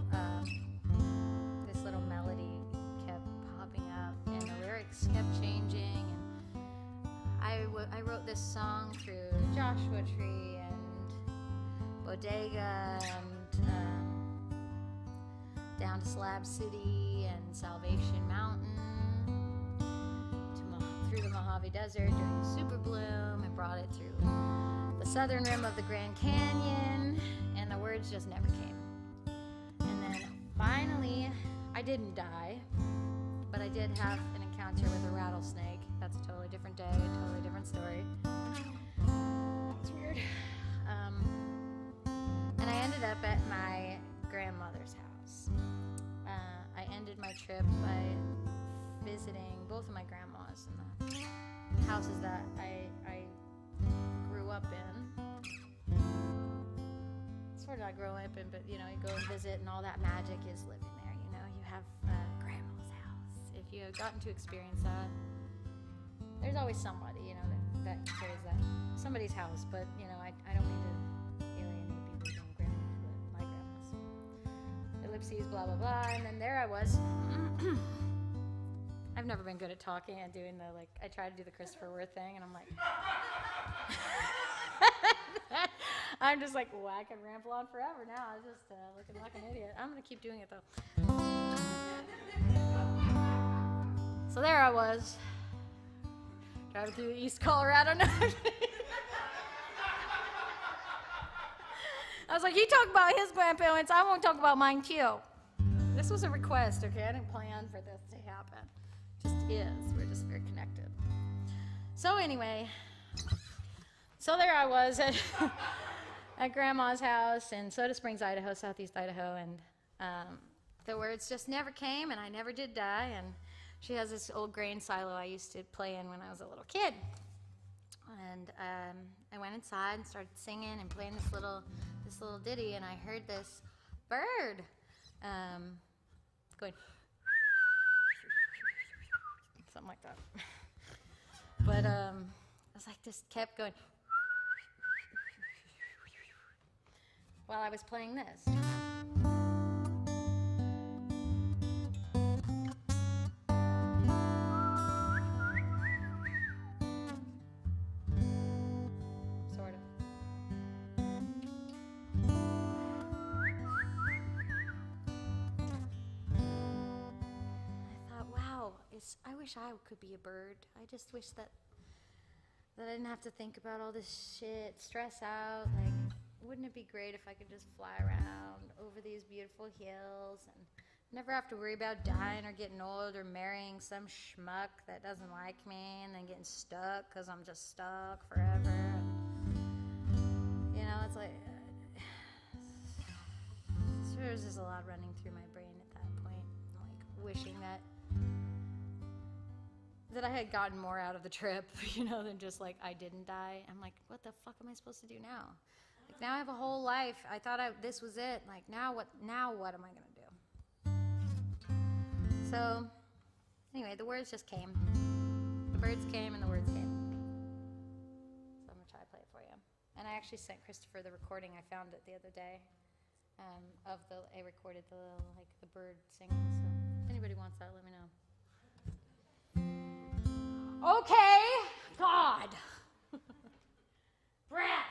melody kept popping up, and the lyrics kept changing. And I wrote this song through Joshua Tree and Bodega and down to Slab City and Salvation Mountain, through the Mojave Desert during Super Bloom, and brought it through the southern rim of the Grand Canyon, and the words just never came. And then finally, I didn't die, but I did have an encounter with a rattlesnake. That's a totally different day, a totally different story. It's weird. And I ended up at my grandmother's house. I ended my trip by visiting both of my grandmas in the houses that I grew up in. Sort of I grew up in, but you know, you go and visit and all that magic is living there. You know, you have grandma's house. If you have gotten to experience that, there's always somebody, you know, that carries that. Somebody's house, but you know, I don't mean to alienate people's own grandmas, but my grandma's. Ellipses, blah, blah, blah, and then there I was. I've never been good at talking and doing the, like, I try to do the Christopher Worth thing, and I'm like, I'm just like, well, I can ramble on forever now. I'm just looking like an idiot. I'm going to keep doing it, though. So there I was, driving through East Colorado. I was like, you talk about his grandparents, I won't talk about mine too. This was a request, okay? I didn't plan for this to happen. It just is. We're just very connected. So anyway, so there I was at, at Grandma's house in Soda Springs, Idaho, southeast Idaho, and the words just never came, and I never did die, and she has this old grain silo I used to play in when I was a little kid. And I went inside and started singing and playing this little ditty, and I heard this bird going something like that. But I was like, just kept going while I was playing this. I wish I could be a bird. I just wish that I didn't have to think about all this shit, stress out. Like, wouldn't it be great if I could just fly around over these beautiful hills and never have to worry about dying or getting old or marrying some schmuck that doesn't like me and then getting stuck because I'm just stuck forever. And, you know, it's like, there's just a lot running through my brain at that point. Like, wishing that I had gotten more out of the trip, you know, than just like I didn't die. I'm like, what the fuck am I supposed to do now? Like, now I have a whole life. I thought this was it. Like, now what am I gonna do? So anyway, the words just came. The birds came and the words came. So I'm gonna try to play it for you. And I actually sent Christopher the recording. I found it the other day I recorded the bird singing. So if anybody wants that, let me know. Okay, God. Breath.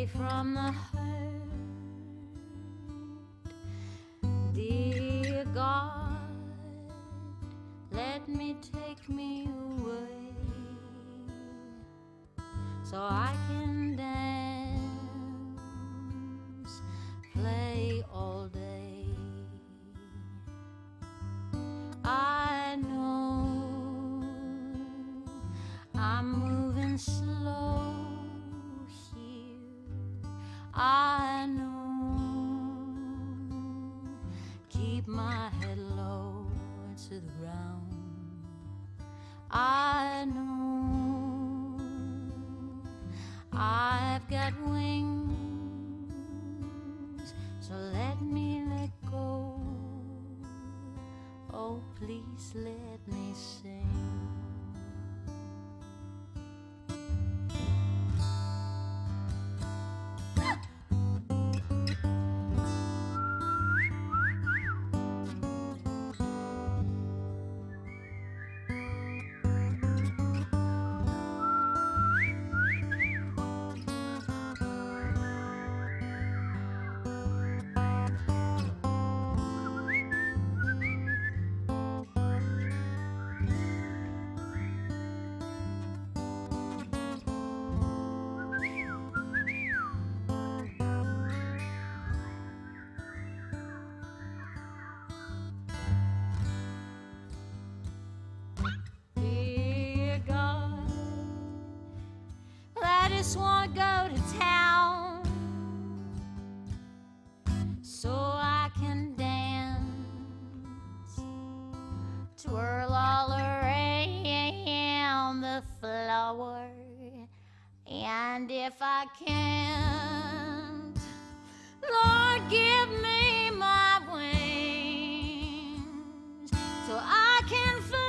away from the hurt. Dear God, let me take me away so I can dance, play all day. I know I'm moving slow here. I know, keep my head low to the ground. I know I've got wings, so let me let go. Oh, please let me sing. Just wanna go to town so I can dance, twirl all around the floor, and if I can't, Lord, give me my wings so I can fly.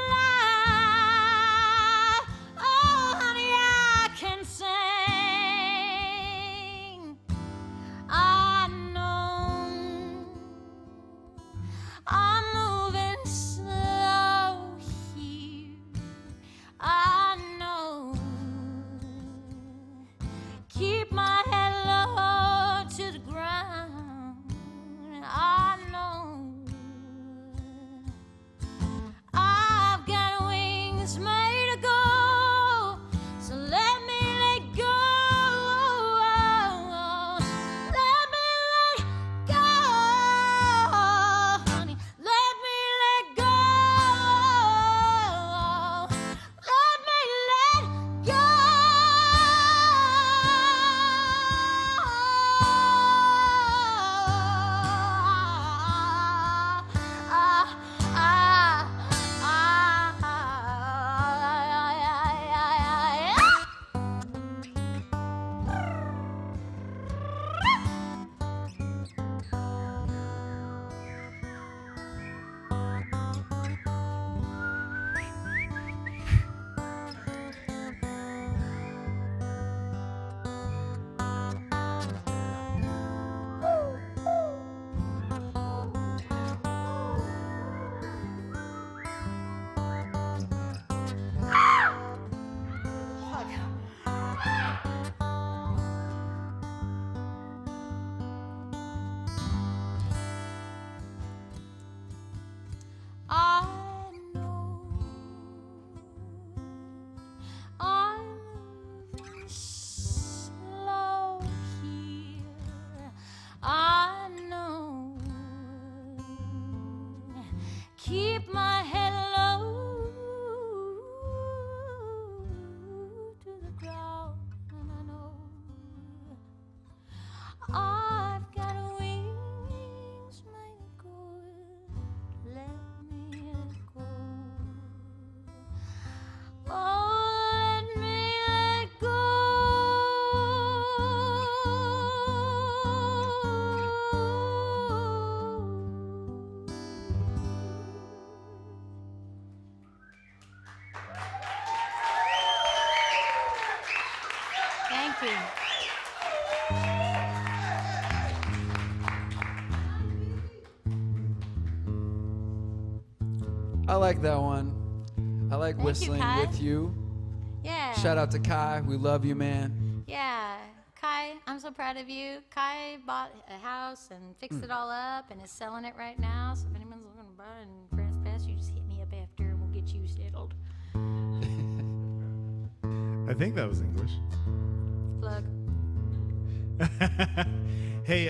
Oh, honey, I can sing. I know I'm moving slow here. I know, keep my head low to the ground. I know I've got wings made to go, so let me let go. Let me let go, honey. Let me let go. Let me let go. I know I'm moving slow here. I know, keep my head low to the ground, and I know I've got wings made good. Let me let go. Oh, let me let go. Thank you. I like that one. I like Thank you, whistling Kai. with you. Yeah. Shout out to Kai. We love you, man. Yeah. Kai, I'm so proud of you. Kai bought a house and fixed it all up and is selling it right now. So if anyone's looking to buy it in France Pass, you just hit me up after and we'll get you settled. I think that was English. Plug. Hey,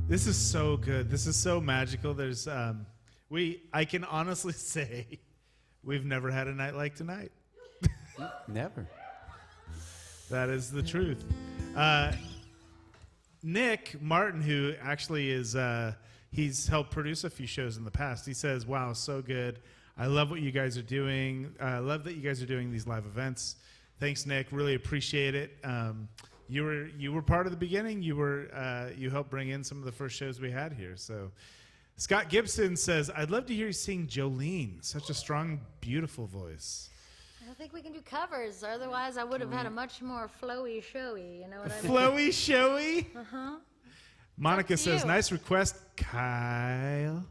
this is so good. This is so magical. There's, I can honestly say we've never had a night like tonight. Never. That is the truth. Nick Martin, who actually is, he's helped produce a few shows in the past. He says, wow, so good. I love what you guys are doing. I love that you guys are doing these live events. Thanks, Nick. Really appreciate it. You were part of the beginning. You helped bring in some of the first shows we had here. So Scott Gibson says, I'd love to hear you sing Jolene. Such a strong, beautiful voice. I don't think we can do covers. Otherwise, I would have had a much more flowy, showy. You know what I mean? Flowy, showy? Uh-huh. Monica Up to says, you. nice request, Kyle.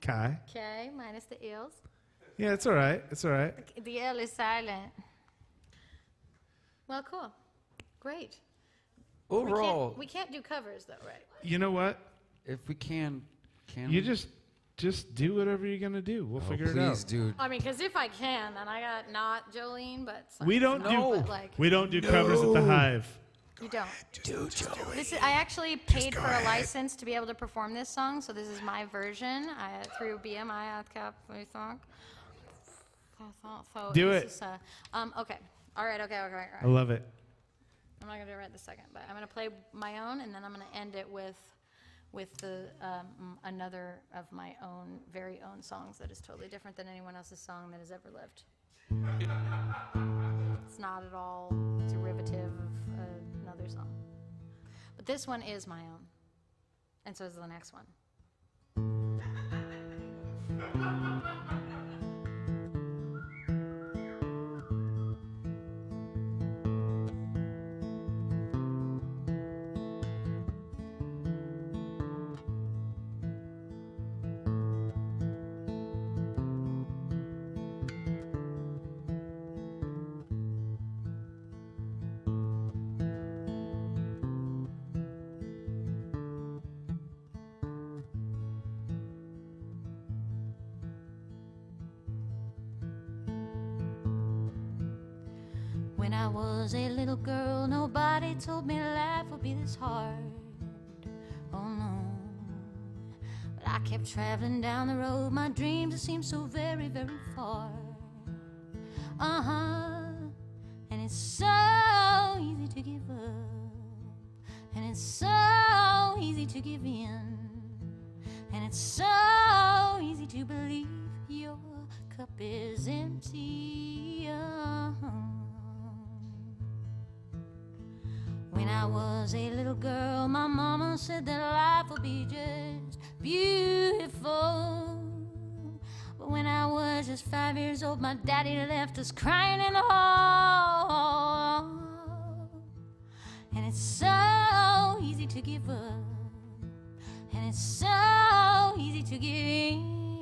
Kai? Okay, minus the L's. Yeah, it's all right. It's all right. The L is silent. Well, cool. Great. Overall, We can't do covers, though, right? You know what? if we can You we? just do whatever you're going to do. We'll figure it out. Please, dude. I mean, because if I can, then I got not Jolene, but We don't no, do but like we don't do covers at the Hive. you don't. This is, I actually paid for a license to be able to perform this song, so this is my version. Through BMI song. So Do this it. Is, okay. All right. Okay. I love it. I'm not gonna do it right this second, but I'm gonna play my own, and then I'm gonna end it with the another of my own very own songs that is totally different than anyone else's song that has ever lived. It's not at all derivative of another song, but this one is my own, and so is the next one. When I was a little girl, nobody told me life would be this hard. Oh no. But I kept traveling down the road, my dreams seemed so very, very far. And it's so easy to give up, and it's so easy to give in, and it's so easy to believe your cup is empty. When I was a little girl, my mama said that life would be just beautiful. But when I was just 5 years old, my daddy left us crying in the hall. And it's so easy to give up, and it's so easy to give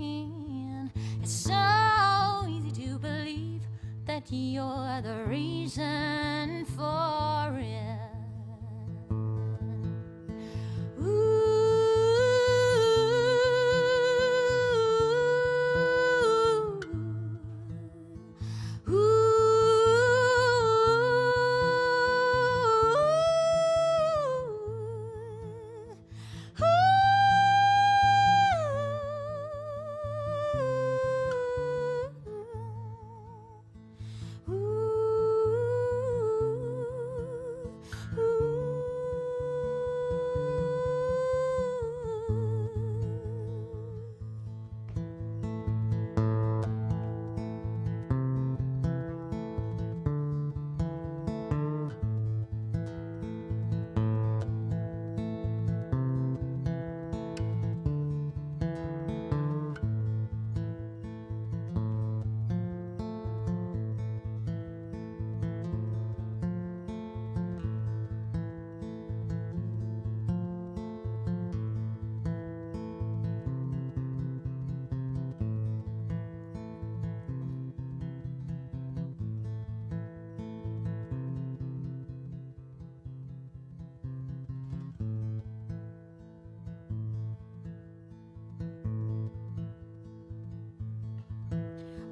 in. It's so easy to believe that you're the reason for it.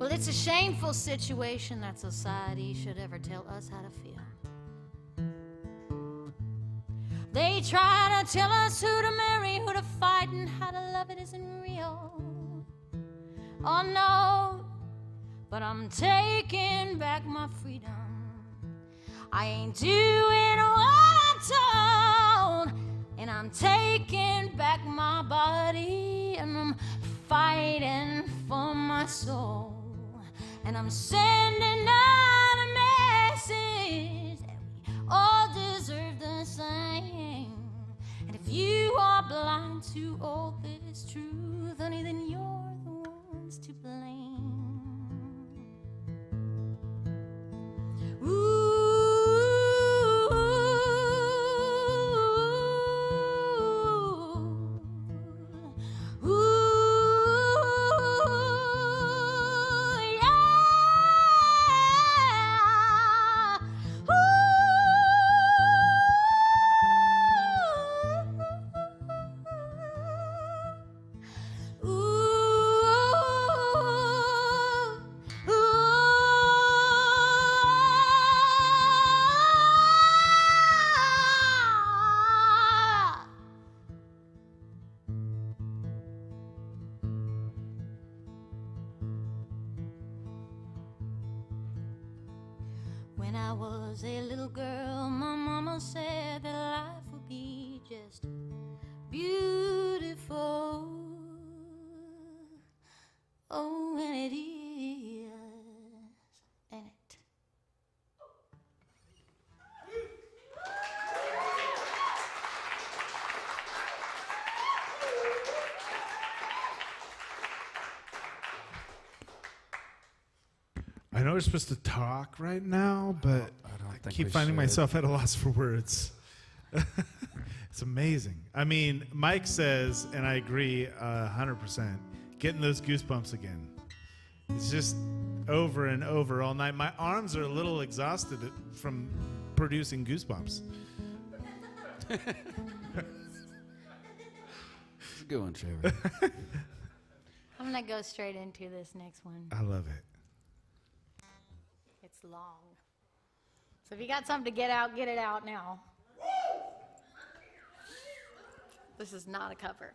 Well, it's a shameful situation that society should ever tell us how to feel. They try to tell us who to marry, who to fight, and how to love it isn't real. Oh no, but I'm taking back my freedom. I ain't doing what I'm told, and I'm taking back my body, and I'm fighting for my soul. And I'm sending out a message that we all deserve the same. And if you are blind to all this truth, honey, then you're the ones to blame. Ooh. When I was a little girl, my mama said that life would be just beautiful. Oh, and it is, ain't it? I know we're supposed to talk right now, but I keep finding myself at a loss for words. It's amazing. I mean, Mike says, and I agree 100%, getting those goosebumps again. It's just over and over all night. My arms are a little exhausted from producing goosebumps. It's a good one, Trevor. I'm going to go straight into this next one. I love it. It's long. So if you got something to get out, get it out now. This is not a cover.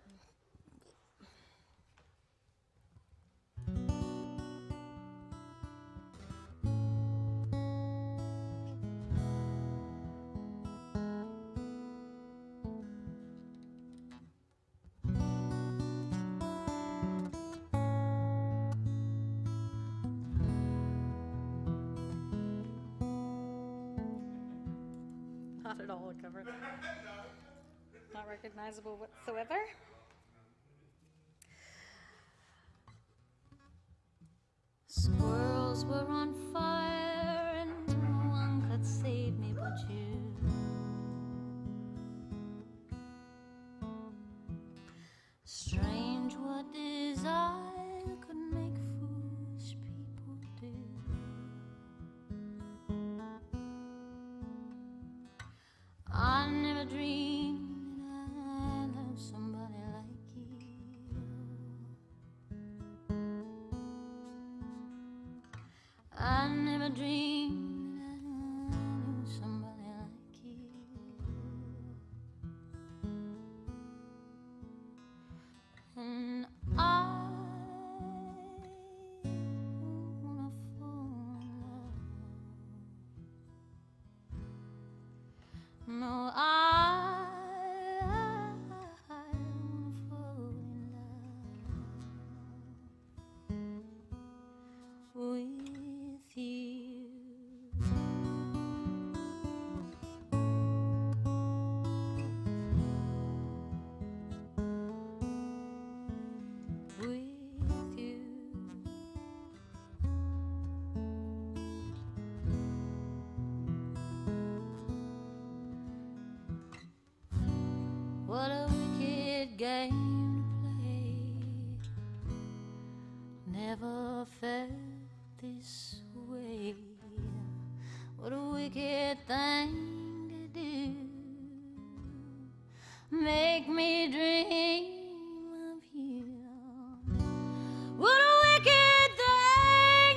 Not at all a cover. Not recognizable whatsoever. Squirrels were on fire and no one could save me but you. Strange what desire could make foolish people do. I never dreamed that I'd love somebody like you. I never dreamed that I knew somebody like you. And I wanna fall in love. No, I wanna fall in love with you. With you. What a wicked game to play. Never felt this way. What a wicked thing to do. Make me dream of you. What a wicked thing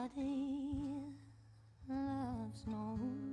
Nobody loves no one.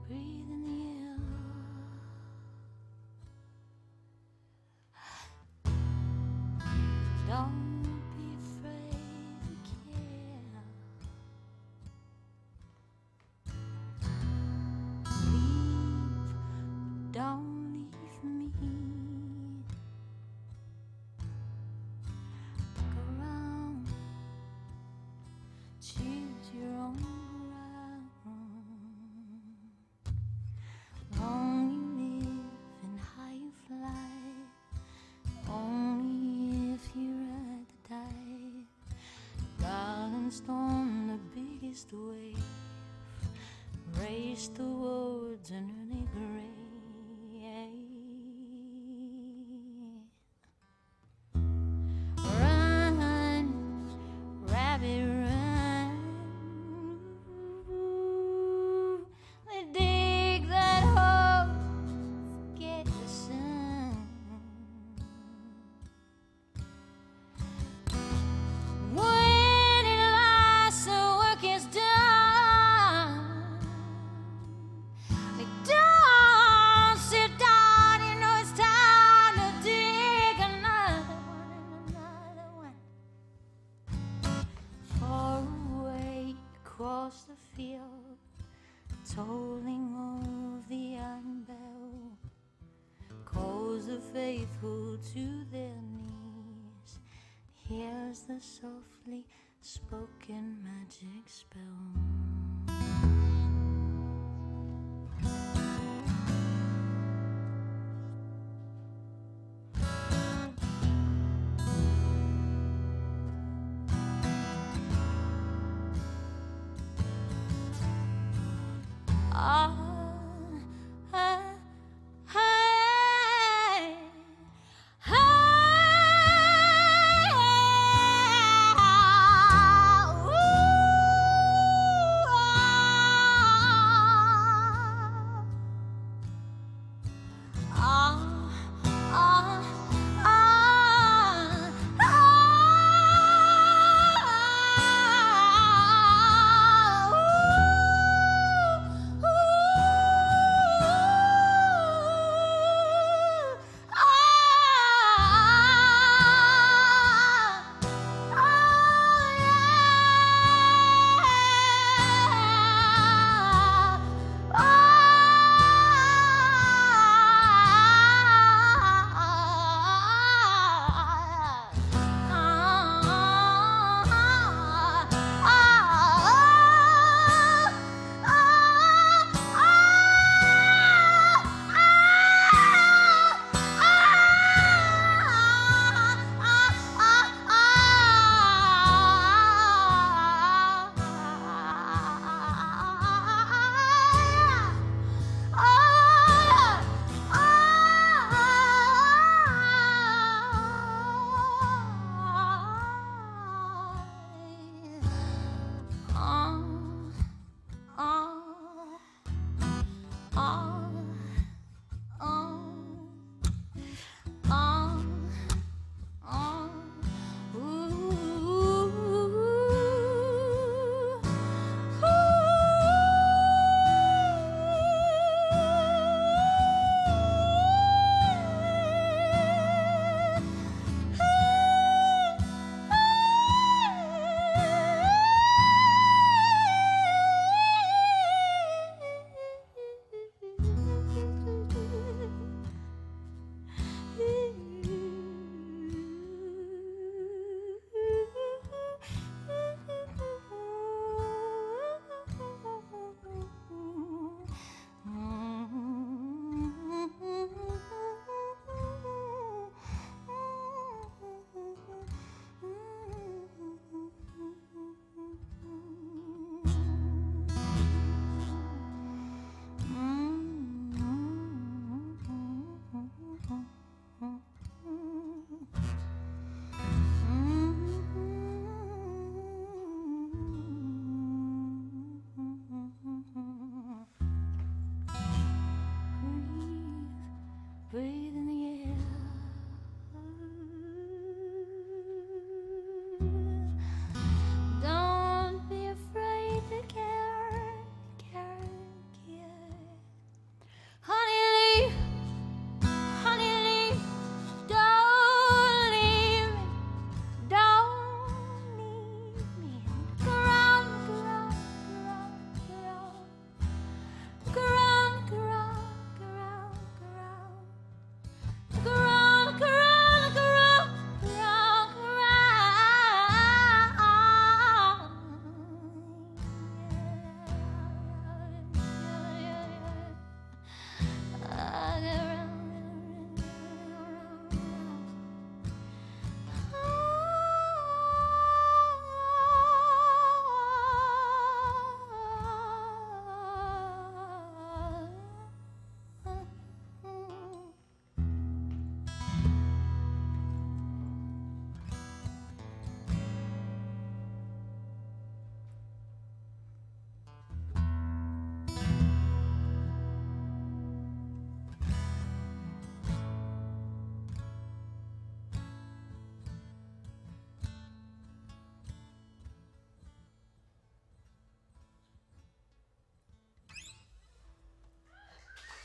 Breathe in the air. Don't be afraid to care. Leave, but don't leave me. Look around, choose your own ground. Long you live and high you fly. Only if you ride the tide. Darling storm, the biggest wave. Race towards an early grave. Run, rabbit, run. They dig that hole, forget the sun. When at last the work is done, they don't sit down. You know it's time to dig another one. Far away across the field, tolling of the iron bell, calls the faithful to their knees. Here's the softly spoken magic spell. Ah, ah, hey, hey, ooh,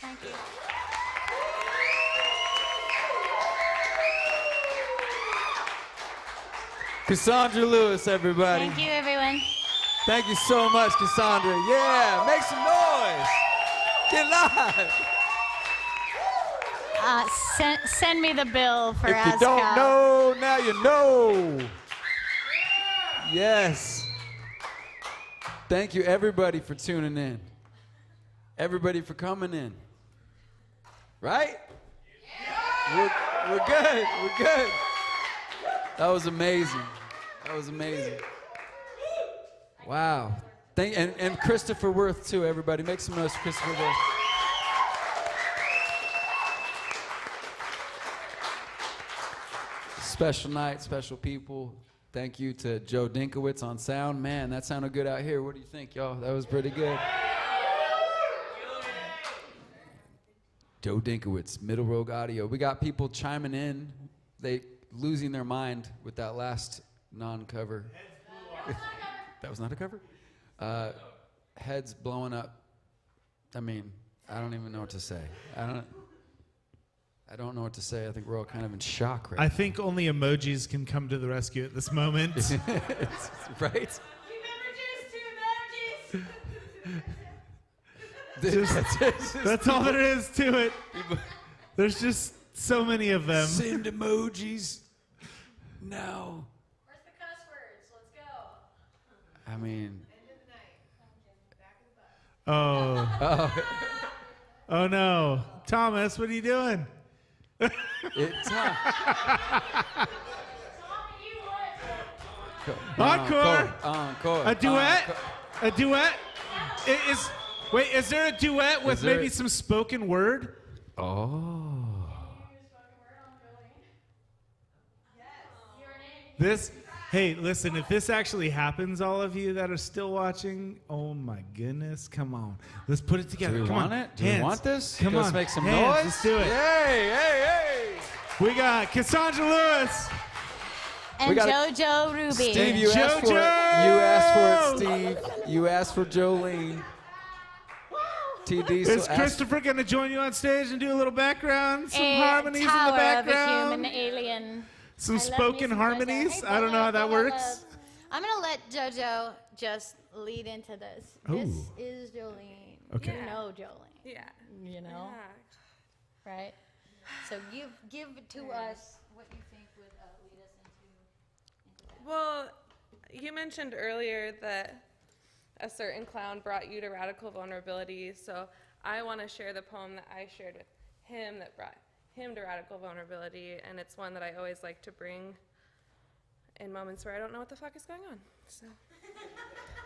Thank you. Cassandra Lewis, everybody. Thank you, everyone. Thank you so much, Cassandra. Yeah, make some noise. Get live. Send me the bill for If you ASCAP. don't know, now you know. Yes. Thank you, everybody, for tuning in. Everybody for coming in. Right? We're good. We're good. That was amazing. That was amazing. Wow. And Christopher Worth, too, everybody. Make some noise for Christopher Worth. Special night, special people. Thank you to Joe Dinkowitz on sound. Man, that sounded good out here. What do you think, y'all? That was pretty good. Joe Dinkowitz, Middle Rogue Audio. We got people chiming in. They losing their mind with that last non-cover. That was not a cover? Heads blowing up. I mean, I don't even know what to say. I don't know what to say. I think we're all kind of in shock right now. I think only emojis can come to the rescue at this moment. Right? That's all there is to it. There's just so many of them. Send emojis now. Where's the cuss words? Let's go. I mean, Oh. Oh no. Thomas, what are you doing? Encore. Encore. A duet? A duet? Wait, is there a duet with maybe some spoken word? oh. Hey, listen, if this actually happens, all of you that are still watching, oh my goodness, come on. Let's put it together. Do we Come want on. it? Do we want this? Come Let's on. make some Hands, noise. Let's do it. Hey, hey, hey. We got Cassandra Lewis. And We got JoJo Ruby. Steve, you asked for it. You asked for it, Steve. You asked for Jolene. TD, so Is Christopher going to join you on stage and do a little background? Some harmonies in the Tower background? of a human alien. Some I love spoken me some harmonies? JoJo. I don't know how that Hey, works. I'm going to let JoJo just lead into this. This is Jolene. Okay. You know Jolene. Yeah. You know, right? So give to us what you think would lead us into that. Well, you mentioned earlier that a certain clown brought you to radical vulnerability, so I want to share the poem that I shared with him that brought him to radical vulnerability, and it's one that I always like to bring in moments where I don't know what the fuck is going on. So,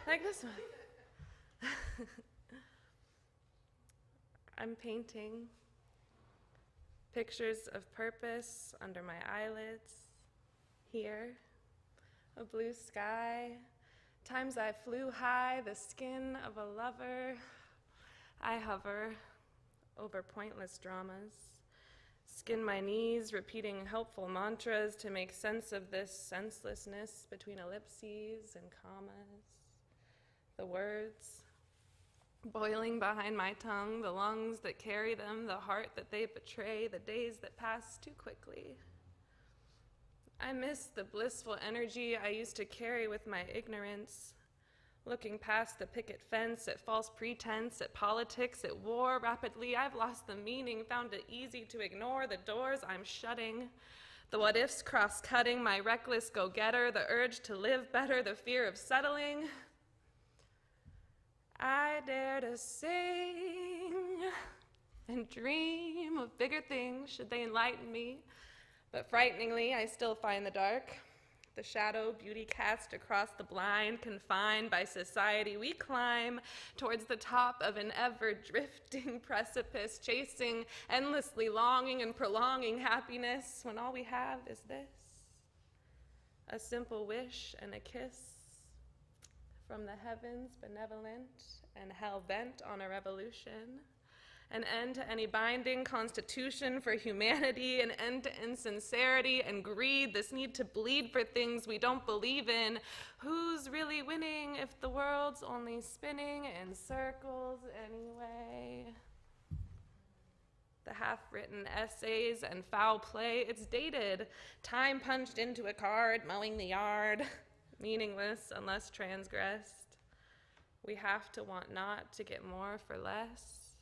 like this one. I'm painting pictures of purpose under my eyelids. Here, a blue sky. Times I flew high, the skin of a lover. I hover over pointless dramas. Skin my knees, repeating helpful mantras to make sense of this senselessness between ellipses and commas. The words boiling behind my tongue, the lungs that carry them, the heart that they betray, the days that pass too quickly. I miss the blissful energy I used to carry with my ignorance, looking past the picket fence at false pretense, at politics, at war. Rapidly, I've lost the meaning, found it easy to ignore the doors I'm shutting, the what-ifs cross-cutting, my reckless go-getter, the urge to live better, the fear of settling. I dare to sing and dream of bigger things should they enlighten me. But frighteningly, I still find the dark, the shadow beauty cast across the blind, confined by society. We climb towards the top of an ever-drifting precipice, chasing, endlessly longing and prolonging happiness when all we have is this, a simple wish and a kiss from the heavens benevolent and hell-bent on a revolution. An end to any binding constitution for humanity, an end to insincerity and greed, this need to bleed for things we don't believe in. Who's really winning if the world's only spinning in circles anyway? The half-written essays and foul play, it's dated. Time punched into a card, mowing the yard, meaningless unless transgressed. We have to want not to get more for less.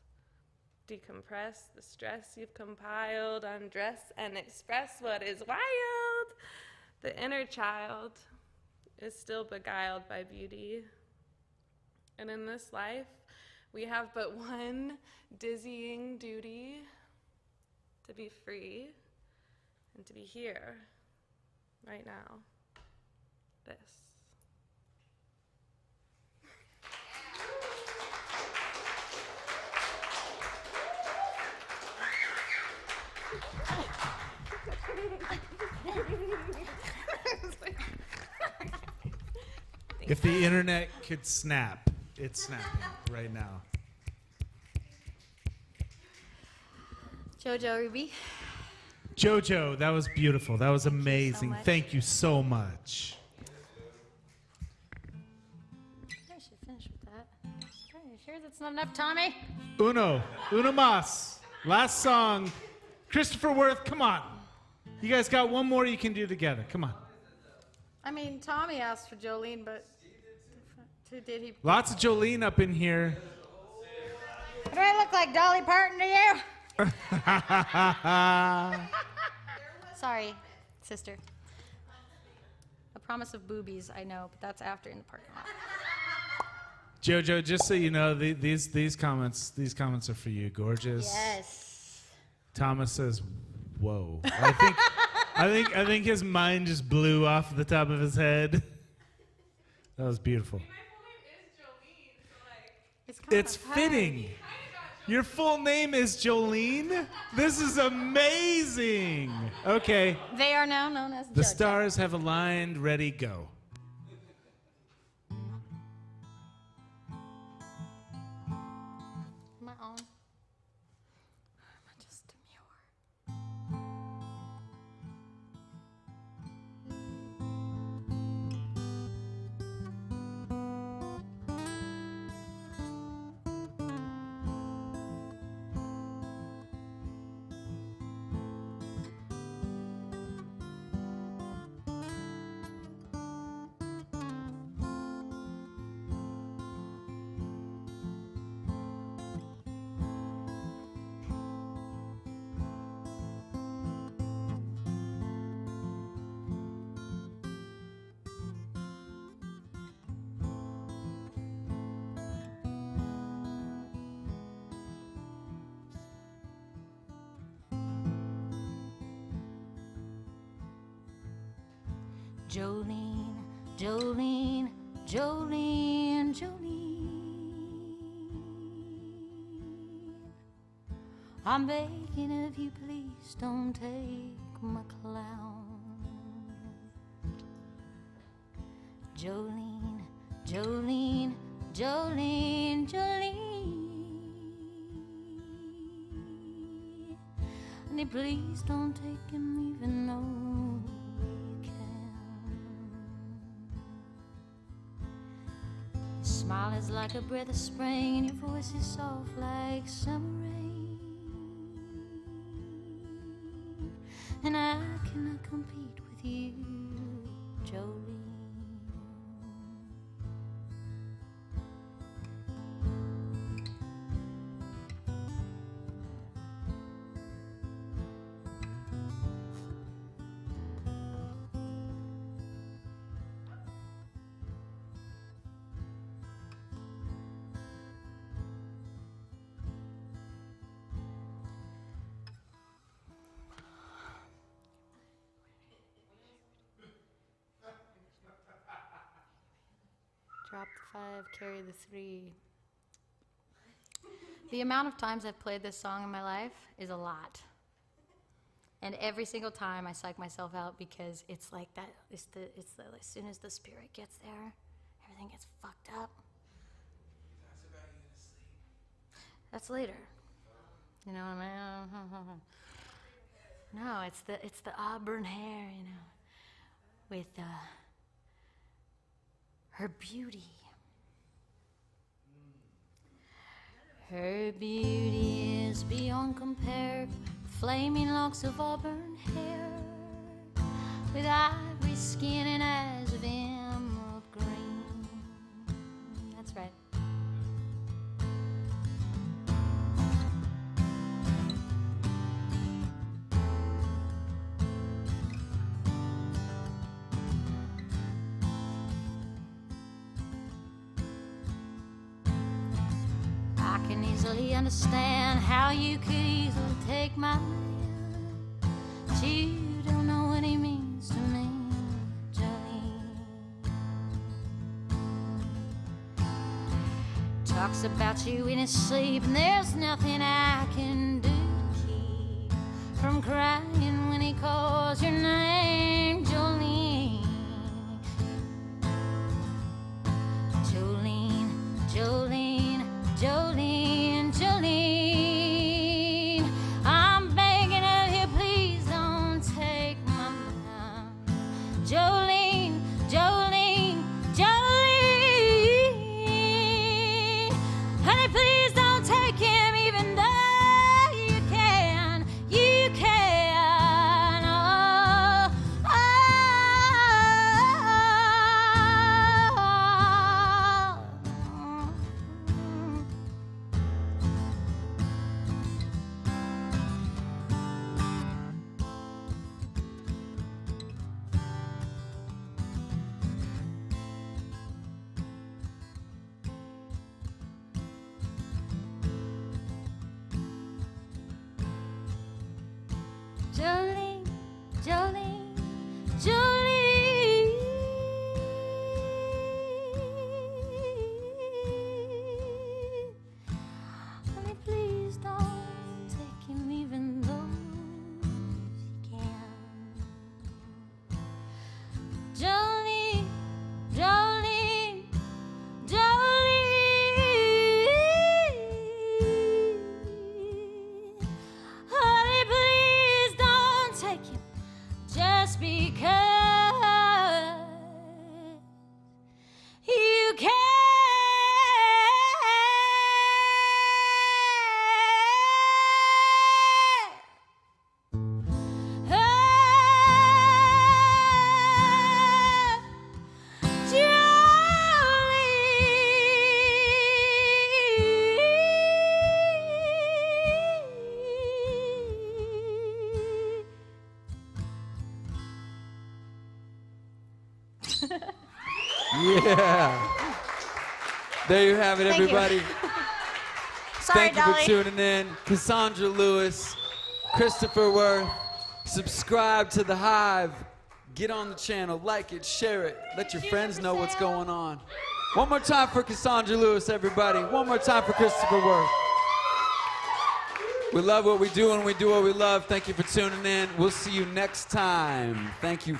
Decompress the stress you've compiled, undress and express what is wild. The inner child is still beguiled by beauty. And in this life, we have but one dizzying duty: to be free and to be here, right now. This. If the internet could snap, it's snapping right now. Jojo Ruby. Jojo, that was beautiful. That was amazing. Thank you so much. I should finish with that. Are you sure that's not enough, Tommy? Uno mas. Last song. Christopher Worth, come on. You guys got one more you can do together. Come on. I mean, Tommy asked for Jolene, but did he? Lots of Jolene up in here. Do I look like Dolly Parton to you? Sorry, sister. A promise of boobies, I know, but that's after in the parking lot. Jojo, just so you know, these comments are for you. Gorgeous. Yes. Thomas says, "Whoa." I think his mind just blew off the top of his head. That was beautiful. It's fitting. Your full name is Jolene? This is amazing. Okay. They are now known as The JoJo. stars have aligned. Ready, go. Am I on? Or am I just demure? Jolene, Jolene, Jolene, Jolene. I'm begging of you, please don't take my clown. Jolene, Jolene, Jolene, Jolene. Honey, please don't take him even though you can. Your smile is like a breath of spring and your voice is soft like summer rain. And I cannot compete with you, Jolene. Drop the 5, carry the 3. The amount of times I've played this song in my life is a lot. And every single time I psych myself out because it's like that, it's the as soon as the spirit gets there, everything gets fucked up. That's later. You know what I mean? No, it's the auburn hair, you know, with her beauty. Her beauty is beyond compare, flaming locks of auburn hair, with ivory skin and eyes of emerald green. That's right. I can easily understand how you could easily take my man, but you don't know what he means to me, Jolene. Talks about you in his sleep, and there's nothing I can do to keep from crying when he calls your name, Jolene. Jolene, Jolene, Jolene, Jolene, I'm begging of you, please don't take my man. Jolene, Jolene, Jolene, honey, please don't take him, even though you can, you can. Oh, oh, oh. Jolene, Jolene, Jolene, honey, please don't take him, even though you can. Jolene, Jolene, Jolene, honey, please don't take him, just because you can. Yeah. There you have it, Thank you. everybody. Sorry, Thank you Dolly. for tuning in. Cassandra Lewis, Christopher Worth. Subscribe to the Hive. Get on the channel, like it, share it. Let your friends know what's going on. One more time for Cassandra Lewis, everybody. One more time for Christopher Worth. We love what we do and we do what we love. Thank you for tuning in. We'll see you next time. Thank you.